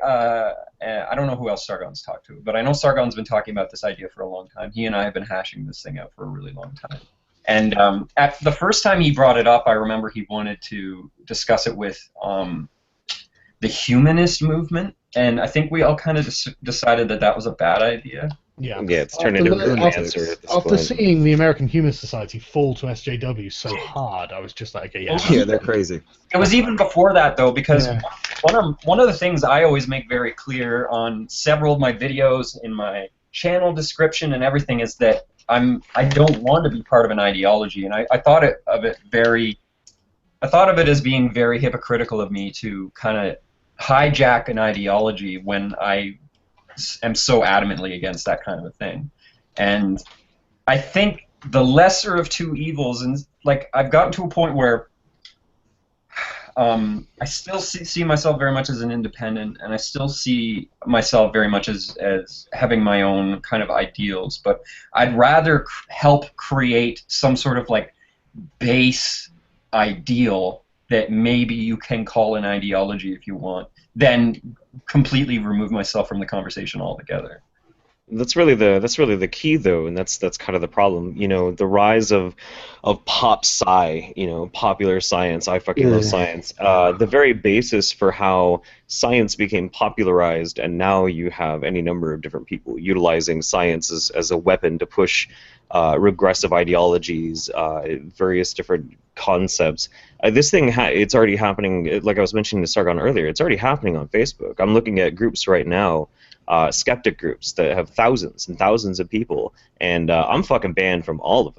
Speaker 12: don't know who else Sargon's talked to, but I know Sargon's been talking about this idea for a long time. He and I have been hashing this thing out for a really long time. And at the first time he brought it up, I remember he wanted to discuss it with the humanist movement, and I think we all kind of decided that was a bad idea.
Speaker 9: Yeah,
Speaker 3: it's turned into an answer at this
Speaker 9: after
Speaker 3: point.
Speaker 9: seeing the American Humanist Society fall to SJW so hard, I was just like, okay,
Speaker 10: yeah, they're crazy.
Speaker 12: It was even before that, though, because one of the things I always make very clear on several of my videos, in my channel description and everything, is that I don't want to be part of an ideology, and I thought of it as being very hypocritical of me to kind of hijack an ideology when I am so adamantly against that kind of a thing. And I think the lesser of two evils, and like I've gotten to a point where I still see myself very much as an independent, and I still see myself very much as having my own kind of ideals, but I'd rather help create some sort of like base ideal that maybe you can call an ideology if you want, than completely remove myself from the conversation altogether.
Speaker 3: That's really the key, though, and that's kind of the problem. The rise of pop sci, popular science. I fucking love science. The very basis for how science became popularized, and now you have any number of different people utilizing science as a weapon to push regressive ideologies, various different concepts. This thing, it's already happening. Like I was mentioning to Sargon earlier, it's already happening on Facebook. I'm looking at groups right now. Skeptic groups that have thousands and thousands of people, and I'm fucking banned from all of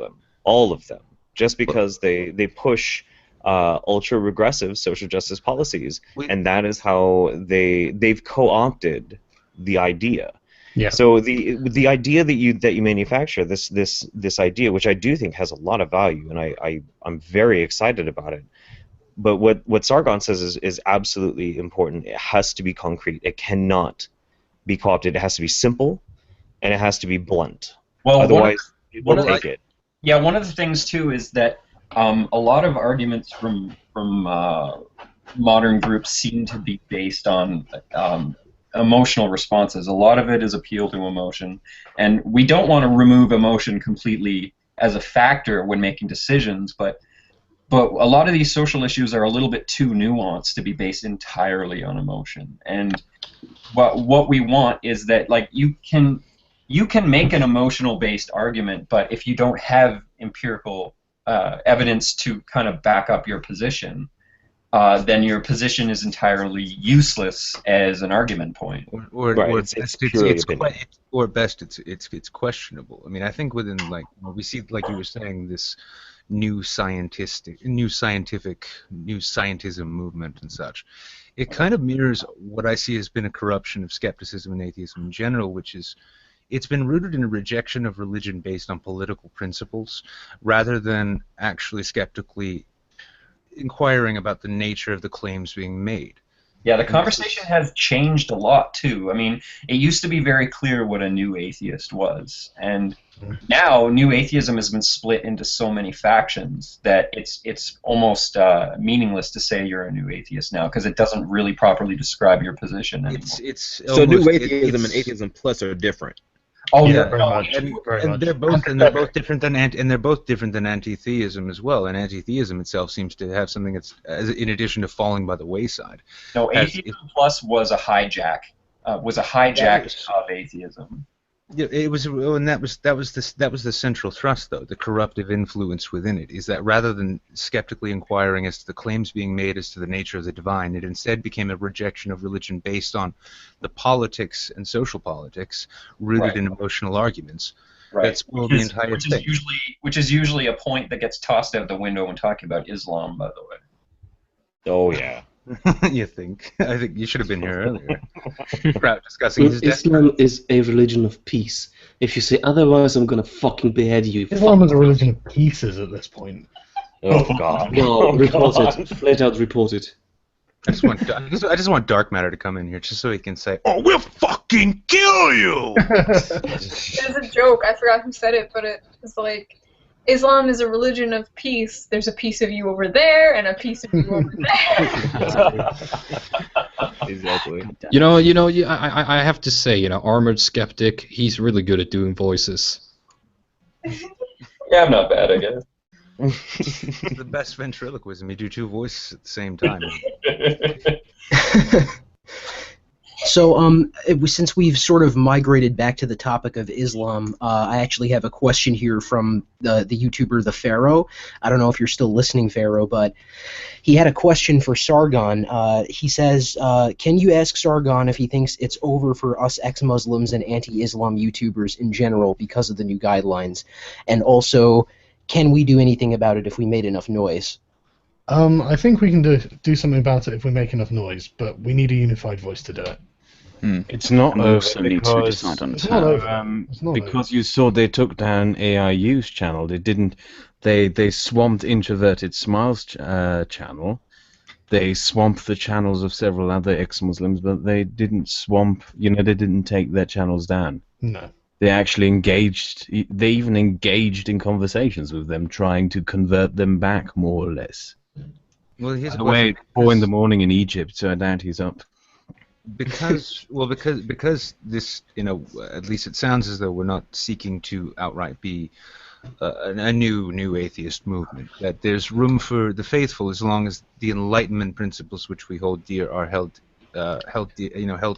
Speaker 3: them, just because they push ultra regressive social justice policies, and that is how they've co-opted the idea.
Speaker 9: Yeah.
Speaker 3: So the idea that you manufacture, this idea, which I do think has a lot of value, and I'm very excited about it. But what Sargon says is absolutely important. It has to be concrete. It cannot be co-opted. It has to be simple, and it has to be blunt.
Speaker 12: Well,
Speaker 3: otherwise, people won't take it.
Speaker 12: Yeah, one of the things too is that a lot of arguments from modern groups seem to be based on emotional responses. A lot of it is appeal to emotion, and we don't want to remove emotion completely as a factor when making decisions, but a lot of these social issues are a little bit too nuanced to be based entirely on emotion. And what we want is that, like, you can make an emotional based argument, but if you don't have empirical evidence to kind of back up your position, then your position is entirely useless as an argument point.
Speaker 11: Or best it's questionable. I mean, I think within, like, we see, like you were saying, this new scientism movement and such. It kind of mirrors what I see has been a corruption of skepticism and atheism in general, which is it's been rooted in a rejection of religion based on political principles rather than actually skeptically inquiring about the nature of the claims being made.
Speaker 12: Yeah, the conversation has changed a lot too. I mean, it used to be very clear what a new atheist was, and now new atheism has been split into so many factions that it's almost meaningless to say you're a new atheist now, because it doesn't really properly describe your position anymore.
Speaker 10: So new atheism and atheism plus are different.
Speaker 12: Oh,
Speaker 11: yeah,
Speaker 9: very much.
Speaker 11: And they're both different than anti-theism as well. And anti-theism itself seems to have something that's, in addition to falling by the wayside.
Speaker 12: No, atheism plus was a hijack. Of atheism.
Speaker 11: Yeah, it was, and that was the central thrust, though, the corruptive influence within it, is that rather than skeptically inquiring as to the claims being made as to the nature of the divine, it instead became a rejection of religion based on the politics and social politics rooted in emotional arguments.
Speaker 12: Right.
Speaker 11: That spoiled the entire thing.
Speaker 12: Which is usually a point that gets tossed out the window when talking about Islam, by the way.
Speaker 3: Oh yeah.
Speaker 11: You think? I think you should have been here earlier. Kraut discussing his
Speaker 8: Islam is a religion of peace. If you say otherwise, I'm gonna fucking behead you.
Speaker 9: Islam is a religion of pieces at this point.
Speaker 3: Oh god.
Speaker 8: No, report it. Flat out report it.
Speaker 11: I just want Dark Matter to come in here just so he can say, "Oh, we'll fucking kill you."
Speaker 13: It was a joke. I forgot who said it, but it was like, Islam is a religion of peace. There's a piece of you over there and a piece of you over there.
Speaker 3: Exactly.
Speaker 4: I have to say, Armored Skeptic, he's really good at doing voices.
Speaker 12: Yeah, I'm not bad, I guess.
Speaker 11: The best ventriloquism. You do two voices at the same time.
Speaker 6: So, since we've sort of migrated back to the topic of Islam, I actually have a question here from the YouTuber The Pharaoh. I don't know if you're still listening, Pharaoh, but he had a question for Sargon. He says, can you ask Sargon if he thinks it's over for us ex-Muslims and anti-Islam YouTubers in general because of the new guidelines? And also, can we do anything about it if we made enough noise?
Speaker 9: I think we can do something about it if we make enough noise, but we need a unified voice to do it.
Speaker 2: It's not over because,
Speaker 9: because
Speaker 2: you saw they took down AIU's channel. They didn't. They swamped Introverted Smiles channel. They swamped the channels of several other ex-Muslims, but they didn't swamp. They didn't take their channels down.
Speaker 9: No.
Speaker 2: They actually engaged. They even engaged in conversations with them, trying to convert them back, more or less.
Speaker 11: Well, here's
Speaker 2: the way 4 in the morning in Egypt, so I doubt he's up.
Speaker 11: Because this, at least it sounds as though we're not seeking to outright be a new atheist movement. That there's room for the faithful as long as the Enlightenment principles which we hold dear are held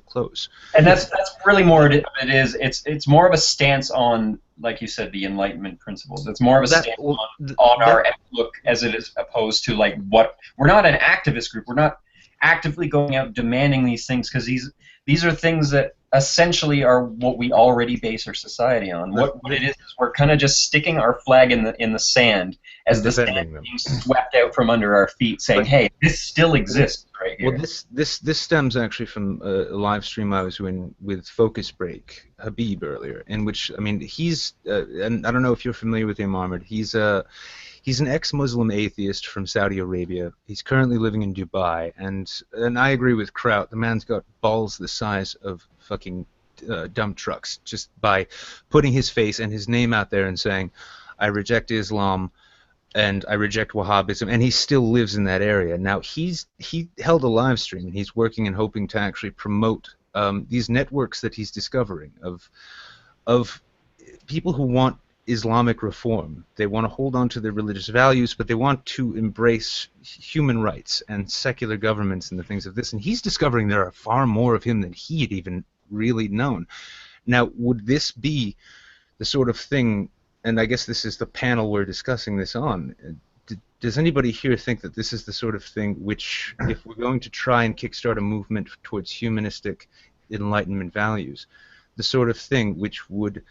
Speaker 11: close.
Speaker 12: And that's really more it is. It's more of a stance on, like you said, the Enlightenment principles. It's more of a stance on our outlook as it is opposed to like what we're not an activist group. We're not actively going out demanding these things because these are things that essentially are what we already base our society on. What it is we're kind of just sticking our flag in the sand as the sand being swept out from under our feet, saying, "Hey, this still exists right here."
Speaker 11: Well, this stems actually from a live stream I was in with Focus Break Habib earlier, in which he's and I don't know if you're familiar with him, Armored. He's an ex-Muslim atheist from Saudi Arabia. He's currently living in Dubai, and I agree with Kraut. The man's got balls the size of fucking dump trucks just by putting his face and his name out there and saying, "I reject Islam and I reject Wahhabism," and he still lives in that area. Now he held a live stream and he's working and hoping to actually promote these networks that he's discovering of people who want Islamic reform. They want to hold on to their religious values, but they want to embrace human rights and secular governments and the things of this. And he's discovering there are far more of him than he had even really known. Now, would this be the sort of thing, and I guess this is the panel we're discussing this on, does anybody here think that this is the sort of thing which, if we're going to try and kickstart a movement towards humanistic Enlightenment values, the sort of thing which would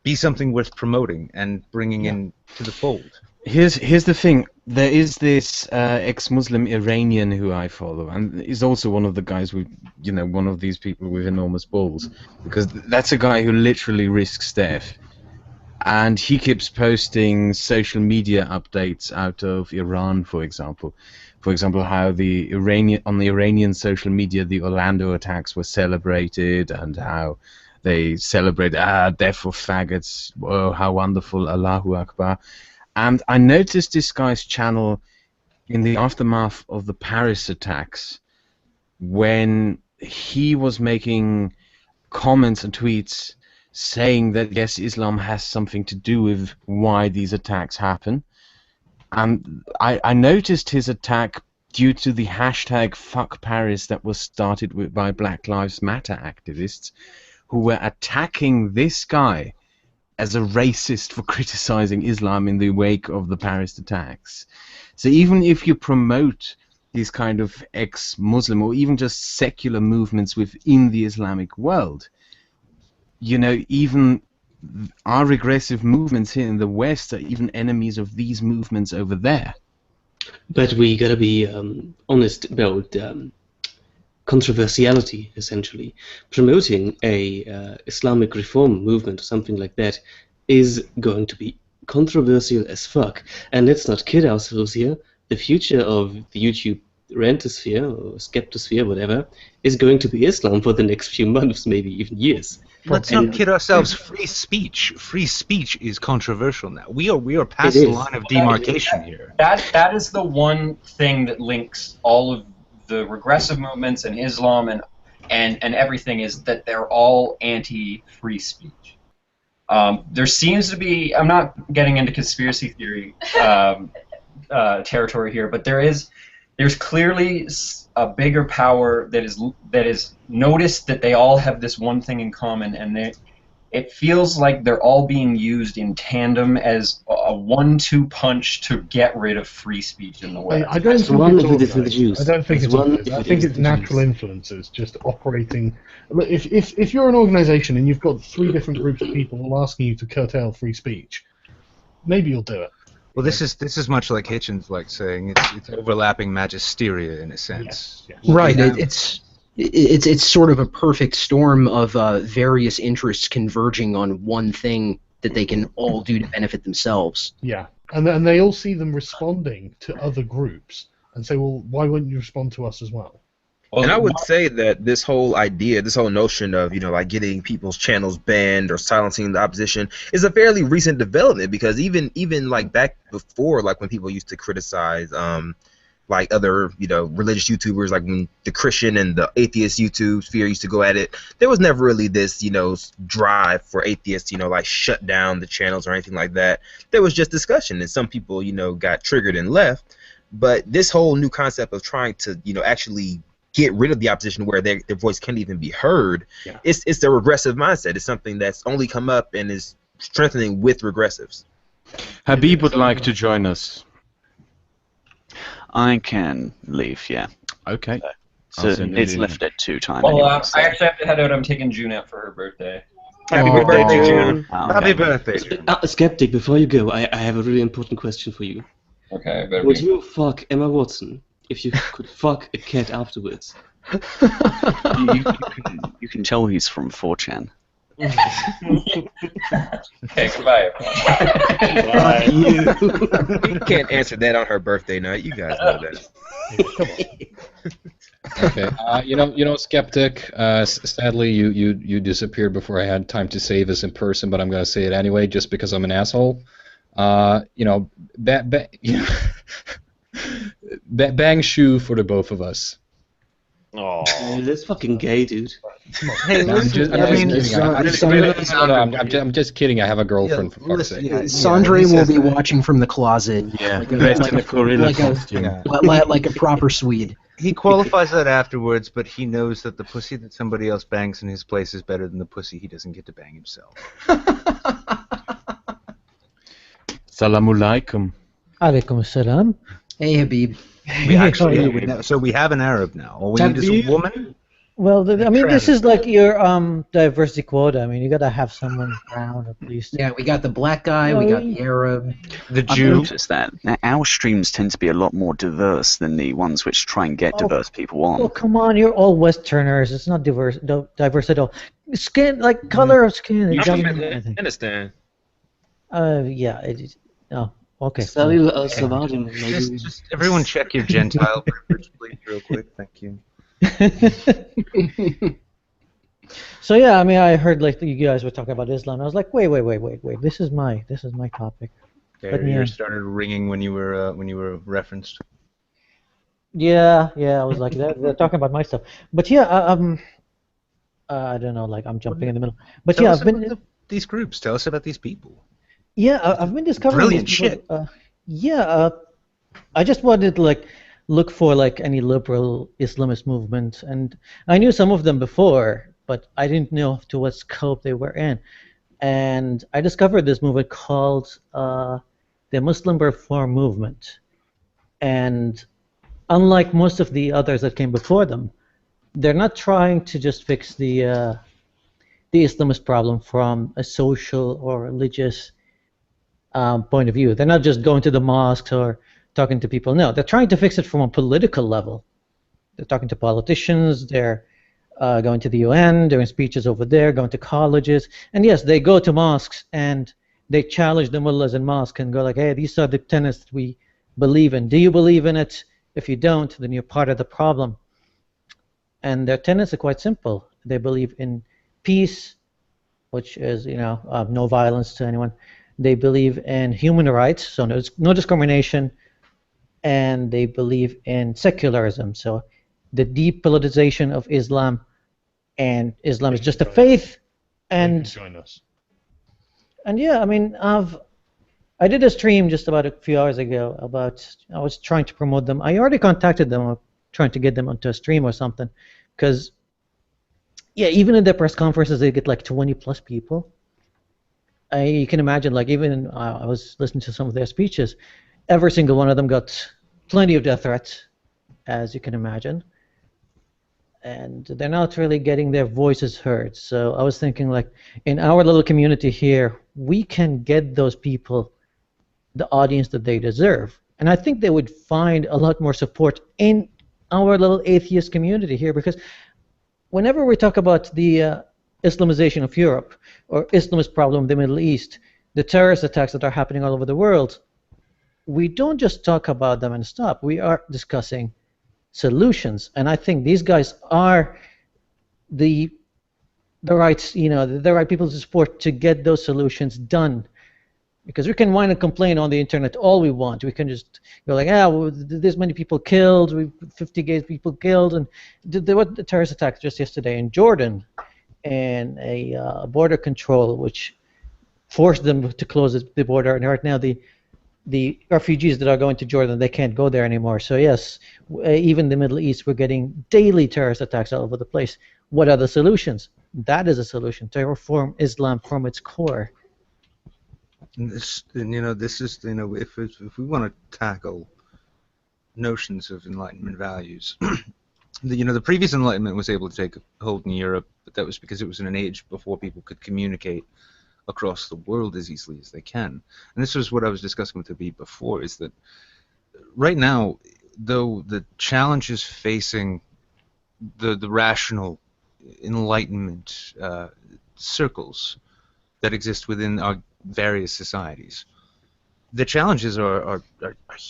Speaker 11: be something worth promoting and bringing in to the fold?
Speaker 2: Here's the thing. There is this ex-Muslim Iranian who I follow, and he's also one of the guys with, one of these people with enormous balls, because that's a guy who literally risks death. and he keeps posting social media updates out of Iran, for example. For example, how on the Iranian social media the Orlando attacks were celebrated, and how they celebrate death for faggots. Oh, how wonderful! Allahu Akbar. And I noticed this guy's channel in the aftermath of the Paris attacks, when he was making comments and tweets saying that yes, Islam has something to do with why these attacks happen. And I noticed his attack due to the hashtag #FuckParis that was started by Black Lives Matter activists, who were attacking this guy as a racist for criticizing Islam in the wake of the Paris attacks. So even if you promote these kind of ex-Muslim or even just secular movements within the Islamic world, you know, even our regressive movements here in the West are even enemies of these movements over there.
Speaker 8: But we gotta be honest about controversiality, essentially. Promoting a Islamic reform movement or something like that is going to be controversial as fuck. And let's not kid ourselves here. The future of the YouTube rantosphere or skeptosphere, whatever, is going to be Islam for the next few months, maybe even years.
Speaker 11: Let's not kid ourselves. Free speech is controversial now. We are past the line of demarcation here.
Speaker 12: That is the one thing that links all of the regressive movements and Islam and everything, is that they're all anti-free speech. There seems to be, I'm not getting into conspiracy theory territory here, but there's clearly a bigger power that is noticed that they all have this one thing in common, and it feels like they're all being used in tandem as a 1-2 punch to get rid of free speech in the West.
Speaker 9: I don't think it's organized. I think it's natural influences just operating. If you're an organization and you've got 3 different groups of people all asking you to curtail free speech, maybe you'll do it.
Speaker 11: Well, this is much like Hitchens, like saying it's overlapping magisteria in a sense.
Speaker 6: Yes. Right. It's sort of a perfect storm of various interests converging on one thing that they can all do to benefit themselves.
Speaker 9: Yeah, and they all see them responding to other groups and say, well, why wouldn't you respond to us as well?
Speaker 10: And I would say that this whole idea, this whole notion of, you know, like getting people's channels banned or silencing the opposition is a fairly recent development, because even like back before, like when people used to criticize like other, you know, religious YouTubers, like when the Christian and the atheist YouTube sphere used to go at it, there was never really this, you know, drive for atheists, you know, like shut down the channels or anything like that. There was just discussion, and some people, you know, got triggered and left. But this whole new concept of trying to, you know, actually get rid of the opposition where their voice can't even be heard, it's a regressive mindset. It's something that's only come up and is strengthening with regressives.
Speaker 2: Habib would like to join us.
Speaker 5: I can leave, yeah.
Speaker 2: Okay.
Speaker 5: So it's left at 2 time.
Speaker 12: Well,
Speaker 5: anyway,
Speaker 12: I actually have to head out. I'm taking June out for her birthday.
Speaker 10: Happy birthday, June.
Speaker 5: Okay.
Speaker 11: Happy birthday, June.
Speaker 8: Skeptic, before you go, I have a really important question for you.
Speaker 12: Okay,
Speaker 8: would you fuck Emma Watson if you could fuck a cat afterwards?
Speaker 5: you can tell he's from 4chan.
Speaker 12: Okay, goodbye.
Speaker 10: You can't answer that on her birthday night. You guys know that.
Speaker 4: Okay, you know, Skeptic. Sadly, you disappeared before I had time to say this in person, but I'm gonna say it anyway, just because I'm an asshole. You know, bang shoe for the both of us.
Speaker 8: Oh, that's fucking gay, dude.
Speaker 4: Hey, I'm just kidding. I have a girlfriend, for fuck's sake.
Speaker 6: Sandre will be watching from the closet.
Speaker 2: Yeah,
Speaker 6: like a proper Swede.
Speaker 11: He qualifies that afterwards, but he knows that the pussy that somebody else bangs in his place is better than the pussy he doesn't get to bang himself.
Speaker 2: Salamu alaikum.
Speaker 14: Alaikum salam.
Speaker 6: Hey, Habib.
Speaker 11: So we have an Arab now. All we need is a woman.
Speaker 14: Well, I mean, this is like your diversity quota. I mean, you gotta have someone brown at least.
Speaker 6: Yeah, we got the black guy, we got the Arab,
Speaker 5: the Jew. I've noticed that. Now, our streams tend to be a lot more diverse than the ones which try and get diverse people on.
Speaker 14: Oh, come on, you're all Westerners. It's not diverse at all. Skin, like color of skin.
Speaker 10: I understand.
Speaker 14: Yeah. Oh, okay.
Speaker 8: Salil al-Sawadim, maybe.
Speaker 11: Just everyone check your Gentile privilege, please, real quick. Thank you.
Speaker 14: So yeah, I mean, I heard like you guys were talking about Islam. I was like, wait. This is my topic.
Speaker 11: Okay,
Speaker 14: Let me
Speaker 11: your
Speaker 14: in.
Speaker 11: started ringing when you were referenced.
Speaker 14: Yeah. I was like, they're talking about my stuff. But yeah, I don't know, like I'm jumping in the middle. But
Speaker 11: Tell
Speaker 14: yeah,
Speaker 11: us
Speaker 14: I've been.
Speaker 11: about these groups. Tell us about these people.
Speaker 14: Yeah, I've been discovering
Speaker 11: Brilliant
Speaker 14: these people. I just wanted to like look for like any liberal Islamist movement, and I knew some of them before, but I didn't know to what scope they were in. And I discovered this movement called the Muslim Reform Movement. And unlike most of the others that came before them, they're not trying to just fix the Islamist problem from a social or religious point of view. They're not just going to the mosques or talking to people. No, they're trying to fix it from a political level. They're talking to politicians. They're going to the UN, doing speeches over there, going to colleges. And yes, they go to mosques and they challenge the mullahs in mosque and go like, hey, these are the tenets that we believe in. Do you believe in it? If you don't, then you're part of the problem. And their tenets are quite simple. They believe in peace, which is, no violence to anyone. They believe in human rights, so no discrimination. And they believe in secularism, so the depoliticization of Islam, and Islam is just a faith. And
Speaker 9: join us.
Speaker 14: And yeah, I mean, I did a stream just about a few hours ago I was trying to promote them. I already contacted them, trying to get them onto a stream or something, because yeah, even in their press conferences they get like 20 plus people. You can imagine, like, even I was listening to some of their speeches. Every single one of them got plenty of death threats, as you can imagine. And they're not really getting their voices heard. So I was thinking, like, in our little community here, we can get those people the audience that they deserve. And I think they would find a lot more support in our little atheist community here, because whenever we talk about the Islamization of Europe, or Islamist problem in the Middle East, the terrorist attacks that are happening all over the world, we don't just talk about them and stop. We are discussing solutions, and I think these guys are the right, the right people to support to get those solutions done. Because we can whine and complain on the internet all we want. We can just go like, well, there's many people killed, 50 gay people killed, and there was the terrorist attack just yesterday in Jordan, and a border control which forced them to close the border, and right now the refugees that are going to Jordan, they can't go there anymore. So yes, even the Middle East, we're getting daily terrorist attacks all over the place. What are the solutions? That is a solution, to reform Islam from its core.
Speaker 11: And this is, if we want to tackle notions of Enlightenment values, the previous Enlightenment was able to take hold in Europe, but that was because it was in an age before people could communicate across the world as easily as they can. And this was what I was discussing with Habib before, is that right now, though the challenges facing the rational Enlightenment circles that exist within our various societies, the challenges are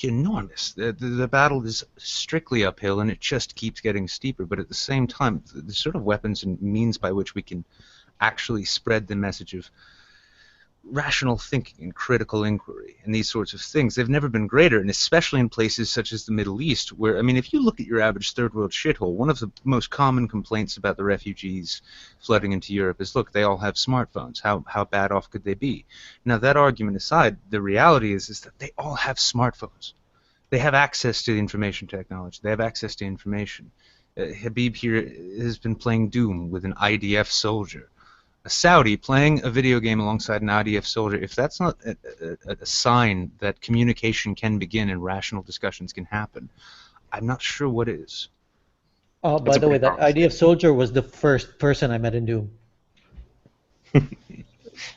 Speaker 11: enormous. The battle is strictly uphill, and it just keeps getting steeper. But at the same time, the sort of weapons and means by which we can actually spread the message of rational thinking and critical inquiry and these sorts of things, they've never been greater, and especially in places such as the Middle East, where, I mean, if you look at your average third world shithole, one of the most common complaints about the refugees flooding into Europe is, look, they all have smartphones. How bad off could they be? Now, that argument aside, the reality is that they all have smartphones. They have access to information technology. They have access to information. Habib here has been playing Doom with an IDF soldier. A Saudi playing a video game alongside an IDF soldier, if that's not a sign that communication can begin and rational discussions can happen, I'm not sure what is.
Speaker 14: Oh, by the way, that IDF soldier was the first person I met in Doom.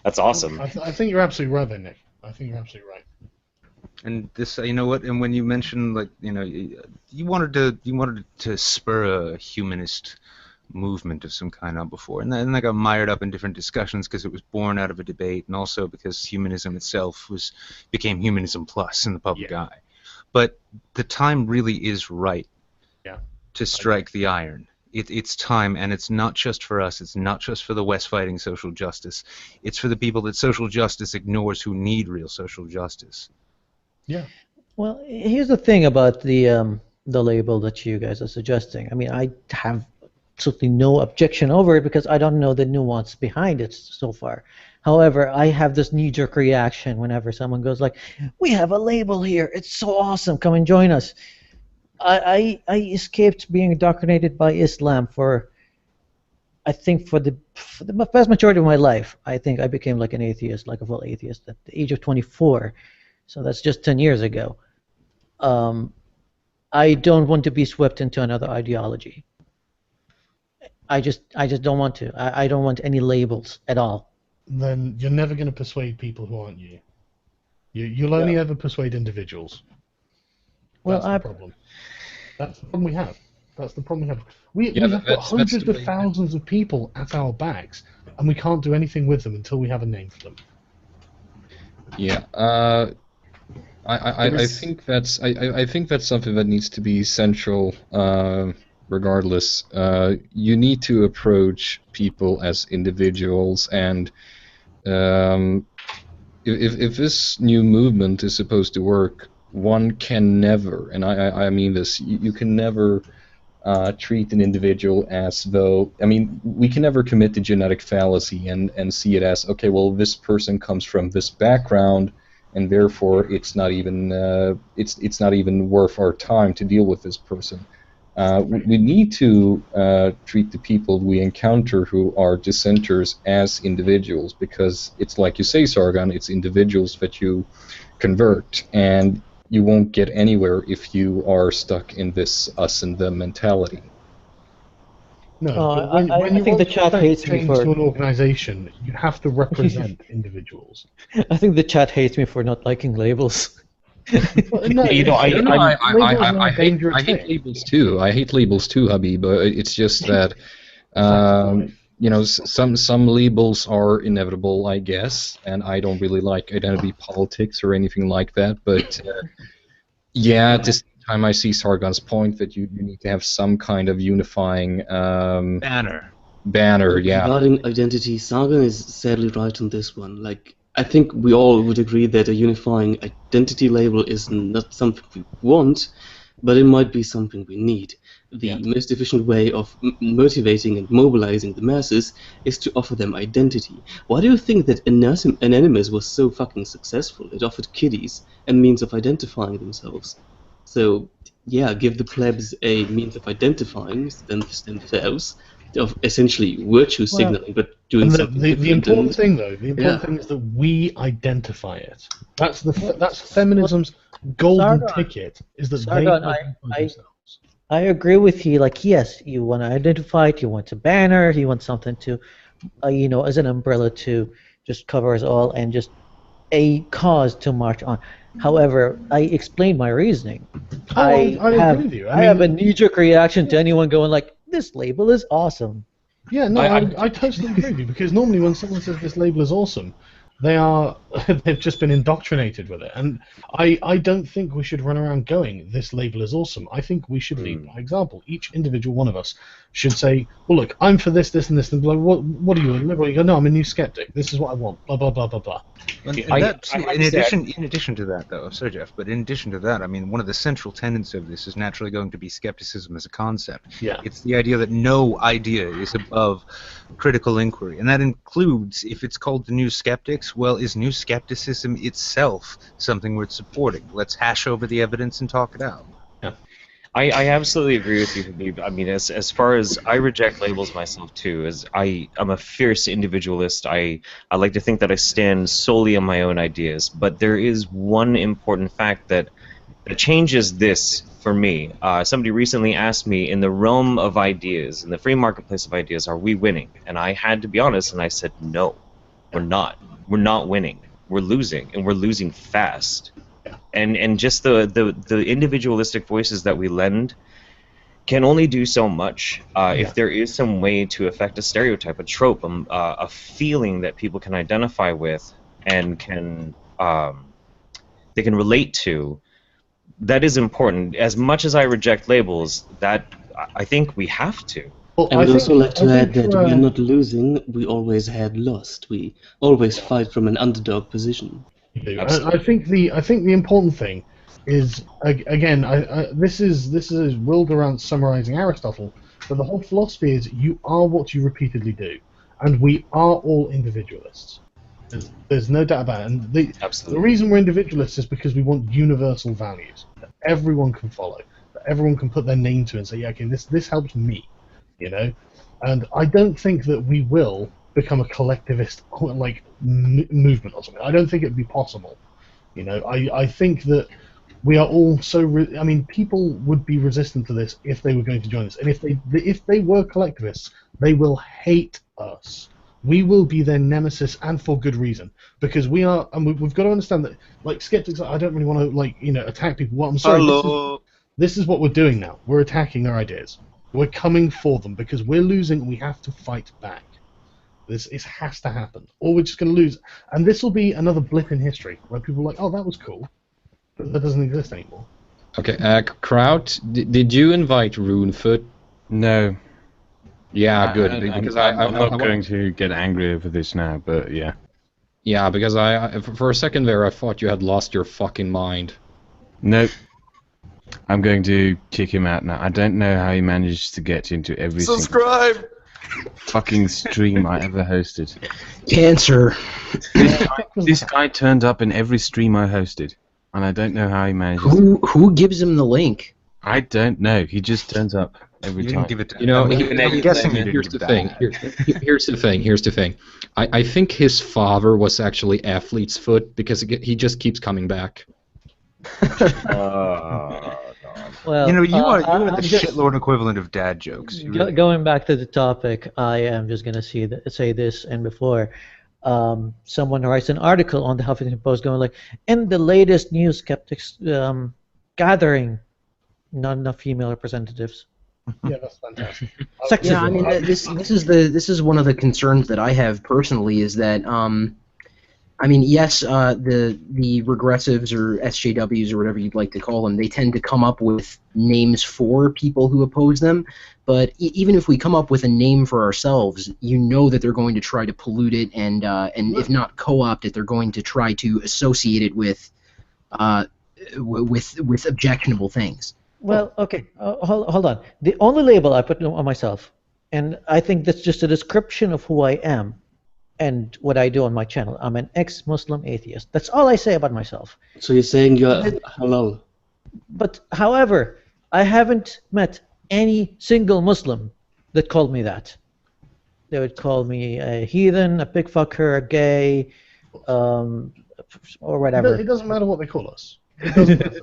Speaker 3: That's awesome.
Speaker 9: I think you're absolutely right there, Nick. I think you're absolutely right.
Speaker 11: And this, you know what? And when you mentioned, like, you wanted to spur a humanist movement of some kind on before, and then that got mired up in different discussions because it was born out of a debate, and also because humanism itself became humanism plus in the public eye. But the time really is right to strike the iron. It's time, and it's not just for us. It's not just for the West fighting social justice. It's for the people that social justice ignores who need real social justice.
Speaker 9: Yeah.
Speaker 14: Well, here's the thing about the label that you guys are suggesting. I mean, I have absolutely no objection over it because I don't know the nuance behind it so far. However, I have this knee-jerk reaction whenever someone goes like, "We have a label here. It's so awesome. Come and join us." I escaped being indoctrinated by Islam for the vast majority of my life. I think I became like an atheist, like a full atheist, at the age of 24. So that's just 10 years ago. I don't want to be swept into another ideology. I just don't want to. I don't want any labels at all.
Speaker 9: Then you're never going to persuade people who aren't you. You'll only ever persuade individuals. That's the problem. That's the problem we have. That's the problem we have. We have got hundreds of thousands of people at our backs, and we can't do anything with them until we have a name for them.
Speaker 4: Yeah. I think that's something that needs to be central. Regardless, you need to approach people as individuals, and if this new movement is supposed to work, one can never, and I mean this, you can never treat an individual as though, I mean, we can never commit the genetic fallacy and see it as, okay, well, this person comes from this background, and therefore it's not even it's not even worth our time to deal with this person. We need to treat the people we encounter who are dissenters as individuals, because it's like you say, Sargon, it's individuals that you convert, and you won't get anywhere if you are stuck in this us and them mentality.
Speaker 9: No, when you think the chat hates me for to an organization, you have to represent individuals.
Speaker 14: I think the chat hates me for not liking labels.
Speaker 4: I hate labels too. I hate labels too, Habib. But it's just that you know, some labels are inevitable, I guess, and I don't really like identity politics or anything like that. But yeah, at this time I see Sargon's point that you need to have some kind of unifying banner. Yeah.
Speaker 8: Regarding identity, Sargon is sadly right on this one. Like, I think we all would agree that a unifying identity label is not something we want, but it might be something we need. The most efficient way of motivating and mobilizing the masses is to offer them identity. Why do you think that Anonymous was so fucking successful? It offered kiddies a means of identifying themselves. So, yeah, give the plebs a means of identifying themselves, of essentially virtue signaling, but doing something different.
Speaker 9: The important thing, though, thing is that we identify it. That's feminism's golden ticket. Is that
Speaker 14: Sargon,
Speaker 9: they identify themselves.
Speaker 14: I agree with you. Like, yes, you want to identify it. You want a banner. You want something to, you know, as an umbrella to just cover us all and just a cause to march on. However, I explained my reasoning. I agree with you. I have a knee-jerk reaction to anyone going like, "This label is awesome."
Speaker 9: Yeah, no, I totally agree with you, because normally when someone says this label is awesome, they've just been indoctrinated with it, and I don't think we should run around going, "This label is awesome." I think we should lead by example. Each individual one of us should say, "Well, look, I'm for this, this, and this," and be like, "What are you, a liberal?" You go, "No, I'm a new skeptic. This is what I want." Blah blah blah blah blah.
Speaker 11: In addition to that, though, sorry, Jeff, but in addition to that, I mean, one of the central tenets of this is naturally going to be skepticism as a concept.
Speaker 9: Yeah.
Speaker 11: It's the idea that no idea is above critical inquiry, and that includes, if it's called the New Skeptics, well, is New Skepticism itself something worth supporting? Let's hash over the evidence and talk it out.
Speaker 9: Yeah.
Speaker 3: I absolutely agree with you, Habib. I mean, as far as I reject labels myself too, as I'm a fierce individualist. I like to think that I stand solely on my own ideas. But there is one important fact that changes this for me. Somebody recently asked me, in the realm of ideas, in the free marketplace of ideas, are we winning? And I had to be honest, and I said, no, we're not. We're not winning. We're losing, and we're losing fast. And just the individualistic voices that we lend can only do so much. If there is some way to affect a stereotype, a trope, a feeling that people can identify with and can they can relate to, that is important. As much as I reject labels, that I think we have to.
Speaker 8: I would also like to add that we are not losing, we always had lost. We always fight from an underdog position.
Speaker 9: I think the important thing is, again, this is Will Durant summarizing Aristotle, but the whole philosophy is you are what you repeatedly do, and we are all individualists. There's no doubt about it. And the reason we're individualists is because we want universal values that everyone can follow, that everyone can put their name to and say, yeah, okay, this helps me, you know. And I don't think that we will become a collectivist like movement or something. I don't think it would be possible. You know, I think that we are all so. I mean, people would be resistant to this if they were going to join us, and if they were collectivists, they will hate us. We will be their nemesis, and for good reason, because we are. And we've got to understand that, like skeptics, I don't really want to attack people. Well, I'm sorry.
Speaker 15: Hello.
Speaker 9: This is what we're doing now. We're attacking their ideas. We're coming for them because we're losing. And we have to fight back. It has to happen, or we're just going to lose. And this will be another blip in history where people are like, "Oh, that was cool," but that doesn't exist anymore.
Speaker 4: Okay, Kraut, did you invite Runefoot?
Speaker 2: No.
Speaker 4: Yeah, good.
Speaker 2: Because I'm not going to get angry over this now, but yeah.
Speaker 4: Yeah, because for a second there, I thought you had lost your fucking mind.
Speaker 2: Nope. I'm going to kick him out now. I don't know how he managed to get into every
Speaker 15: Subscribe!
Speaker 2: fucking stream I ever hosted.
Speaker 6: Cancer.
Speaker 2: This guy turned up in every stream I hosted, and I don't know how he managed.
Speaker 6: Who gives him the link?
Speaker 2: I don't know. He just turns up every time.
Speaker 11: Give it to
Speaker 4: you know,
Speaker 11: I'm guessing
Speaker 4: here's the thing. Here's the thing. I think his father was actually Athlete's Foot because he just keeps coming back.
Speaker 14: Well,
Speaker 11: you are the shitlord equivalent of dad jokes.
Speaker 14: Going back to the topic, I am just going to say this, and before someone writes an article on the Huffington Post going like, in the latest news skeptics gathering, not enough female representatives.
Speaker 9: Yeah, that's fantastic.
Speaker 14: Sexism.
Speaker 6: Yeah, I mean, this is one of the concerns that I have personally is that I mean, yes, the regressives or SJWs or whatever you'd like to call them, they tend to come up with names for people who oppose them. But even if we come up with a name for ourselves, you know that they're going to try to pollute it, and if not co-opt it, they're going to try to associate it with objectionable things.
Speaker 14: Well, okay, hold on. The only label I put on myself, and I think that's just a description of who I am and what I do on my channel. I'm an ex-Muslim atheist. That's all I say about myself.
Speaker 8: So you're saying you're halal?
Speaker 14: But, however, I haven't met any single Muslim that called me that. They would call me a heathen, a pig fucker, a gay, or whatever.
Speaker 9: It doesn't matter what they call us. It doesn't matter.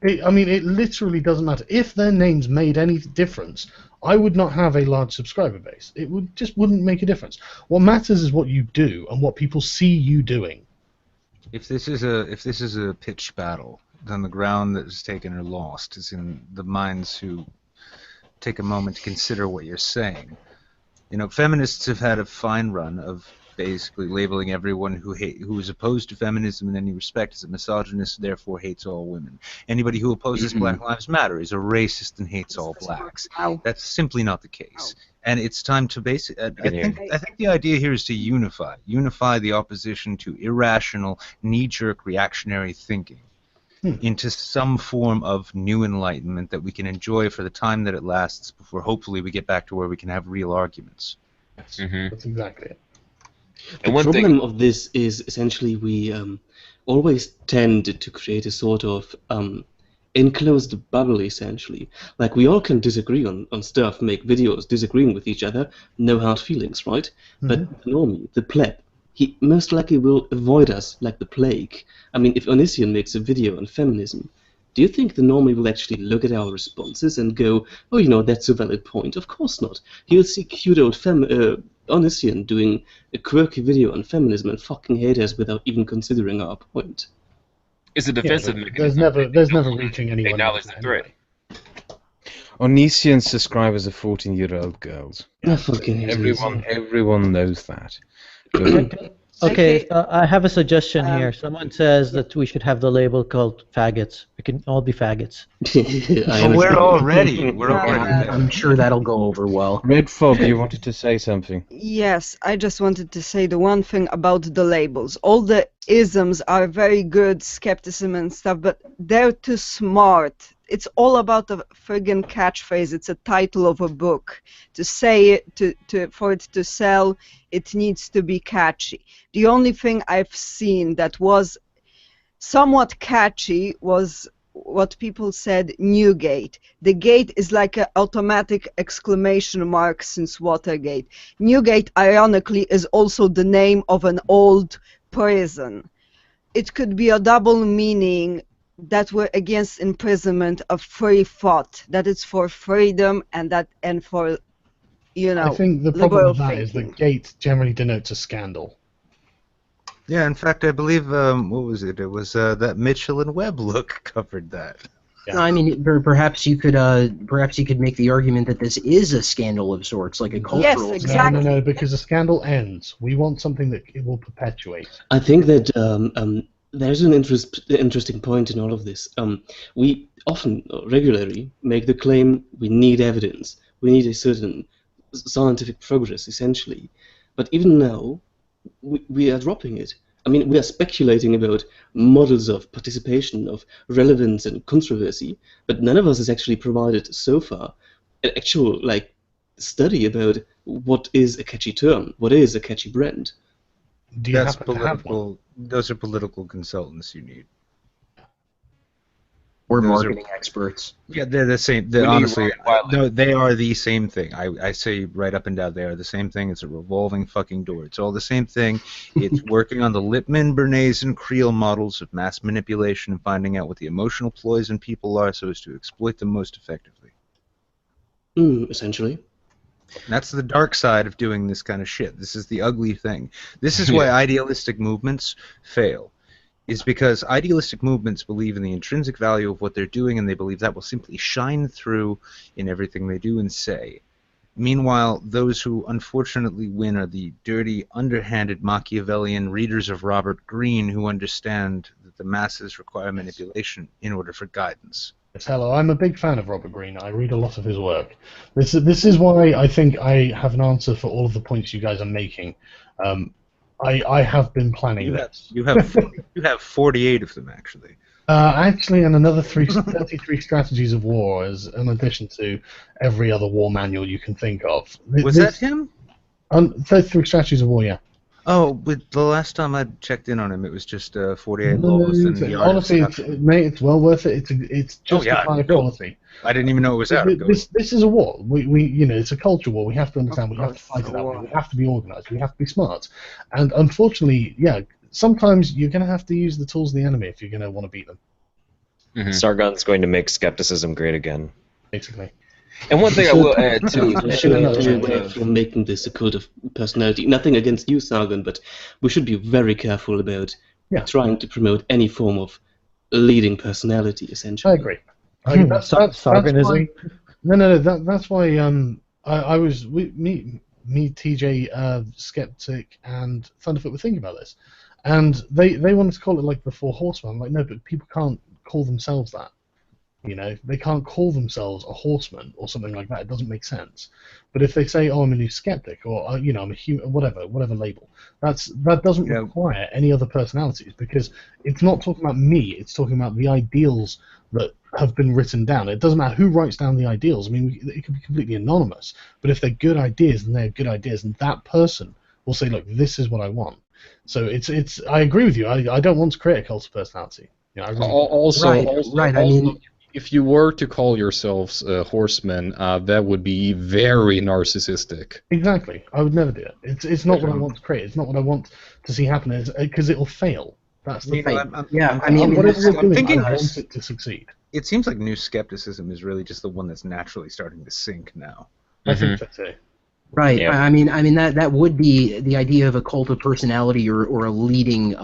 Speaker 9: It literally doesn't matter. If their names made any difference, I would not have a large subscriber base. It just wouldn't make a difference. What matters is what you do and what people see you doing.
Speaker 11: If this is a pitched battle, then the ground that is taken or lost is in the minds who take a moment to consider what you're saying. You know, feminists have had a fine run of basically labeling everyone who is opposed to feminism in any respect as a misogynist, therefore hates all women. Anybody who opposes Black Lives Matter is a racist and hates all blacks. That's simply not the case. And it's time to I think the idea here is to unify the opposition to irrational, knee-jerk, reactionary thinking into some form of new enlightenment that we can enjoy for the time that it lasts before hopefully we get back to where we can have real arguments.
Speaker 9: That's exactly it.
Speaker 8: The problem of this is essentially we always tend to create a sort of enclosed bubble, essentially. Like, we all can disagree on stuff, make videos disagreeing with each other, no hard feelings, right? But the normie, the pleb, he most likely will avoid us like the plague. I mean, if Onision makes a video on feminism, do you think the normie will actually look at our responses and go, oh, you know, that's a valid point? Of course not. He'll see cute old Onision doing a quirky video on feminism and fucking hate us without even considering our point.
Speaker 15: It's a defensive mechanism.
Speaker 9: There's never reaching anyone.
Speaker 15: Acknowledge the threat.
Speaker 2: Onision's subscribers are 14-year-old girls.
Speaker 8: Yeah, fucking
Speaker 2: Everyone knows that.
Speaker 14: Okay, I have a suggestion here. Someone says that we should have the label called faggots. We can all be faggots.
Speaker 11: We're already.
Speaker 6: I'm sure that'll go over well.
Speaker 2: Red Fog, you wanted to say something.
Speaker 15: Yes, I just wanted to say the one thing about the labels. All the isms are very good, skepticism and stuff, but they're too smart. It's all about a friggin' catchphrase. It's a title of a book. To say it, for it to sell, it needs to be catchy. The only thing I've seen that was somewhat catchy was what people said, Newgate. The gate is like an automatic exclamation mark since Watergate. Newgate, ironically, is also the name of an old prison. It could be a double meaning that we're against imprisonment of free thought, that it's for freedom and for,
Speaker 9: I think the problem with that is that gate generally denotes a scandal.
Speaker 11: Yeah, in fact, I believe, what was it? It was that Mitchell and Webb look covered that.
Speaker 6: Yeah. I mean, perhaps you could make the argument that this is a scandal of sorts, like a cultural.
Speaker 15: Yes, exactly.
Speaker 9: No, because a scandal ends. We want something that it will perpetuate.
Speaker 8: I think that there's an interesting point in all of this. We often, regularly, make the claim we need evidence. We need a certain scientific progress, essentially. But even now, we are dropping it. I mean, we are speculating about models of participation, of relevance and controversy, but none of us has actually provided so far an actual study about what is a catchy term, what is a catchy brand.
Speaker 11: That's political. Those are political consultants you need.
Speaker 6: Or marketing experts.
Speaker 11: Yeah, they're the same. Honestly, no, they are the same thing. I say right up and down, they are the same thing. It's a revolving fucking door. It's all the same thing. It's working on the Lippmann, Bernays, and Creel models of mass manipulation and finding out what the emotional ploys in people are so as to exploit them most effectively.
Speaker 8: Essentially.
Speaker 11: That's the dark side of doing this kind of shit. This is the ugly thing. This is why idealistic movements fail. Is because idealistic movements believe in the intrinsic value of what they're doing, and they believe that will simply shine through in everything they do and say. Meanwhile, those who unfortunately win are the dirty, underhanded Machiavellian readers of Robert Greene who understand that the masses require manipulation in order for guidance.
Speaker 9: Yes, hello, I'm a big fan of Robert Greene. I read a lot of his work. This is why I think I have an answer for all of the points you guys are making. I have been planning this.
Speaker 11: You have 48 of them, actually.
Speaker 9: Actually, and another 33 strategies of war, as in addition to every other war manual you can think of.
Speaker 11: Was that him?
Speaker 9: 33 strategies of war, yeah.
Speaker 11: Oh, but the last time I checked in on him, it was just 48 laws. And
Speaker 9: honestly, it's well worth it. It's just high quality.
Speaker 11: I didn't even know it was out.
Speaker 9: This is a war. We it's a culture war. We have to understand. We have to fight it that way. We have to be organized. We have to be smart. And unfortunately, sometimes you're going to have to use the tools of the enemy if you're going to want to beat them.
Speaker 3: Sargon's going to make skepticism great again.
Speaker 9: Basically.
Speaker 10: And one thing I will add too
Speaker 8: is from making this a cult of personality. Nothing against you, Sargon, but we should be very careful about trying to promote any form of leading personality. Essentially,
Speaker 9: I agree. That's Sargonism. That's why I was me, TJ, Skeptic, and Thunderfoot were thinking about this, and they wanted to call it like the Four Horsemen. I'm like, no, but people can't call themselves that. They can't call themselves a horseman or something like that. It doesn't make sense. But if they say, "Oh, I'm a new skeptic," or I'm a human, whatever label, that doesn't require any other personalities because it's not talking about me. It's talking about the ideals that have been written down. It doesn't matter who writes down the ideals. I mean, it could be completely anonymous. But if they're good ideas, then they're good ideas, and that person will say, "Look, this is what I want." So it's. I agree with you. I don't want to create a cult of personality. I really
Speaker 4: also,
Speaker 6: I mean,
Speaker 4: if you were to call yourselves horsemen, that would be very narcissistic.
Speaker 9: Exactly. I would never do it. It's not what I want to create. It's not what I want to see happen. Because it will fail. That's the thing.
Speaker 11: I'm thinking
Speaker 9: I want it to succeed.
Speaker 11: It seems like new skepticism is really just the one that's naturally starting to sink now.
Speaker 9: I think so too.
Speaker 6: Right. Yeah. I mean that would be the idea of a cult of personality or a leading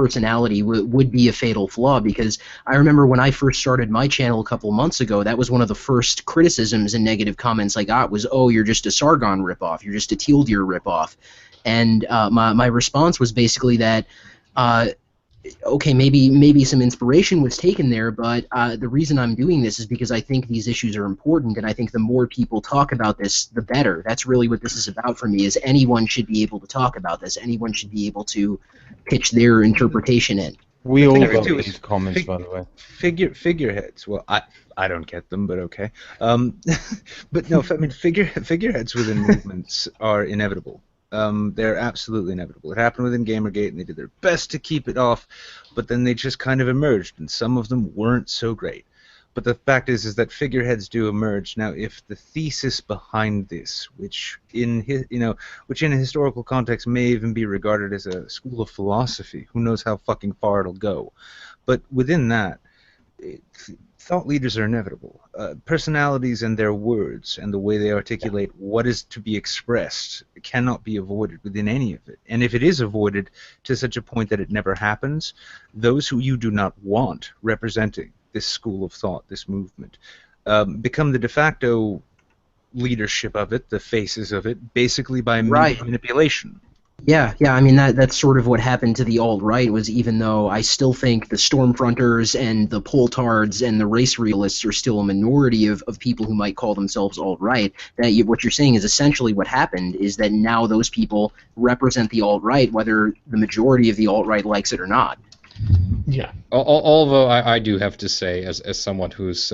Speaker 6: personality would be a fatal flaw, because I remember when I first started my channel a couple months ago, that was one of the first criticisms and negative comments I got was, oh, you're just a Sargon ripoff, you're just a Teal Deer ripoff. And my response was basically that, okay, maybe some inspiration was taken there, but the reason I'm doing this is because I think these issues are important, and I think the more people talk about this, the better. That's really what this is about for me, is anyone should be able to talk about this. Anyone should be able to pitch their interpretation in.
Speaker 2: We all got these comments, by the way.
Speaker 11: Figureheads. Well, I don't get them, but okay. But no, I mean figureheads within movements are inevitable. They're absolutely inevitable. It happened within Gamergate, and they did their best to keep it off, but then they just kind of emerged, and some of them weren't so great. But the fact is that figureheads do emerge. Now, if the thesis behind this, which in a historical context may even be regarded as a school of philosophy, who knows how fucking far it'll go, but within that, thought leaders are inevitable. Personalities and their words and the way they articulate what is to be expressed cannot be avoided within any of it. And if it is avoided to such a point that it never happens, those who you do not want representing this school of thought, this movement, become the de facto leadership of it, the faces of it, basically by manipulation.
Speaker 6: Yeah, I mean that's sort of what happened to the alt-right, was even though I still think the Stormfronters and the Poltards and the race realists are still a minority of people who might call themselves alt-right, that what you're saying is essentially what happened is that now those people represent the alt-right, whether the majority of the alt-right likes it or not.
Speaker 9: Yeah.
Speaker 4: Although I do have to say, as someone who's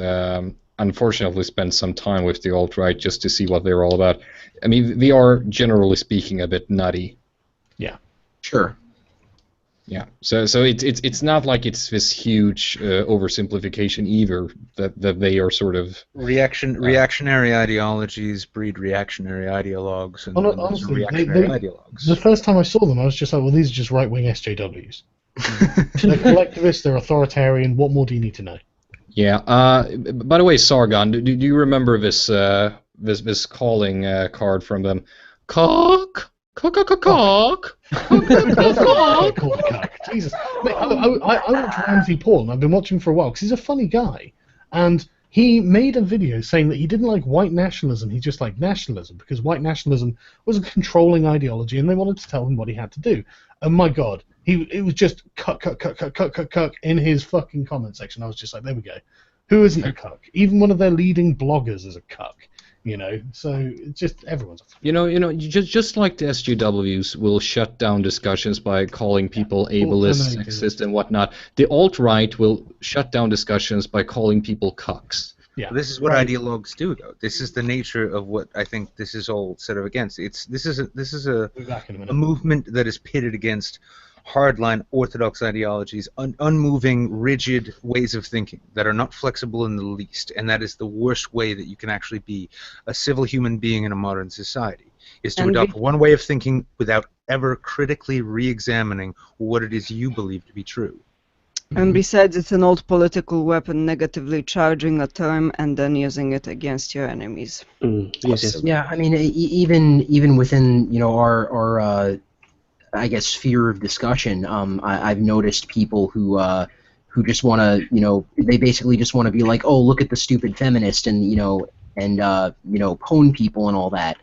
Speaker 4: unfortunately spent some time with the alt-right just to see what they're all about, I mean, they are, generally speaking, a bit nutty.
Speaker 9: Yeah.
Speaker 6: Sure.
Speaker 4: Yeah. So it's not like it's this huge oversimplification either that they are sort of
Speaker 11: reactionary ideologies breed reactionary ideologues and
Speaker 9: honestly,
Speaker 11: reactionary ideologues.
Speaker 9: The first time I saw them, I was just like, well, these are just right-wing SJWs. They're collectivist, they're authoritarian. What more do you need to know?
Speaker 4: Yeah. By the way, Sargon, do you remember this this calling card from them? Cock. Cock.
Speaker 9: Jesus. Mate, I watch Ramsey Paul, and I've been watching for a while because he's a funny guy. And he made a video saying that he didn't like white nationalism, he just liked nationalism, because white nationalism was a controlling ideology and they wanted to tell him what he had to do. And my God, it was just cuck in his fucking comment section. I was just like, there we go. Who isn't a cuck? Even one of their leading bloggers is a cuck. You know, so it's just everyone's.
Speaker 4: Just like the SJWs will shut down discussions by calling people ableist, sexist, and whatnot. The alt-right will shut down discussions by calling people cucks.
Speaker 9: Yeah,
Speaker 11: this is what ideologues do, though. This is the nature of what I think this is all set up against. This is a movement that is pitted against hardline orthodox ideologies, unmoving, rigid ways of thinking that are not flexible in the least, and that is the worst way that you can actually be a civil human being in a modern society, is to adopt one way of thinking without ever critically re-examining what it is you believe to be true.
Speaker 15: And besides, it's an old political weapon, negatively charging a term and then using it against your enemies.
Speaker 6: Yes. Yeah, I mean, even within our I guess sphere of discussion, I've noticed people who just want to, they basically just want to be like, oh, look at the stupid feminist, and pwn people and all that.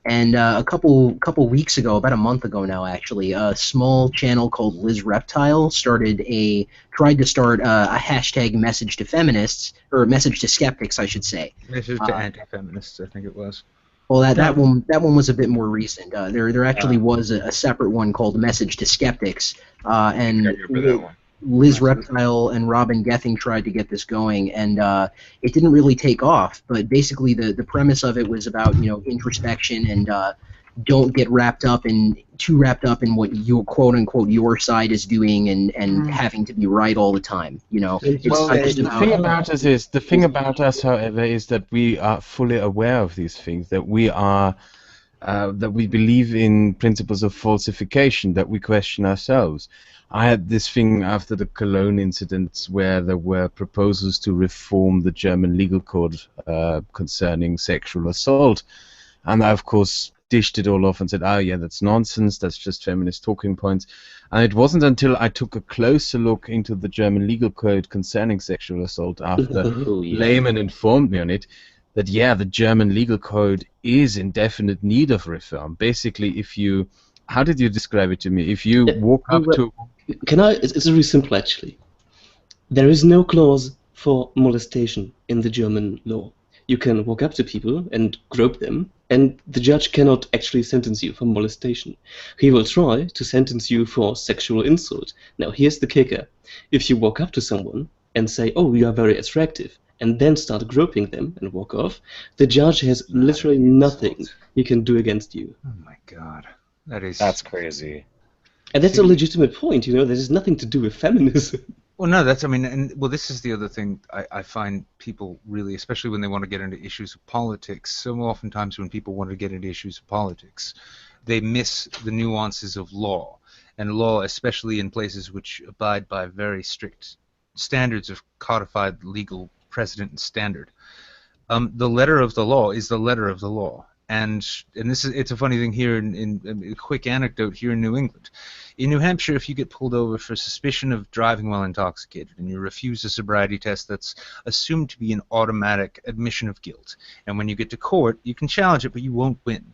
Speaker 6: And a couple weeks ago, about a month ago now, actually, a small channel called Liz Reptile tried to start a hashtag message to feminists, or message to skeptics, I should say.
Speaker 11: Message to anti-feminists, I think it was.
Speaker 6: Well, that one was a bit more recent. There actually was a separate one called Message to Skeptics, and Liz Reptile and Robin Gething tried to get this going, and it didn't really take off. But basically, the premise of it was about introspection and don't get too wrapped up in what your quote unquote your side is doing and having to be right all the time.
Speaker 2: The thing about us, however, is that we are fully aware of these things. That we are that we believe in principles of falsification. That we question ourselves. I had this thing after the Cologne incidents where there were proposals to reform the German legal code concerning sexual assault, and I, of course, dished it all off and said, oh yeah, that's nonsense, that's just feminist talking points. And it wasn't until I took a closer look into the German legal code concerning sexual assault after Lehman informed me on it, that yeah, the German legal code is in definite need of reform. Basically, if you, how did you describe it to me? If you walk up to...
Speaker 8: It's very simple actually. There is no clause for molestation in the German law. You can walk up to people and grope them, and the judge cannot actually sentence you for molestation. He will try to sentence you for sexual insult. Now, here's the kicker. If you walk up to someone and say, oh, you are very attractive, and then start groping them and walk off, the judge has literally nothing he can do against you.
Speaker 11: Oh my God.
Speaker 3: That's crazy.
Speaker 8: And that's a legitimate point, you know, there is nothing to do with feminism.
Speaker 11: Well, no, that's, I mean, and well, this is the other thing I find people really, especially when they want to get into issues of politics, so oftentimes when people want to get into issues of politics, they miss the nuances of law. And law, especially in places which abide by very strict standards of codified legal precedent and standard. The letter of the law is the letter of the law. And this is, it's a funny thing here in a quick anecdote here in New England. In New Hampshire, if you get pulled over for suspicion of driving while intoxicated and you refuse a sobriety test, that's assumed to be an automatic admission of guilt. And when you get to court, you can challenge it, but you won't win.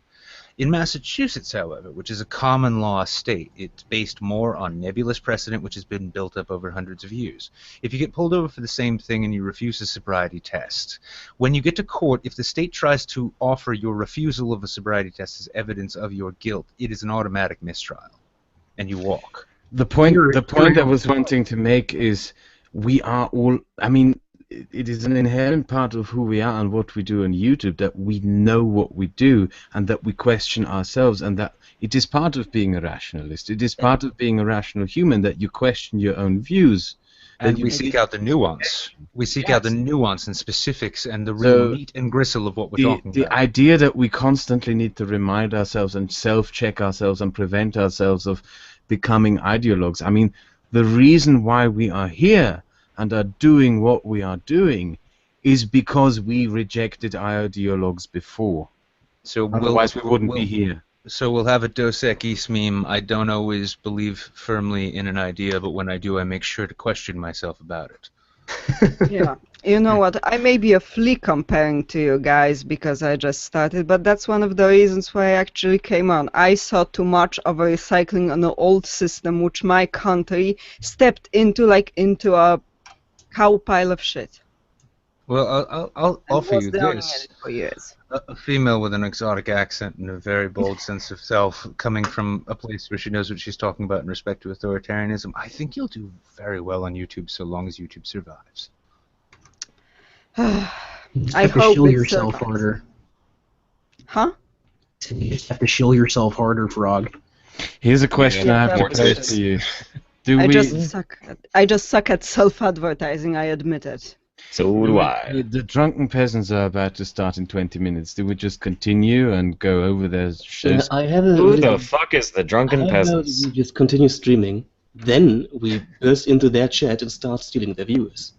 Speaker 11: In Massachusetts, however, which is a common law state, it's based more on nebulous precedent which has been built up over hundreds of years. If you get pulled over for the same thing and you refuse a sobriety test, when you get to court, if the state tries to offer your refusal of a sobriety test as evidence of your guilt, it is an automatic mistrial, and you walk.
Speaker 2: The point I was wanting to make is we are all, I mean, it is an inherent part of who we are and what we do on YouTube that we know what we do and that we question ourselves, and that it is part of being a rationalist. It is part of being a rational human that you question your own views.
Speaker 11: And we seek out the nuance. We seek out the nuance and specifics and the real meat and gristle of what we're talking about.
Speaker 2: The idea that we constantly need to remind ourselves and self-check ourselves and prevent ourselves of becoming ideologues. I mean, the reason why we are here and are doing what we are doing is because we rejected ideologues before.
Speaker 11: So
Speaker 2: otherwise we wouldn't be here.
Speaker 11: So we'll have a Dos Equis meme. I don't always believe firmly in an idea, but when I do, I make sure to question myself about it.
Speaker 15: Yeah. You know what? I may be a flea comparing to you guys because I just started, but that's one of the reasons why I actually came on. I saw too much of a recycling on an old system which my country stepped into like into a cow pile of shit.
Speaker 11: Well, I'll offer you this.
Speaker 15: For years.
Speaker 11: A female with an exotic accent and a very bold sense of self, coming from a place where she knows what she's talking about in respect to authoritarianism. I think you'll do very well on YouTube so long as YouTube survives.
Speaker 6: I
Speaker 15: I
Speaker 6: hope shill yourself harder.
Speaker 15: Huh?
Speaker 6: You just have to shill yourself harder, Frog.
Speaker 2: Here's a question I have to pose to you.
Speaker 15: I just suck at self-advertising, I admit it.
Speaker 3: So do I.
Speaker 2: The Drunken Peasants are about to start in 20 minutes. Do we just continue and go over their shows?
Speaker 3: Who the fuck is the Drunken Peasants?
Speaker 8: We just continue streaming, then we burst into their chat and start stealing their viewers.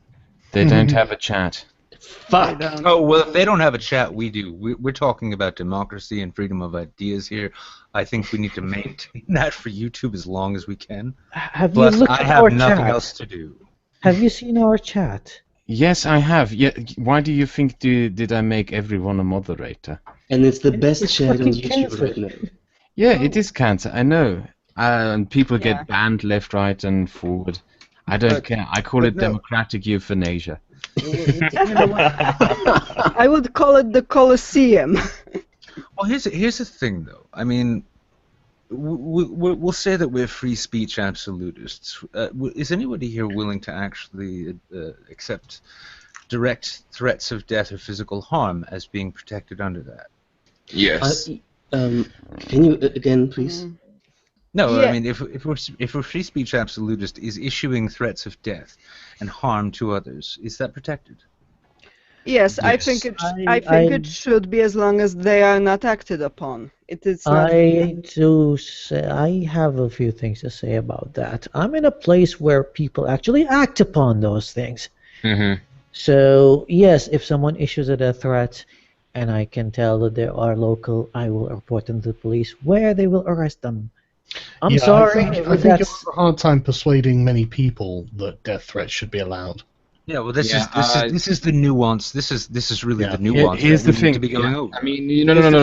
Speaker 2: They don't have a chat.
Speaker 8: Fuck!
Speaker 11: Oh, well, if they don't have a chat, we do. We're talking about democracy and freedom of ideas here. I think we need to maintain that for YouTube as long as we can.
Speaker 14: Have
Speaker 11: Plus,
Speaker 14: you looked
Speaker 11: I
Speaker 14: at
Speaker 11: have
Speaker 14: our
Speaker 11: nothing
Speaker 14: chat?
Speaker 11: else to do.
Speaker 14: Have you seen our chat?
Speaker 2: Yes, I have. Yeah. Why do you think did I make everyone a moderator?
Speaker 8: And it's the best chat on
Speaker 14: fucking
Speaker 8: YouTube
Speaker 14: cancer.
Speaker 8: right now.
Speaker 2: Yeah, it is cancer. I know. And people get banned left, right, and forward. I don't care. I call it democratic euthanasia.
Speaker 15: I would call it the Colosseum.
Speaker 11: Well, here's the thing, though. I mean, we'll say that we're free speech absolutists. Is anybody here willing to actually accept direct threats of death or physical harm as being protected under that?
Speaker 10: Yes.
Speaker 8: Can you again, please?
Speaker 11: No,
Speaker 15: Yeah.
Speaker 11: I mean, if we're free speech absolutist, is issuing threats of death and harm to others, is that protected?
Speaker 15: Yes, I
Speaker 11: Yes.
Speaker 15: think it should be as long as they are not acted upon. It is not.
Speaker 14: I have a few things to say about that. I'm in a place where people actually act upon those things.
Speaker 10: Mm-hmm.
Speaker 14: So yes, if someone issues a death threat and I can tell that they are local, I will report them to the police, where they will arrest them. I'm sorry.
Speaker 9: I think you'll have a hard time persuading many people that death threats should be allowed.
Speaker 11: Yeah, well, this is the nuance. This is really the nuance.
Speaker 2: Here's the
Speaker 11: that we
Speaker 2: thing.
Speaker 11: need to be going over.
Speaker 4: I mean, no. Listen,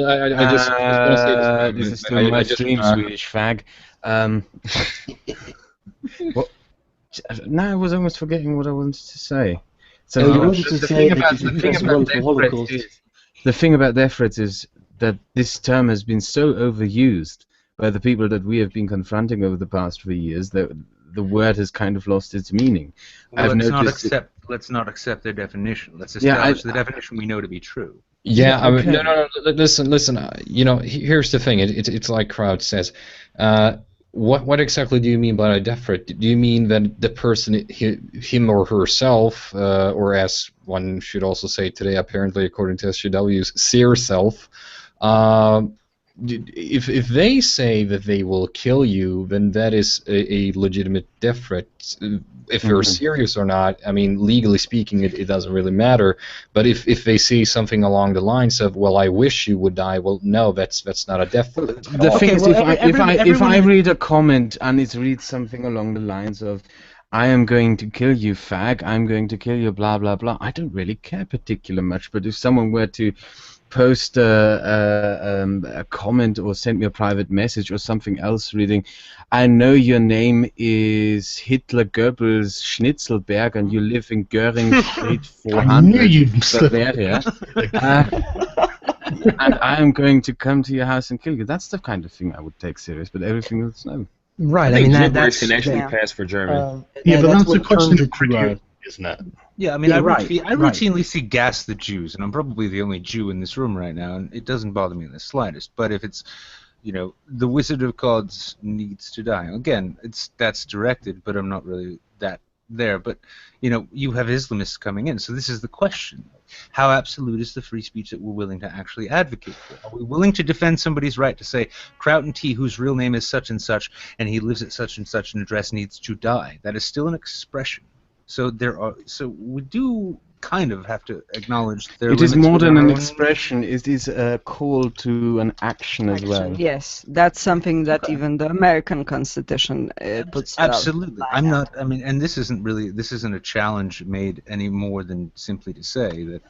Speaker 4: I just want to say this.
Speaker 2: This is still my stream, Swedish fag. What? Now I was almost forgetting what I wanted to say. So
Speaker 8: you wanted to say that you should press one for Holocaust.
Speaker 2: The thing about death threats is that this term has been so overused by the people that we have been confronting over the past 3 years that the word has kind of lost its meaning.
Speaker 11: Well, let's not accept their definition. Let's establish the definition we know to be true.
Speaker 4: Yeah, I mean, no. Listen. Here's the thing. It's like Kraut says. What exactly do you mean by a death threat? Do you mean that the person, him or herself, or as one should also say today, apparently according to SJW's, seer self, if they say that they will kill you, then that is a legitimate death threat. If they're serious or not, I mean, legally speaking, it doesn't really matter. But if they say something along the lines of, "Well, I wish you would die," well, no, that's not a death threat.
Speaker 2: The thing is, if I read a comment and it reads something along the lines of, "I am going to kill you, fag. I'm going to kill you, blah blah blah," I don't really care particularly much. But if someone were to post a comment or send me a private message or something else reading, "I know your name is Hitler Goebbels Schnitzelberg and you live in Göring Street 400,
Speaker 9: I knew you'd
Speaker 2: Bavaria, and I am going to come to your house and kill you." That's the kind of thing I would take serious, but everything else, no.
Speaker 6: Right,
Speaker 10: I
Speaker 6: mean,
Speaker 10: think
Speaker 6: that's...
Speaker 10: can actually pass for German.
Speaker 9: Yeah, but that's a question of
Speaker 6: critique,
Speaker 9: critique, isn't it?
Speaker 11: Yeah, I mean,
Speaker 6: Yeah,
Speaker 11: I
Speaker 6: right,
Speaker 11: routinely see gas the Jews, and I'm probably the only Jew in this room right now, and it doesn't bother me in the slightest. But if it's, the Wizard of Gods needs to die. Again, that's directed, but I'm not really that there. But, you have Islamists coming in, so this is the question. How absolute is the free speech that we're willing to actually advocate for? Are we willing to defend somebody's right to say, Crowton T, whose real name is such and such, and he lives at such and such an address, needs to die? That is still an expression. So we do kind of have to acknowledge their
Speaker 2: It is
Speaker 11: limits
Speaker 2: more than
Speaker 11: within
Speaker 2: an
Speaker 11: our own-
Speaker 2: expression. It is a call to an action as well.
Speaker 15: Yes, that's something that even the American Constitution puts.
Speaker 11: Absolutely. I'm not. I mean, and this isn't a challenge made any more than simply to say that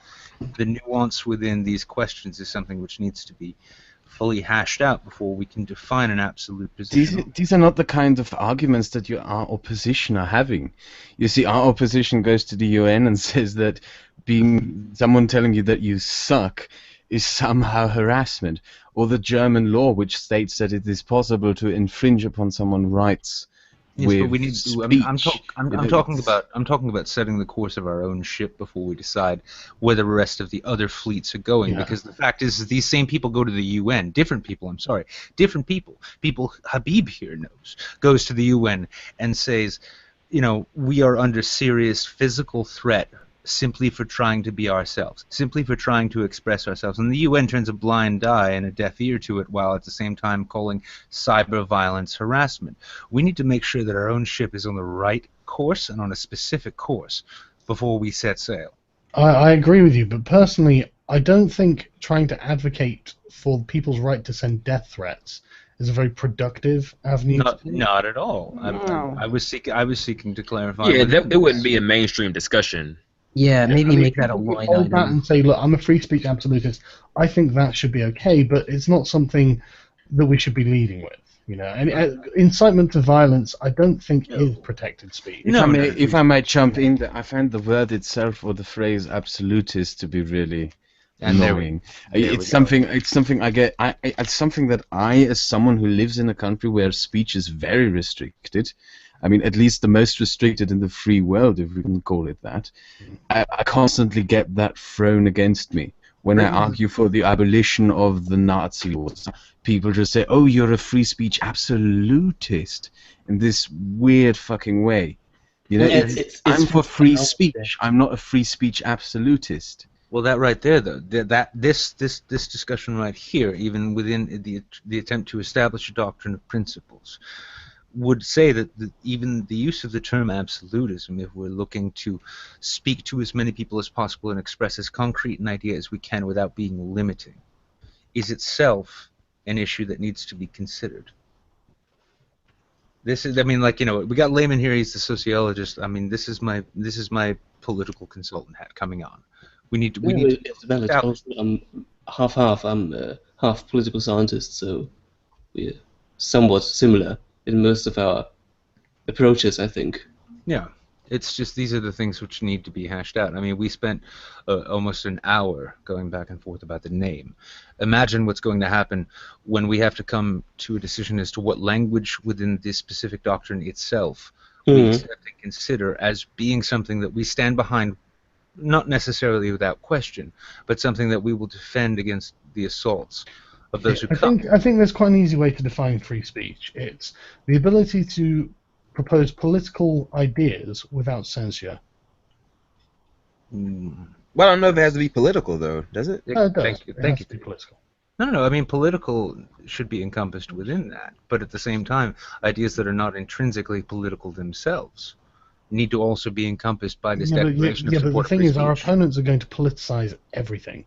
Speaker 11: the nuance within these questions is something which needs to be fully hashed out before we can define an absolute position.
Speaker 2: These are not the kind of arguments that our opposition are having. You see, our opposition goes to the UN and says that being someone telling you that you suck is somehow harassment, or the German law which states that it is possible to infringe upon someone's rights.
Speaker 11: Yes,
Speaker 2: with
Speaker 11: but we need.
Speaker 2: speech.
Speaker 11: I'm talking about setting the course of our own ship before we decide where the rest of the other fleets are going.
Speaker 9: Yeah.
Speaker 11: Because the fact is, these same people go to the UN. Different people. I'm sorry. Different people. People Habib here goes to the UN and says, we are under serious physical threat simply for trying to be ourselves, simply for trying to express ourselves. And the UN turns a blind eye and a deaf ear to it while at the same time calling cyber violence harassment. We need to make sure that our own ship is on the right course and on a specific course before we set sail.
Speaker 9: I agree with you, but personally, I don't think trying to advocate for people's right to send death threats is a very productive avenue.
Speaker 11: Not at all.
Speaker 15: No.
Speaker 11: I was seeking to clarify.
Speaker 10: Yeah, it wouldn't be a mainstream discussion.
Speaker 6: Yeah, maybe make that a line
Speaker 9: hold that
Speaker 6: item.
Speaker 9: and say, look, I'm a free speech absolutist. I think that should be okay, but it's not something that we should be leading with. And incitement to violence, I don't think is protected speech.
Speaker 2: If I may jump in, I find the word itself or the phrase absolutist to be really annoying. It's something I get. It's something that I, as someone who lives in a country where speech is very restricted, I mean, at least the most restricted in the free world, if we can call it that, I constantly get that thrown against me. When I argue for the abolition of the Nazi laws, people just say, "Oh, you're a free speech absolutist," in this weird fucking way. I'm for free speech. I'm not a free speech absolutist.
Speaker 11: Well, that right there, though, this discussion right here, even within the attempt to establish a doctrine of principles, would say that even the use of the term absolutism, if we're looking to speak to as many people as possible and express as concrete an idea as we can without being limiting, is itself an issue that needs to be considered. This is, I mean, like, you know, we got Layman here. He's the sociologist. I mean, this is my political consultant hat coming on. We need to.
Speaker 8: It's valid. Also, I'm half. I'm half political scientist, so we're somewhat similar in most of our approaches, I think.
Speaker 11: Yeah, it's just these are the things which need to be hashed out. I mean, we spent almost an hour going back and forth about the name. Imagine what's going to happen when we have to come to a decision as to what language within this specific doctrine itself we accept and consider as being something that we stand behind, not necessarily without question, but something that we will defend against the assaults of those who come.
Speaker 9: I think there's quite an easy way to define free speech. It's the ability to propose political ideas without censure.
Speaker 10: Well, I don't know if it has to be political, though, does it?
Speaker 9: It does.
Speaker 11: Thank you.
Speaker 9: It has to be political.
Speaker 11: No. I mean, political should be encompassed within that, but at the same time, ideas that are not intrinsically political themselves need to also be encompassed by this declaration of support.
Speaker 9: But the thing is,
Speaker 11: for
Speaker 9: our
Speaker 11: speech.
Speaker 9: opponents are going to politicize everything.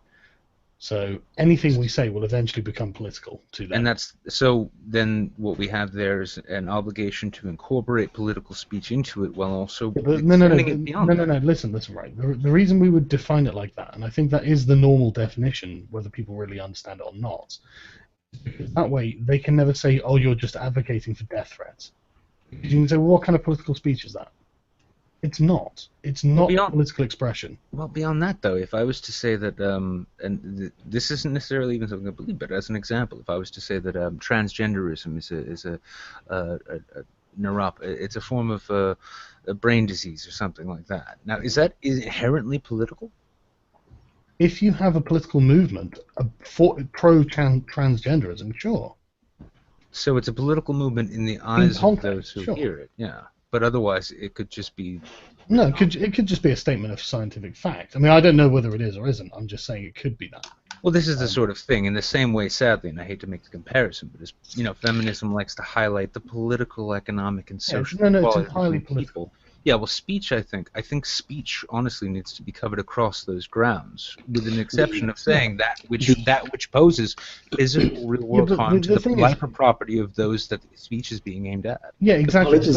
Speaker 9: So anything we say will eventually become political to them.
Speaker 11: And that's so. Then what we have there is an obligation to incorporate political speech into it, while also extending it beyond that.
Speaker 9: No. Listen, right. The reason we would define it like that, and I think that is the normal definition, whether people really understand it or not. That way, they can never say, "Oh, you're just advocating for death threats." You can say, "Well, what kind of political speech is that?" It's not. It's not political expression.
Speaker 11: Well, beyond that, though, if I was to say that, this isn't necessarily even something I believe, but as an example, if I was to say that transgenderism is a neuropathy, it's a form of a brain disease or something like that. Now, is that inherently political?
Speaker 9: If you have a political movement pro-transgenderism, sure.
Speaker 11: So it's a political movement in the eyes of those who hear it, yeah. But otherwise, it could just be...
Speaker 9: No, it could just be a statement of scientific fact. I mean, I don't know whether it is or isn't. I'm just saying it could be that.
Speaker 11: Well, this is the sort of thing. In the same way, sadly, and I hate to make the comparison, but feminism likes to highlight the political, economic, and social
Speaker 9: it's entirely political.
Speaker 11: Yeah, well, speech, I think speech, honestly, needs to be covered across those grounds, with an exception of saying that which poses physical, real-world harm to the life or property of those that the speech is being aimed at.
Speaker 9: Yeah, exactly. That's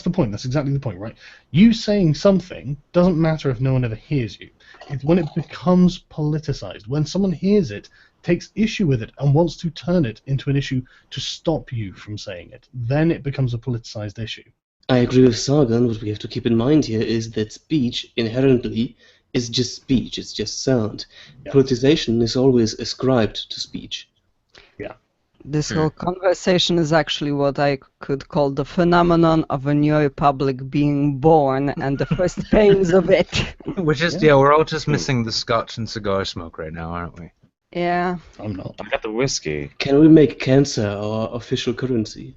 Speaker 9: the point. That's exactly the point, right? You saying something doesn't matter if no one ever hears you. It's when it becomes politicized, when someone hears it, takes issue with it, and wants to turn it into an issue to stop you from saying it, then it becomes a politicized issue.
Speaker 8: I agree with Sargon. What we have to keep in mind here is that speech inherently is just speech. It's just sound. Yeah. Politicization is always ascribed to speech.
Speaker 9: Yeah.
Speaker 15: This whole conversation is actually what I could call the phenomenon of a new republic being born and the first pains of it.
Speaker 11: We're all just missing the scotch and cigar smoke right now, aren't we?
Speaker 15: Yeah.
Speaker 9: I'm not.
Speaker 3: I got the whiskey.
Speaker 8: Can we make cancer our official currency?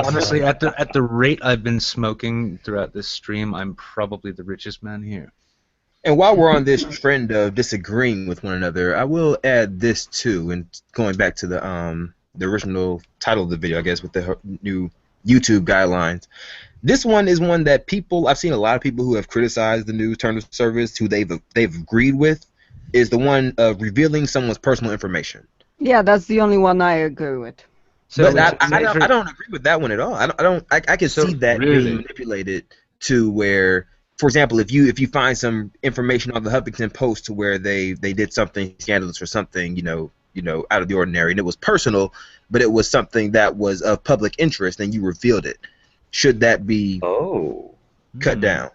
Speaker 11: Honestly, at the rate I've been smoking throughout this stream, I'm probably the richest man here.
Speaker 10: And while we're on this trend of disagreeing with one another, I will add this too, and going back to the original title of the video, I guess, with the new YouTube guidelines. This one is one that I've seen a lot of people who have criticized the new terms of service, who they've agreed with, is the one of revealing someone's personal information.
Speaker 15: Yeah, that's the only one I agree with.
Speaker 10: So but I don't agree with that one at all. I can see that being manipulated to where, for example, if you find some information on the Huffington Post to where they did something scandalous or something, out of the ordinary, and it was personal, but it was something that was of public interest, and you revealed it. Should that be cut down?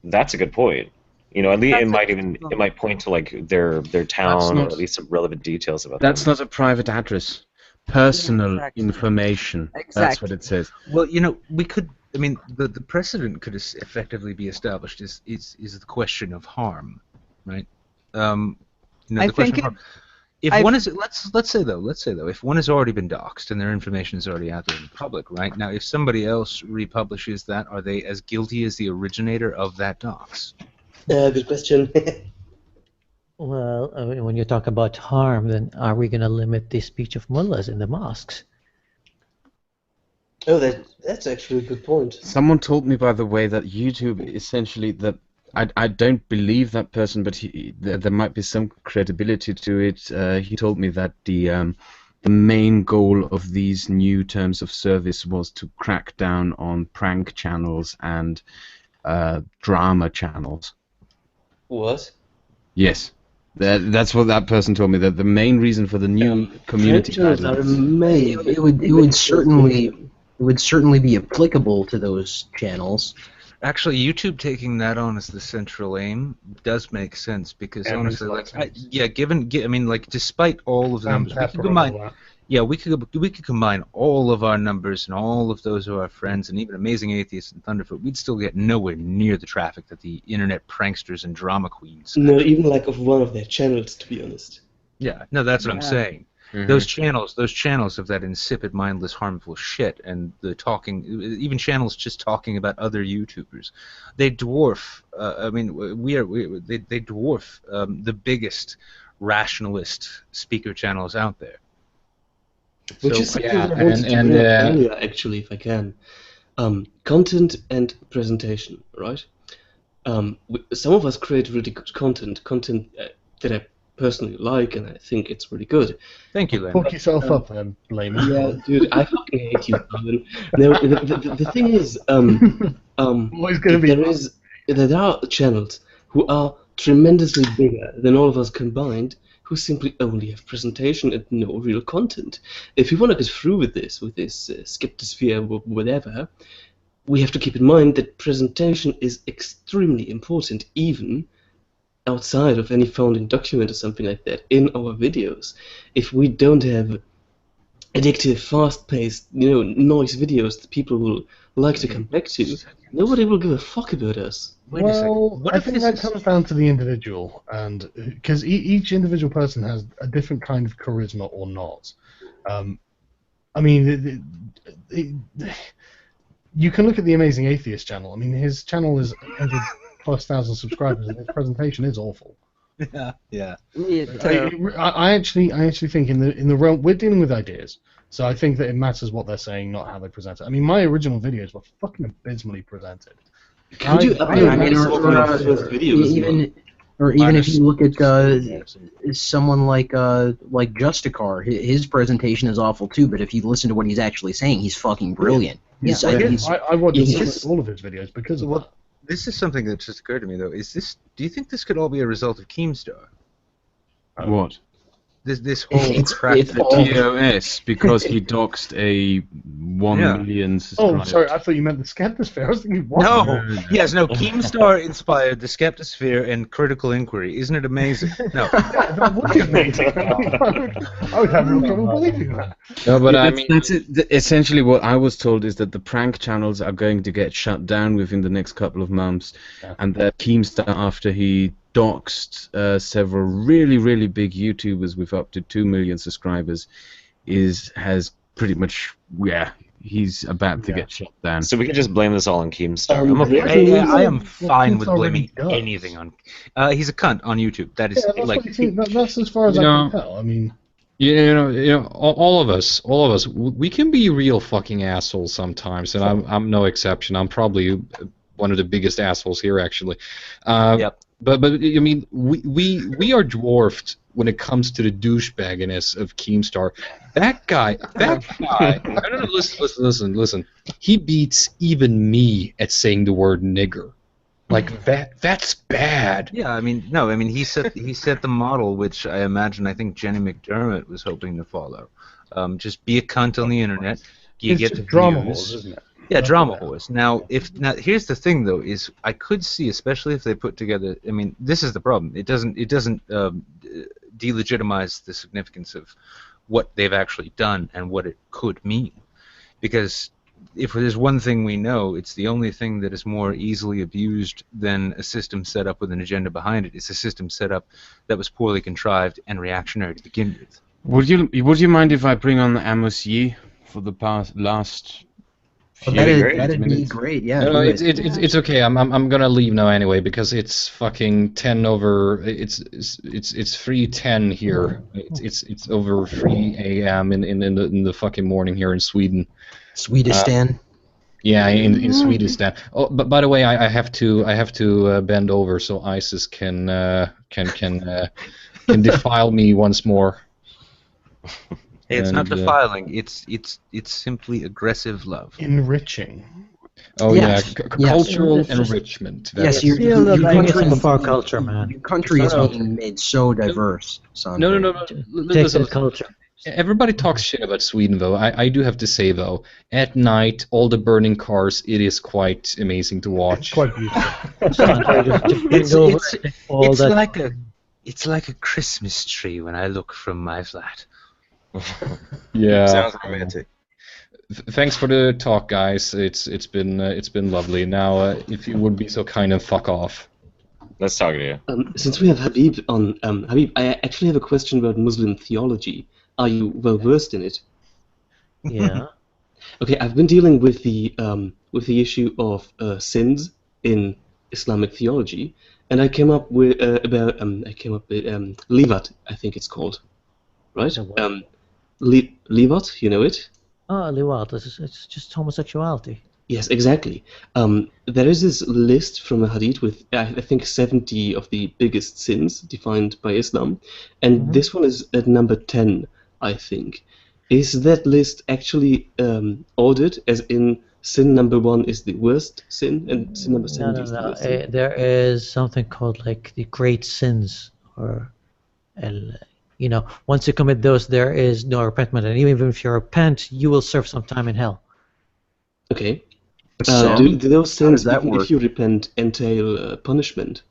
Speaker 3: That's a good point. At least it might point to like their town or at least some relevant details about.
Speaker 2: That's not a private address. Personal information.
Speaker 15: Exactly.
Speaker 2: That's what it says.
Speaker 11: Well, we could. I mean, the precedent could effectively be established. Is the question of harm, right? The question of harm. If one is, let's say though, if one has already been doxxed and their information is already out there in the public, right? Now, if somebody else republishes that, are they as guilty as the originator of that dox?
Speaker 8: Good question.
Speaker 14: Well, when you talk about harm, then are we going to limit the speech of mullahs in the mosques?
Speaker 8: Oh, that's actually a good point.
Speaker 2: Someone told me, by the way, that YouTube essentially that I don't believe that person, but there might be some credibility to it. He told me that the main goal of these new terms of service was to crack down on prank channels and drama channels.
Speaker 8: What?
Speaker 2: Yes. That's what that person told me. That the main reason for the new community guidelines.
Speaker 6: It would certainly be applicable to those channels.
Speaker 11: Actually, YouTube taking that on as the central aim does make sense because honestly, despite all of the numbers, we could combine. Yeah, we could combine all of our numbers and all of those of our friends and even Amazing Atheists and Thunderfoot. We'd still get nowhere near the traffic that the internet pranksters and drama queens.
Speaker 8: No, even like of one of their channels, to be honest.
Speaker 11: Yeah, no, that's what I'm saying. Mm-hmm. Those channels of that insipid, mindless, harmful shit, and the talking, even channels just talking about other YouTubers, they dwarf. They dwarf the biggest rationalist speaker channels out there.
Speaker 8: Which is something I wanted to bring up earlier, actually, if I can. Content and presentation, right? Some of us create really good content that I personally like, and I think it's really good.
Speaker 11: Thank you, Layman.
Speaker 9: Fuck yourself up, then, Layman.
Speaker 8: Yeah, dude, I fucking hate you, Layman. No, the thing is, there are channels who are tremendously bigger than all of us combined, who simply only have presentation and no real content. If we want to get through with this skeptosphere, whatever, we have to keep in mind that presentation is extremely important, even outside of any founding document or something like that, in our videos. If we don't have addictive, fast-paced, noise videos that people will like to come back to, nobody will give a fuck about us.
Speaker 9: Well, I think that comes down to the individual, and because each individual person has a different kind of charisma or not. You can look at the Amazing Atheist channel. I mean, his channel is 100,000+ subscribers, and his presentation is awful.
Speaker 11: Yeah.
Speaker 9: I actually think in the realm we're dealing with ideas, so I think that it matters what they're saying, not how they present it. I mean, my original videos were fucking abysmally presented.
Speaker 6: Could you even if you look at someone like Justicar, his presentation is awful too. But if you listen to what he's actually saying, he's fucking brilliant.
Speaker 9: I watch all of his videos because of what.
Speaker 11: This is something that just occurred to me though. Do you think this could all be a result of Keemstar?
Speaker 2: What?
Speaker 11: This whole crack
Speaker 2: TOS because he doxed a 1 million subscribers.
Speaker 9: Oh, sorry, I thought you meant the Skeptosphere. I was thinking, what?
Speaker 11: No, Keemstar inspired the Skeptosphere and Critical Inquiry. Isn't it amazing? No.
Speaker 9: That would be amazing. I would have no trouble believing that.
Speaker 2: No, but that's it. Essentially what I was told is that the prank channels are going to get shut down within the next couple of months, and that Keemstar, after he doxed several really big YouTubers with up to 2 million subscribers, has pretty much he's about to get shut down.
Speaker 3: So we can just blame this all on Keemstar.
Speaker 11: I am fine with blaming anything on. He's a cunt on YouTube. That is
Speaker 9: that's as far as I can tell. I mean.
Speaker 4: All of us, we can be real fucking assholes sometimes, and I'm no exception. I'm probably one of the biggest assholes here, actually. Yep. But I mean, we are dwarfed when it comes to the douchebagginess of Keemstar. That guy. No, listen. He beats even me at saying the word nigger. Like that's bad.
Speaker 11: Yeah, he set the model, which I think Jenny McDermott was hoping to follow. Just be a cunt on the internet. You get the
Speaker 9: drama horse, isn't it?
Speaker 11: Yeah, drama horse. Now here's the thing though, is I could see, especially if they put together. I mean, this is the problem. It doesn't delegitimize the significance of what they've actually done and what it could mean, because if there's one thing we know, it's the only thing that is more easily abused than a system set up with an agenda behind it. It's a system set up that was poorly contrived and reactionary to begin with.
Speaker 2: Would you mind if I bring on the Amos Yee for the last?
Speaker 6: That'd be great. Yeah.
Speaker 4: No, it's okay. I'm gonna leave now anyway because it's fucking 10 over. It's 3:10 here. It's over 3 a.m. in the fucking morning here in Sweden.
Speaker 6: Swedistan.
Speaker 4: Yeah, in Swedistan. Oh, but by the way, I have to bend over so ISIS can defile me once more.
Speaker 11: It's not
Speaker 4: And,
Speaker 11: defiling. It's simply aggressive love.
Speaker 9: Enriching.
Speaker 4: Oh
Speaker 6: Yes.
Speaker 4: yeah,
Speaker 6: Yes.
Speaker 4: cultural
Speaker 14: It's just-
Speaker 4: enrichment.
Speaker 6: Yes,
Speaker 4: That's-
Speaker 6: your
Speaker 14: Bringing
Speaker 6: country
Speaker 14: some of our culture, man.
Speaker 6: Your country is
Speaker 4: No, no.
Speaker 6: being made so diverse, son.
Speaker 4: No.
Speaker 14: Take
Speaker 4: Listen,
Speaker 14: that culture.
Speaker 4: everybody talks shit about Sweden, though. I do have to say, though, at night, all the burning cars, it is quite amazing to watch.
Speaker 9: It's quite beautiful.
Speaker 11: It's like a Christmas tree when I look from my flat.
Speaker 4: Yeah.
Speaker 10: Sounds romantic.
Speaker 4: Thanks for the talk, guys. It's been lovely. Now, if you would be so kind and fuck off.
Speaker 3: Let's talk to you.
Speaker 8: Since we have Habib on, Habib, I actually have a question about Muslim theology. Are you well versed in it?
Speaker 14: Yeah.
Speaker 8: Okay, I've been dealing with the issue of sins in Islamic theology, and I came up with Livat, I think it's called, right? Livat, you know it?
Speaker 14: Oh, Liwat, it's just homosexuality.
Speaker 8: Yes, exactly. There is this list from a hadith with, I think, 70 of the biggest sins defined by Islam, and this one is at number 10, I think. Is that list actually ordered, as in sin number 1 is the worst sin, and sin number 70 is the worst sin?
Speaker 14: There is something called like the great sins, or once you commit those, there is no repentment, and even if you repent, you will serve some time in hell.
Speaker 8: Okay. Do those sins, even if you repent, entail punishment?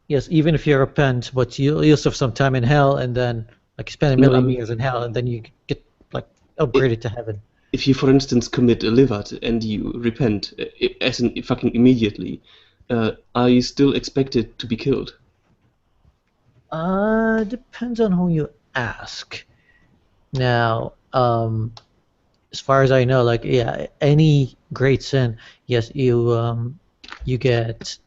Speaker 14: Yes, even if you repent, but you'll serve some time in hell, and then like you spend a million years in hell, and then you get like upgraded to heaven.
Speaker 8: If you, for instance, commit a livat and you repent, as in fucking immediately, are you still expected to be killed?
Speaker 14: Depends on who you ask. Now, as far as I know, like any great sin, yes, you get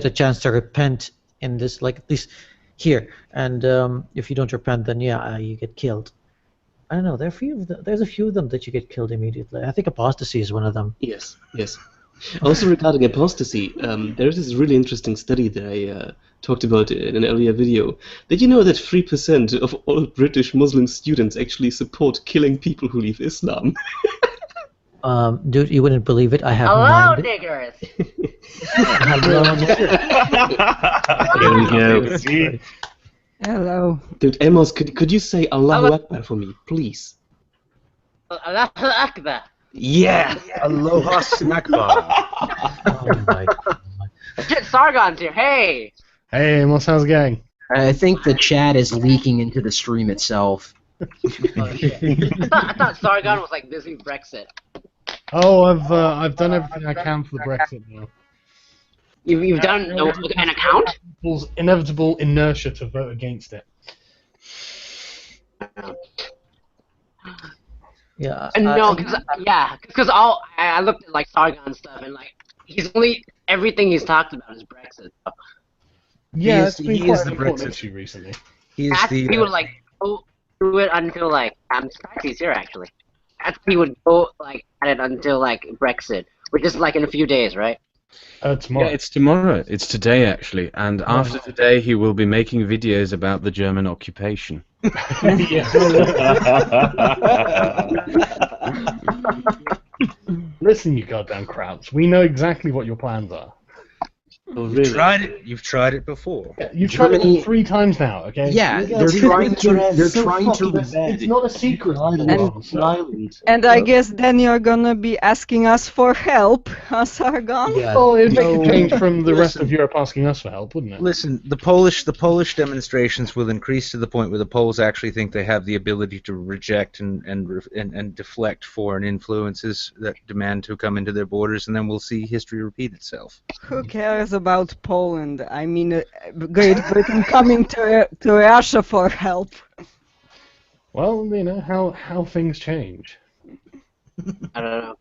Speaker 14: a chance to repent in this, like at least here, and if you don't repent, then you get killed. I don't know. There's a few of them that you get killed immediately. I think apostasy is one of them.
Speaker 8: Yes. Also regarding apostasy, there is this really interesting study that I talked about in an earlier video. Did you know that 3% of all British Muslim students actually support killing people who leave Islam?
Speaker 14: Dude, you wouldn't believe it. I have
Speaker 16: Hello,
Speaker 14: nine.
Speaker 16: niggers.
Speaker 8: Here we go. See?
Speaker 15: Hello.
Speaker 8: Dude, Amos, could you say Allahu Akbar for me, please?
Speaker 16: Allahu Akbar.
Speaker 11: Yeah! Aloha Akbar.
Speaker 14: Oh my God.
Speaker 16: Shit, Sargon's here. Hey.
Speaker 9: Hey, Amos, how's it going?
Speaker 6: I think the chat is leaking into the stream itself.
Speaker 16: I thought Sargon was like busy Brexit.
Speaker 9: Oh, I've done everything I can for the Brexit now.
Speaker 16: You've done an account?
Speaker 9: People's inevitable inertia to vote against it.
Speaker 14: Yeah.
Speaker 16: No, because I looked at like Sargon stuff and like everything he's talked about is Brexit.
Speaker 9: Yeah, it's been
Speaker 11: he
Speaker 9: quite
Speaker 11: is
Speaker 9: an
Speaker 11: the
Speaker 9: important
Speaker 11: Brexit.
Speaker 9: issue recently.
Speaker 11: He is the.
Speaker 16: He would like go through it until like I'm surprised he's here actually. He would go like at it until like Brexit, which is like in a few days, right?
Speaker 9: Tomorrow.
Speaker 2: Yeah, it's tomorrow. It's today, actually. And after today, he will be making videos about the German occupation.
Speaker 9: Listen, you goddamn Krauts. We know exactly what your plans are.
Speaker 8: Oh, really?
Speaker 11: You've tried it before.
Speaker 9: You've tried it 3 times now, okay?
Speaker 6: Yeah, they're trying to.
Speaker 9: It's not a secret.
Speaker 15: And I guess then you're gonna be asking us for help, huh, Sargon?
Speaker 9: Well, it'd make a change from the rest of Europe asking us for help, wouldn't it?
Speaker 11: Listen, the Polish demonstrations will increase to the point where the Poles actually think they have the ability to reject and deflect foreign influences that demand to come into their borders, and then we'll see history repeat itself.
Speaker 15: Who cares about Poland? I mean, Great Britain coming to Russia for help.
Speaker 9: Well, you know how things change.
Speaker 16: I don't know.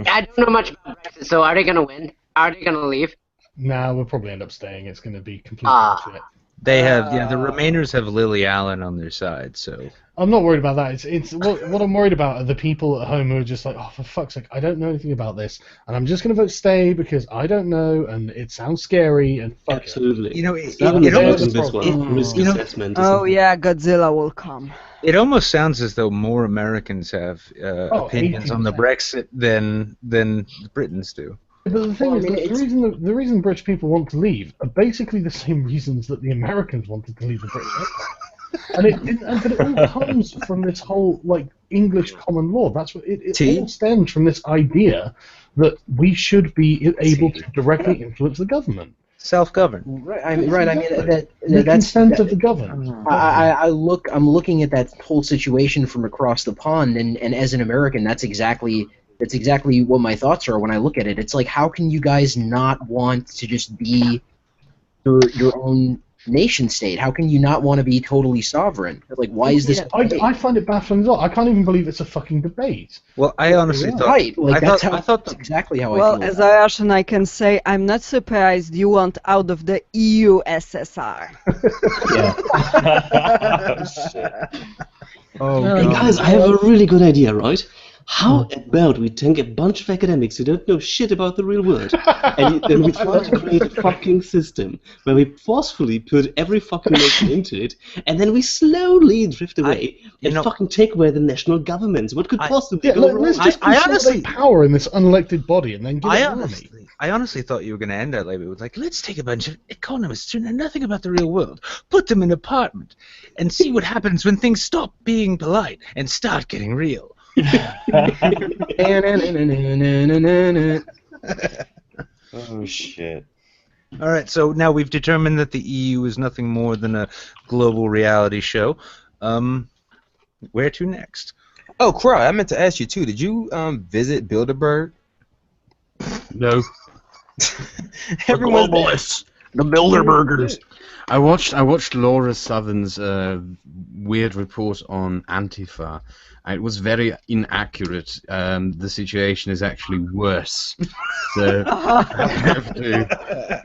Speaker 16: I don't know much about Brexit, so are they gonna win? Are they gonna leave?
Speaker 9: Nah, we'll probably end up staying. It's going to be completely bullshit.
Speaker 11: They have, the Remainers have Lily Allen on their side, so.
Speaker 9: I'm not worried about that. It's what I'm worried about are the people at home who are just like, oh, for fuck's sake, I don't know anything about this, and I'm just going to vote stay because I don't know, and it sounds scary, and fuck
Speaker 8: Absolutely.
Speaker 9: it.
Speaker 11: You know,
Speaker 8: It's not risk
Speaker 11: you know,
Speaker 8: assessment.
Speaker 15: Oh yeah, Godzilla will come.
Speaker 11: It almost sounds as though more Americans have opinions on the
Speaker 9: 80%.
Speaker 11: Brexit than the Britons do.
Speaker 9: But the thing is, the reason British people want to leave are basically the same reasons that the Americans wanted to leave the British Empire. But it all comes from this whole English common law. That's what it all stems from, this idea that we should be able to directly influence the government.
Speaker 11: Self-govern.
Speaker 6: Right. I mean, the
Speaker 9: consent of the governed.
Speaker 6: I'm looking at that whole situation from across the pond, and as an American, that's exactly what my thoughts are when I look at it. It's like, how can you guys not want to just be your own nation state? How can you not want to be totally sovereign? Like, why is this?
Speaker 9: I find it baffling as well. I can't even believe it's a fucking debate.
Speaker 11: Well, I honestly thought.
Speaker 6: Right, like
Speaker 11: I
Speaker 6: that's
Speaker 11: thought
Speaker 6: exactly how I
Speaker 15: Well,
Speaker 6: feel.
Speaker 15: as a Russian, I can say I'm not surprised you want out of the EU SSR.
Speaker 8: Hey guys, I have a really good idea, right? How about we take a bunch of academics who don't know shit about the real world, and then we try to create a fucking system where we forcefully put every fucking nation into it, and then we slowly drift away and fucking take away the national governments. What could possibly go wrong?
Speaker 9: Let's just consolidate power in this unelected body and then give it an army.
Speaker 11: I honestly thought you were going to end that like with let's take a bunch of economists who know nothing about the real world, put them in an apartment, and see what happens when things stop being polite and start getting real.
Speaker 3: Oh shit.
Speaker 11: All right, so now we've determined that the EU is nothing more than a global reality show. Where to next?
Speaker 10: Oh, Crow, I meant to ask you too. Did you visit Bilderberg?
Speaker 2: No.
Speaker 10: Everyone's
Speaker 2: globalists.
Speaker 6: The Bilderbergers.
Speaker 2: I watched Laura Southern's weird report on Antifa. It was very inaccurate. The situation is actually worse. So I have to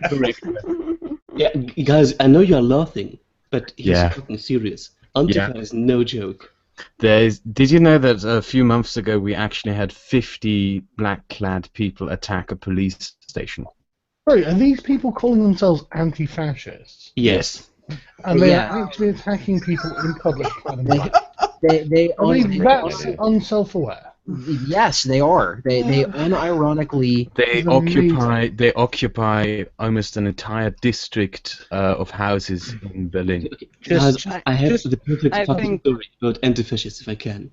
Speaker 2: correct that.
Speaker 8: Yeah, guys, I know you're laughing, but he's
Speaker 2: Yeah.
Speaker 8: fucking serious. Antifa is no joke.
Speaker 2: Did you know that a few months ago we actually had 50 black-clad people attack a police station?
Speaker 9: Right, are these people calling themselves anti-fascists?
Speaker 2: Yes.
Speaker 9: And they are actually attacking people in public.
Speaker 6: They
Speaker 9: that's unself-aware.
Speaker 6: Yes, they are. They unironically.
Speaker 2: They occupy almost an entire district of houses in Berlin.
Speaker 8: Guys, I have the perfect fucking story about anti-fascists, if I can.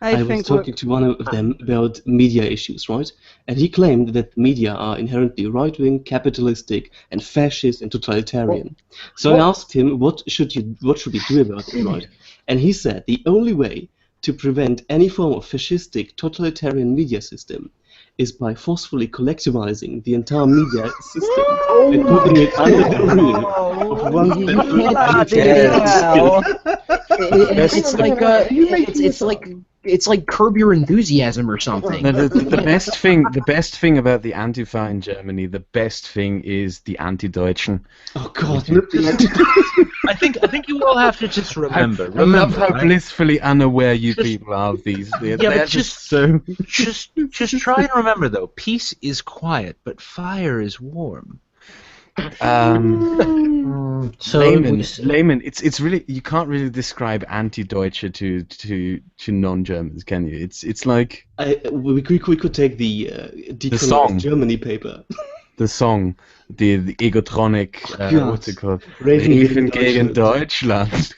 Speaker 8: I was talking to one of them about media issues, right? And he claimed that media are inherently right-wing, capitalistic, and fascist and totalitarian. So I asked him, what should we do about it, right? And he said the only way to prevent any form of fascistic, totalitarian media system is by forcefully collectivizing the entire media system and putting it under the rule of one
Speaker 6: It's like Curb Your Enthusiasm or something.
Speaker 2: The best thing about the Antifa in Germany, the best thing is the Anti-Deutschen.
Speaker 8: Oh God!
Speaker 11: I think you all have to just remember.
Speaker 2: I love how blissfully unaware you people are of these. They're
Speaker 11: just try and remember though. Peace is quiet, but fire is warm.
Speaker 2: Layman, it's really, you can't really describe anti-Deutsche to non-Germans, can you? It's like
Speaker 8: we could take the Decolonized Germany paper.
Speaker 2: The song, the Egotronic, what's it called?
Speaker 8: Raven
Speaker 2: gegen Deutschland.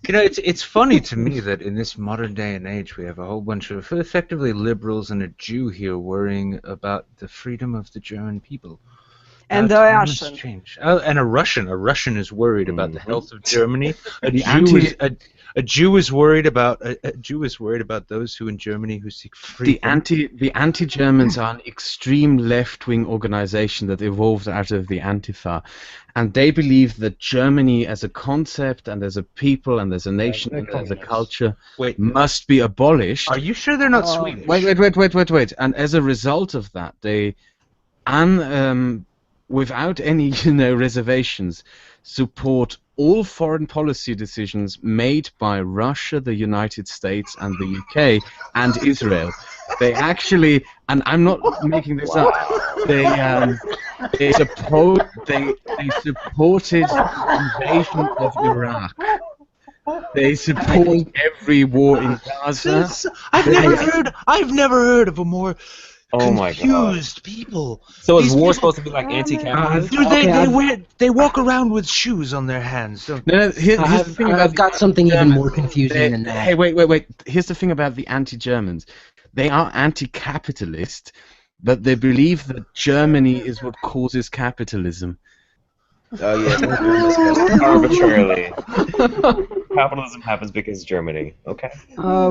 Speaker 11: You know, it's funny to me that in this modern day and age we have a whole bunch of effectively liberals and a Jew here worrying about the freedom of the German people.
Speaker 15: And the Russian.
Speaker 11: Change. And a Russian. A Russian is worried about the health of Germany. A Jew is worried about those who in Germany who seek freedom.
Speaker 2: The anti-Germans are an extreme left-wing organization that evolved out of the Antifa, and they believe that Germany as a concept and as a people and as a nation and as a culture must be abolished.
Speaker 11: Are you sure they're not Swedish?
Speaker 2: Wait. And as a result of that, they without any, reservations, support all foreign policy decisions made by Russia, the United States, and the UK, and Israel. They actually, and I'm not making this up, they supported the invasion of Iraq. They support every war in Gaza.
Speaker 11: I've never heard of a more
Speaker 3: Oh my God.
Speaker 11: confused people.
Speaker 10: So is
Speaker 11: These
Speaker 10: war
Speaker 11: people-
Speaker 10: supposed to be like anti-capitalist?
Speaker 11: They walk around with shoes on their hands. Don't
Speaker 2: No, here's the thing about
Speaker 6: I've got something even more confusing than that.
Speaker 2: Hey, wait. Here's the thing about the anti-Germans. They are anti-capitalist, but they believe that Germany is what causes capitalism.
Speaker 3: Oh yes, arbitrarily. Capitalism happens because Germany. Okay.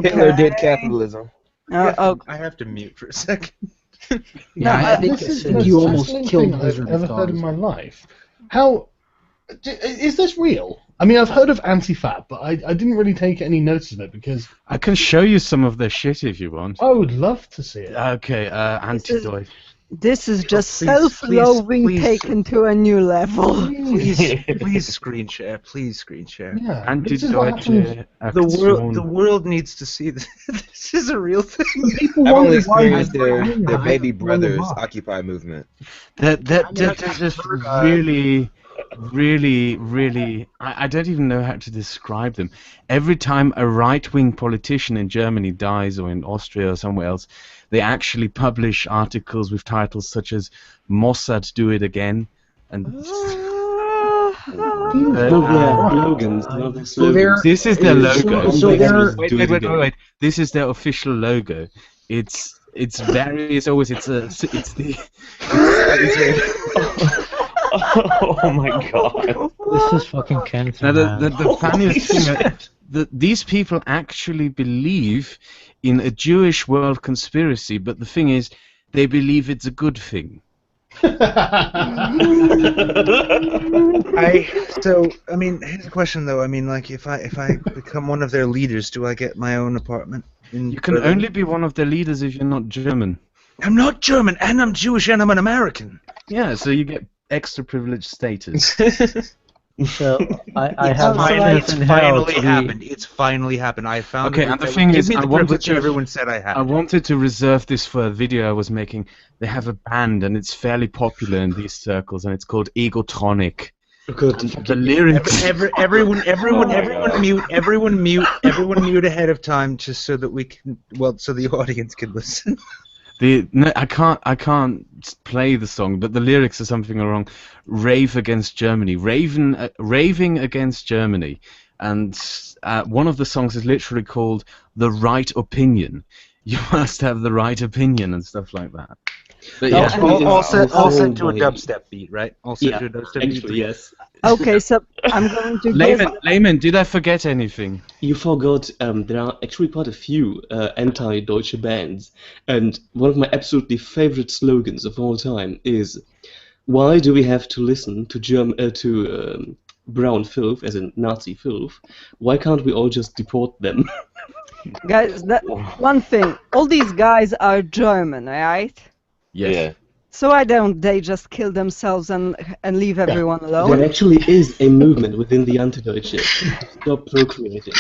Speaker 10: Hitler did capitalism.
Speaker 11: I have to mute for a second.
Speaker 6: Yeah, I think
Speaker 9: this is
Speaker 6: you
Speaker 9: the most
Speaker 6: almost
Speaker 9: fascinating
Speaker 6: killed
Speaker 9: thing I've
Speaker 6: Blizzard
Speaker 9: ever
Speaker 6: with
Speaker 9: heard in
Speaker 6: dogs.
Speaker 9: my life. How is this real? I mean, I've heard of anti-fat, but I didn't really take any notice of it because
Speaker 2: I can show you some of their shit if you want.
Speaker 9: I would love to see it.
Speaker 2: Okay, anti-Deutsch.
Speaker 15: This is just
Speaker 11: please,
Speaker 15: self-loathing
Speaker 11: please.
Speaker 15: taken to a new level.
Speaker 11: Please screen share. Please screen share.
Speaker 9: Yeah, this is what happens.
Speaker 11: The world needs to see this. This is a real thing.
Speaker 9: People
Speaker 10: I've only
Speaker 9: wonder why
Speaker 10: experienced
Speaker 9: you're
Speaker 10: their
Speaker 9: doing
Speaker 10: baby
Speaker 9: that.
Speaker 10: brothers Occupy movement.
Speaker 2: That just really, I don't even know how to describe them. Every time a right-wing politician in Germany dies, or in Austria or somewhere else, they actually publish articles with titles such as "Mossad do it again," and
Speaker 8: slogans.
Speaker 6: So they're
Speaker 2: this is their logo.
Speaker 6: So they're
Speaker 2: Wait. This is their official logo. It's various. Always, it's the.
Speaker 3: Oh my God.
Speaker 14: This is fucking cancer.
Speaker 2: Now,
Speaker 14: man.
Speaker 2: the funniest thing that these people actually believe in a Jewish world conspiracy, but the thing is, they believe it's a good thing.
Speaker 11: Here's a question though. I mean, like, if I become one of their leaders, do I get my own apartment?
Speaker 2: You can only be one of their leaders if you're not German.
Speaker 11: I'm not German, and I'm Jewish, and I'm an American.
Speaker 2: Yeah, so you get extra privileged status.
Speaker 14: So I have
Speaker 11: It's
Speaker 14: in hell
Speaker 11: finally
Speaker 14: to be-
Speaker 11: happened. It's finally happened. I found.
Speaker 2: Okay,
Speaker 11: a
Speaker 2: and the
Speaker 11: group that
Speaker 2: thing
Speaker 11: would
Speaker 2: is,
Speaker 11: give me
Speaker 2: I
Speaker 11: the
Speaker 2: wanted
Speaker 11: privilege
Speaker 2: to.
Speaker 11: everyone said I had.
Speaker 2: I wanted to reserve this for a video I was making. They have a band, and it's fairly popular in these circles, and it's called Egotronic.
Speaker 8: Good.
Speaker 2: And the lyrics.
Speaker 11: Everyone mute ahead of time, just so that we can. Well, so the audience can listen.
Speaker 2: No, I can't play the song, but the lyrics are something along "Rave against Germany," raving against Germany, and one of the songs is literally called "The Right Opinion." You must have the right opinion and stuff like that. But yeah,
Speaker 11: All set to a dubstep beat, right? All set to a dubstep beat.
Speaker 8: Actually, yes.
Speaker 15: Okay, so I'm going to
Speaker 2: Layman, did I forget anything?
Speaker 8: You forgot there are actually quite a few anti-Deutsche bands, and one of my absolutely favorite slogans of all time is, "Why do we have to listen to brown filth, as in Nazi filth? Why can't we all just deport them?"
Speaker 15: Guys, that one thing. All these guys are German, right?
Speaker 2: Yes.
Speaker 3: Yeah.
Speaker 15: So why don't they just kill themselves and leave everyone alone?
Speaker 8: There actually is a movement within the Anti-Deutsche. Stop procreating.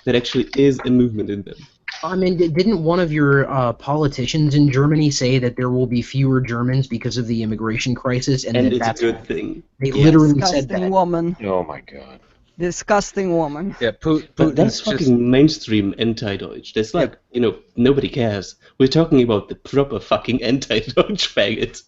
Speaker 8: There actually is a movement in them.
Speaker 6: I mean, didn't one of your politicians in Germany say that there will be fewer Germans because of the immigration crisis, and that
Speaker 8: it's
Speaker 6: that's
Speaker 8: a good thing.
Speaker 6: They literally said
Speaker 15: Disgusting
Speaker 6: that.
Speaker 15: woman.
Speaker 3: Oh my God.
Speaker 15: Disgusting woman.
Speaker 11: Yeah,
Speaker 8: But that's fucking mainstream anti-Deutsch. That's like, nobody cares. We're talking about the proper fucking anti-Deutsch faggot.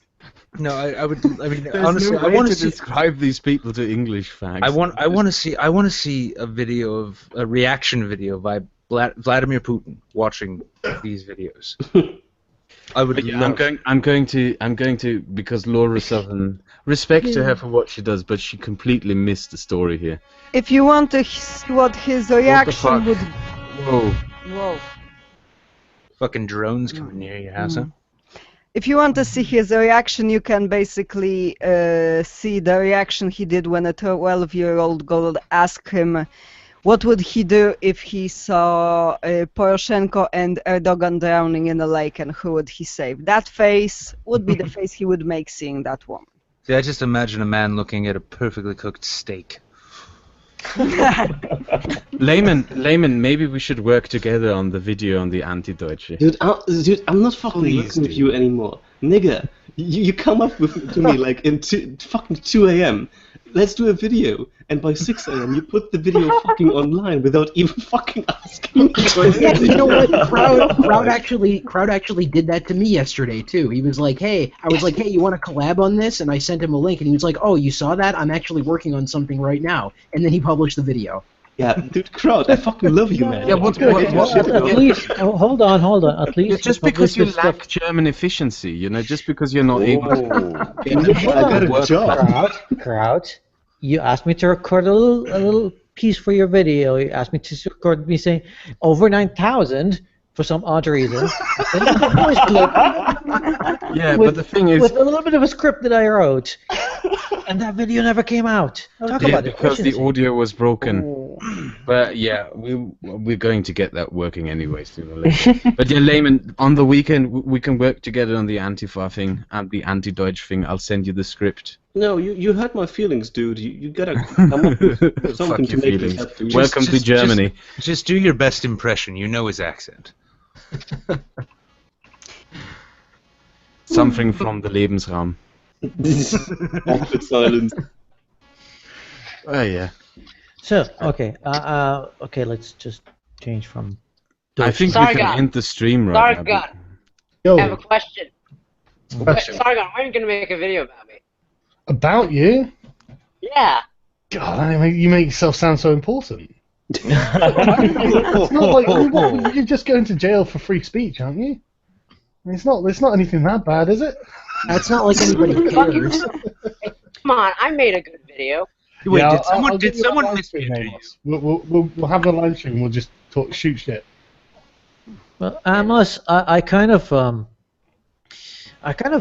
Speaker 11: No, I mean,
Speaker 2: There's
Speaker 11: honestly,
Speaker 2: no
Speaker 11: I
Speaker 2: way
Speaker 11: want
Speaker 2: to
Speaker 11: to see.
Speaker 2: describe these people to English fags.
Speaker 11: I want to see a video of a reaction video by Vladimir Putin watching these videos. I would.
Speaker 2: But yeah, I'm going to because Laura Southern, respect to her for what she does, but she completely missed the story here.
Speaker 15: If you want to see what his reaction
Speaker 2: fuck?
Speaker 15: would.
Speaker 2: Whoa.
Speaker 15: Whoa.
Speaker 11: Fucking drones coming near your house, huh?
Speaker 15: If you want to see his reaction, you can basically see the reaction he did when a 12-year-old girl asked him what would he do if he saw Poroshenko and Erdogan drowning in a lake, and who would he save. That face would be the face he would make seeing that woman.
Speaker 11: See, I just imagine a man looking at a perfectly cooked steak.
Speaker 2: Layman, maybe we should work together on the video on the Anti-Deutsche.
Speaker 8: Dude, I'm not fucking working with you anymore. Nigga, you come up to me like in fucking 2 a.m. Let's do a video. And by 6 a.m. you put the video fucking online without even fucking asking me.
Speaker 6: Yeah, you know what? Crowd actually did that to me yesterday too. He was like, "Hey," I was like, "Hey, you want to collab on this?" And I sent him a link, and he was like, "Oh, you saw that? I'm actually working on something right now." And then he published the video.
Speaker 8: Yeah, dude, Crowd, I fucking love you, man.
Speaker 2: Yeah, what
Speaker 14: At least, hold on. At least
Speaker 2: just because you lack German efficiency, you know, just because you're not able to.
Speaker 14: Crowd. You asked me to record a little piece for your video. You asked me to record me saying over 9,000 for some odd reason.
Speaker 2: Yeah, but the thing is,
Speaker 14: with a little bit of a script that I wrote, and that video never came out. Talk about
Speaker 2: because
Speaker 14: efficiency.
Speaker 2: the audio was broken. But yeah, we're going to get that working anyway sooner or later. But yeah, Layman, on the weekend we can work together on the Antifa thing and the anti-Deutsch thing. I'll send you the script.
Speaker 8: No, you hurt my feelings, dude. You gotta come up with something to make this happen.
Speaker 2: Welcome to Germany.
Speaker 11: Just do your best impression. You know his accent.
Speaker 2: Something from the Lebensraum.
Speaker 8: Awkward silence.
Speaker 2: Oh yeah.
Speaker 14: So okay, let's just change from.
Speaker 2: I think we can end the stream right now.
Speaker 16: Sargon, I have a question.
Speaker 9: Question.
Speaker 16: Sargon, when are you gonna make a video about me?
Speaker 9: About you?
Speaker 16: Yeah.
Speaker 9: God, you make yourself sound so important. It's not like you're just going to jail for free speech, aren't you? It's not anything that bad, is it?
Speaker 6: That's not like anybody cares.
Speaker 16: Come on, I made a good video.
Speaker 11: Wait,
Speaker 9: Yeah,
Speaker 11: did someone misgender you?
Speaker 9: We'll have the live stream. We'll just shoot shit.
Speaker 14: Well, I kind of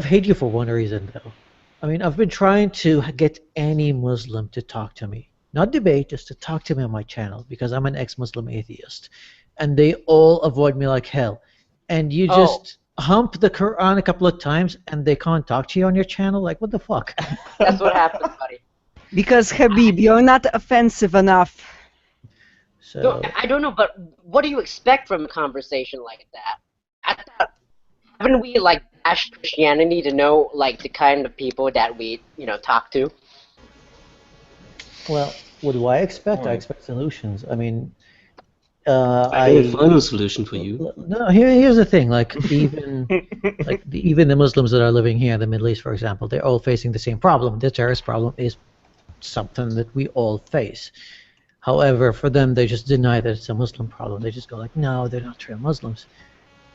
Speaker 14: hate you for one reason though. I mean, I've been trying to get any Muslim to talk to me, not debate, just to talk to me on my channel because I'm an ex-Muslim atheist, and they all avoid me like hell. And you just hump the Quran a couple of times, and they can't talk to you on your channel. Like, what the fuck?
Speaker 16: That's what happens, buddy.
Speaker 15: Because Habib, you're not offensive enough.
Speaker 14: So
Speaker 16: No, I don't know, but what do you expect from a conversation like that? I thought, haven't we like bashed Christianity to know like the kind of people that we talk to?
Speaker 14: well, what do I expect? I expect solutions. I mean,
Speaker 8: I have a final solution for you.
Speaker 14: No, here's the thing. Like even even the Muslims that are living here in the Middle East, for example, they're all facing the same problem. The terrorist problem is something that we all face. However, for them, they just deny that it's a Muslim problem. They just go like, no, they're not true Muslims.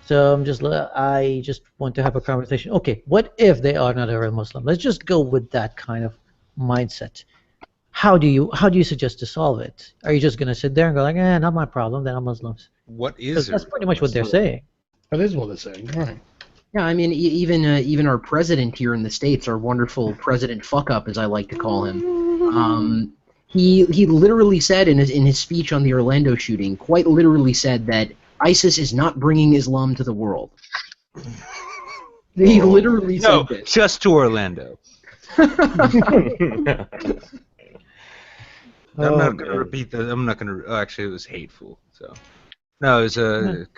Speaker 14: So I just want to have a conversation. Okay, what if they are not a real Muslim? Let's just go with that kind of mindset. How do you suggest to solve it? Are you just gonna sit there and go like, not my problem, they're not Muslims?
Speaker 11: What is
Speaker 14: That's pretty much what they're saying.
Speaker 9: That is what they're saying, right?
Speaker 6: Yeah, I mean, even our president here in the States, our wonderful President Fuck Up, as I like to call him, he literally said in his speech on the Orlando shooting, quite literally said that ISIS is not bringing Islam to the world. He literally said this.
Speaker 11: Just to Orlando. I'm not going to repeat that. I'm not going to. Actually, it was hateful. So, no, it was a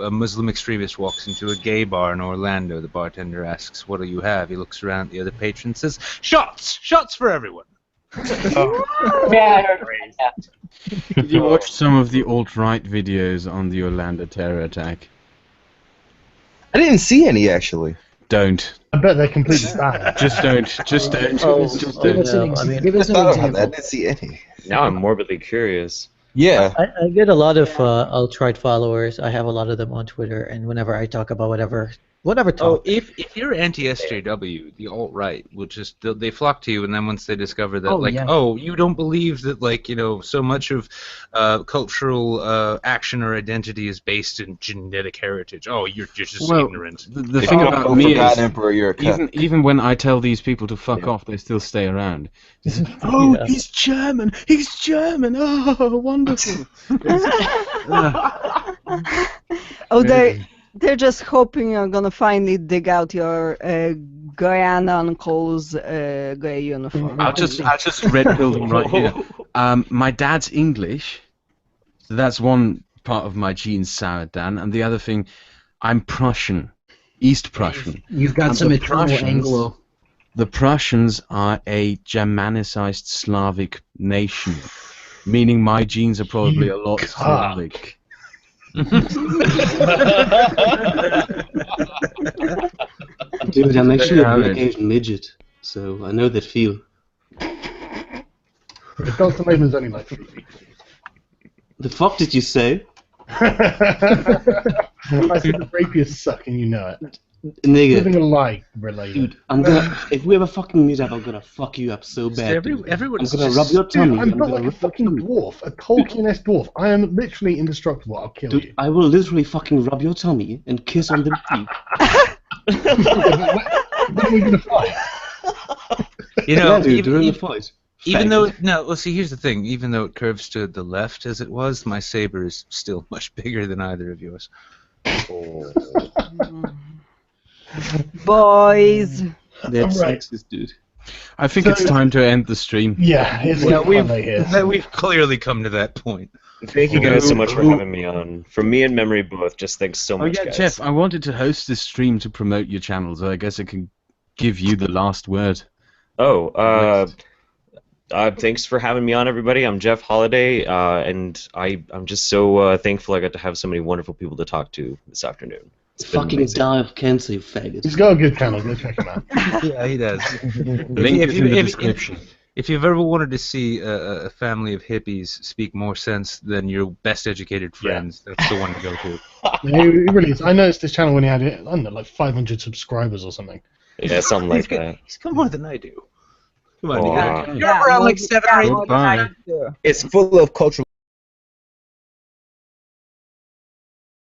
Speaker 11: Muslim extremist walks into a gay bar in Orlando. The bartender asks, "What do you have?" He looks around. The other patron says, "Shots for everyone."
Speaker 16: Yeah, I heard that.
Speaker 2: Did you watch some of the alt-right videos on the Orlando terror attack?
Speaker 10: I didn't see any actually.
Speaker 2: Don't.
Speaker 9: I bet they're completely bad.
Speaker 2: Just don't. Just don't. Just don't.
Speaker 6: Give us an
Speaker 10: I
Speaker 6: example.
Speaker 10: didn't see any.
Speaker 3: Now I'm morbidly curious.
Speaker 10: Yeah.
Speaker 14: I get a lot of alt-right followers. I have a lot of them on Twitter, and whenever I talk about whatever topic.
Speaker 11: Oh, if you're anti-SJW, the alt-right will just they flock to you, and then once they discover that, you don't believe that so much of cultural action or identity is based in genetic heritage. Oh, you're just ignorant.
Speaker 2: The thing about me is,
Speaker 10: Emperor, you're a cuck.
Speaker 2: even when I tell these people to fuck off, they still stay around. He's German. He's German. Oh, wonderful.
Speaker 15: They're just hoping you're gonna finally dig out your Guyana uncle's grey uniform.
Speaker 2: I'll just red pill them right here. My dad's English, so that's one part of my genes, Sour Dan, and the other thing, I'm Prussian, East Prussian.
Speaker 6: You've got
Speaker 2: And
Speaker 6: some
Speaker 2: the
Speaker 6: eternal
Speaker 2: Prussians-
Speaker 6: Anglo.
Speaker 2: The Prussians are a Germanicized Slavic nation, meaning my genes are probably a lot Slavic.
Speaker 8: Dude, I'm actually a Black Asian midget, so I know that feel.
Speaker 9: Dr. Layman's only like 3 feet.
Speaker 8: The fuck did you say?
Speaker 9: I said the rapiers suck and you know it.
Speaker 8: Nigga.
Speaker 9: Living a lie related.
Speaker 8: Dude, I'm gonna. If we ever fucking meet up, I'm gonna fuck you up so bad. dude. I'm gonna rub your tummy.
Speaker 9: Dude, I'm not
Speaker 8: gonna
Speaker 9: like a
Speaker 8: rub your
Speaker 9: fucking dwarf, a Tolkien-esque dwarf. I am literally indestructible. I'll kill
Speaker 8: Dude,
Speaker 9: you.
Speaker 8: I will literally fucking rub your tummy and kiss on the cheek.
Speaker 9: When are we gonna fight?
Speaker 11: You know,
Speaker 8: Yeah, dude, during the fight.
Speaker 11: Even though well, see, here's the thing. Even though it curves to the left as it was, my saber is still much bigger than either of yours.
Speaker 15: Boys.
Speaker 8: That's
Speaker 9: Right.
Speaker 8: sexist, dude.
Speaker 2: I think
Speaker 9: So-
Speaker 2: it's time to end the stream.
Speaker 9: Yeah, it's
Speaker 11: Yeah,
Speaker 9: like
Speaker 11: we've
Speaker 9: Monday here.
Speaker 11: we've clearly come to that point.
Speaker 3: Thank you guys so much for having me on. From me and Memory both, just thanks so
Speaker 2: Oh
Speaker 3: much,
Speaker 2: yeah,
Speaker 3: guys.
Speaker 2: Jeff, I wanted to host this stream to promote your channel, so I guess I can give you the last word.
Speaker 3: Thanks for having me on, everybody. I'm Jeff Holiday, and I'm just so thankful I got to have so many wonderful people to talk to this afternoon. It's been
Speaker 8: Fucking
Speaker 3: amazing.
Speaker 8: die of cancer, you faggot.
Speaker 9: He's got a good channel. Go check him out.
Speaker 11: Yeah, he does.
Speaker 2: Link is in the description.
Speaker 11: If you've ever wanted to see a family of hippies speak more sense than your best educated friends, that's the one to go to.
Speaker 9: Yeah, he really is. I noticed this channel when he had, I don't know, like 500 subscribers or something.
Speaker 3: Yeah, something like that.
Speaker 11: He's got more than I do. Come on,
Speaker 3: Aw.
Speaker 11: you're around like 7 or 8.
Speaker 2: Goodbye.
Speaker 10: It's full of cultural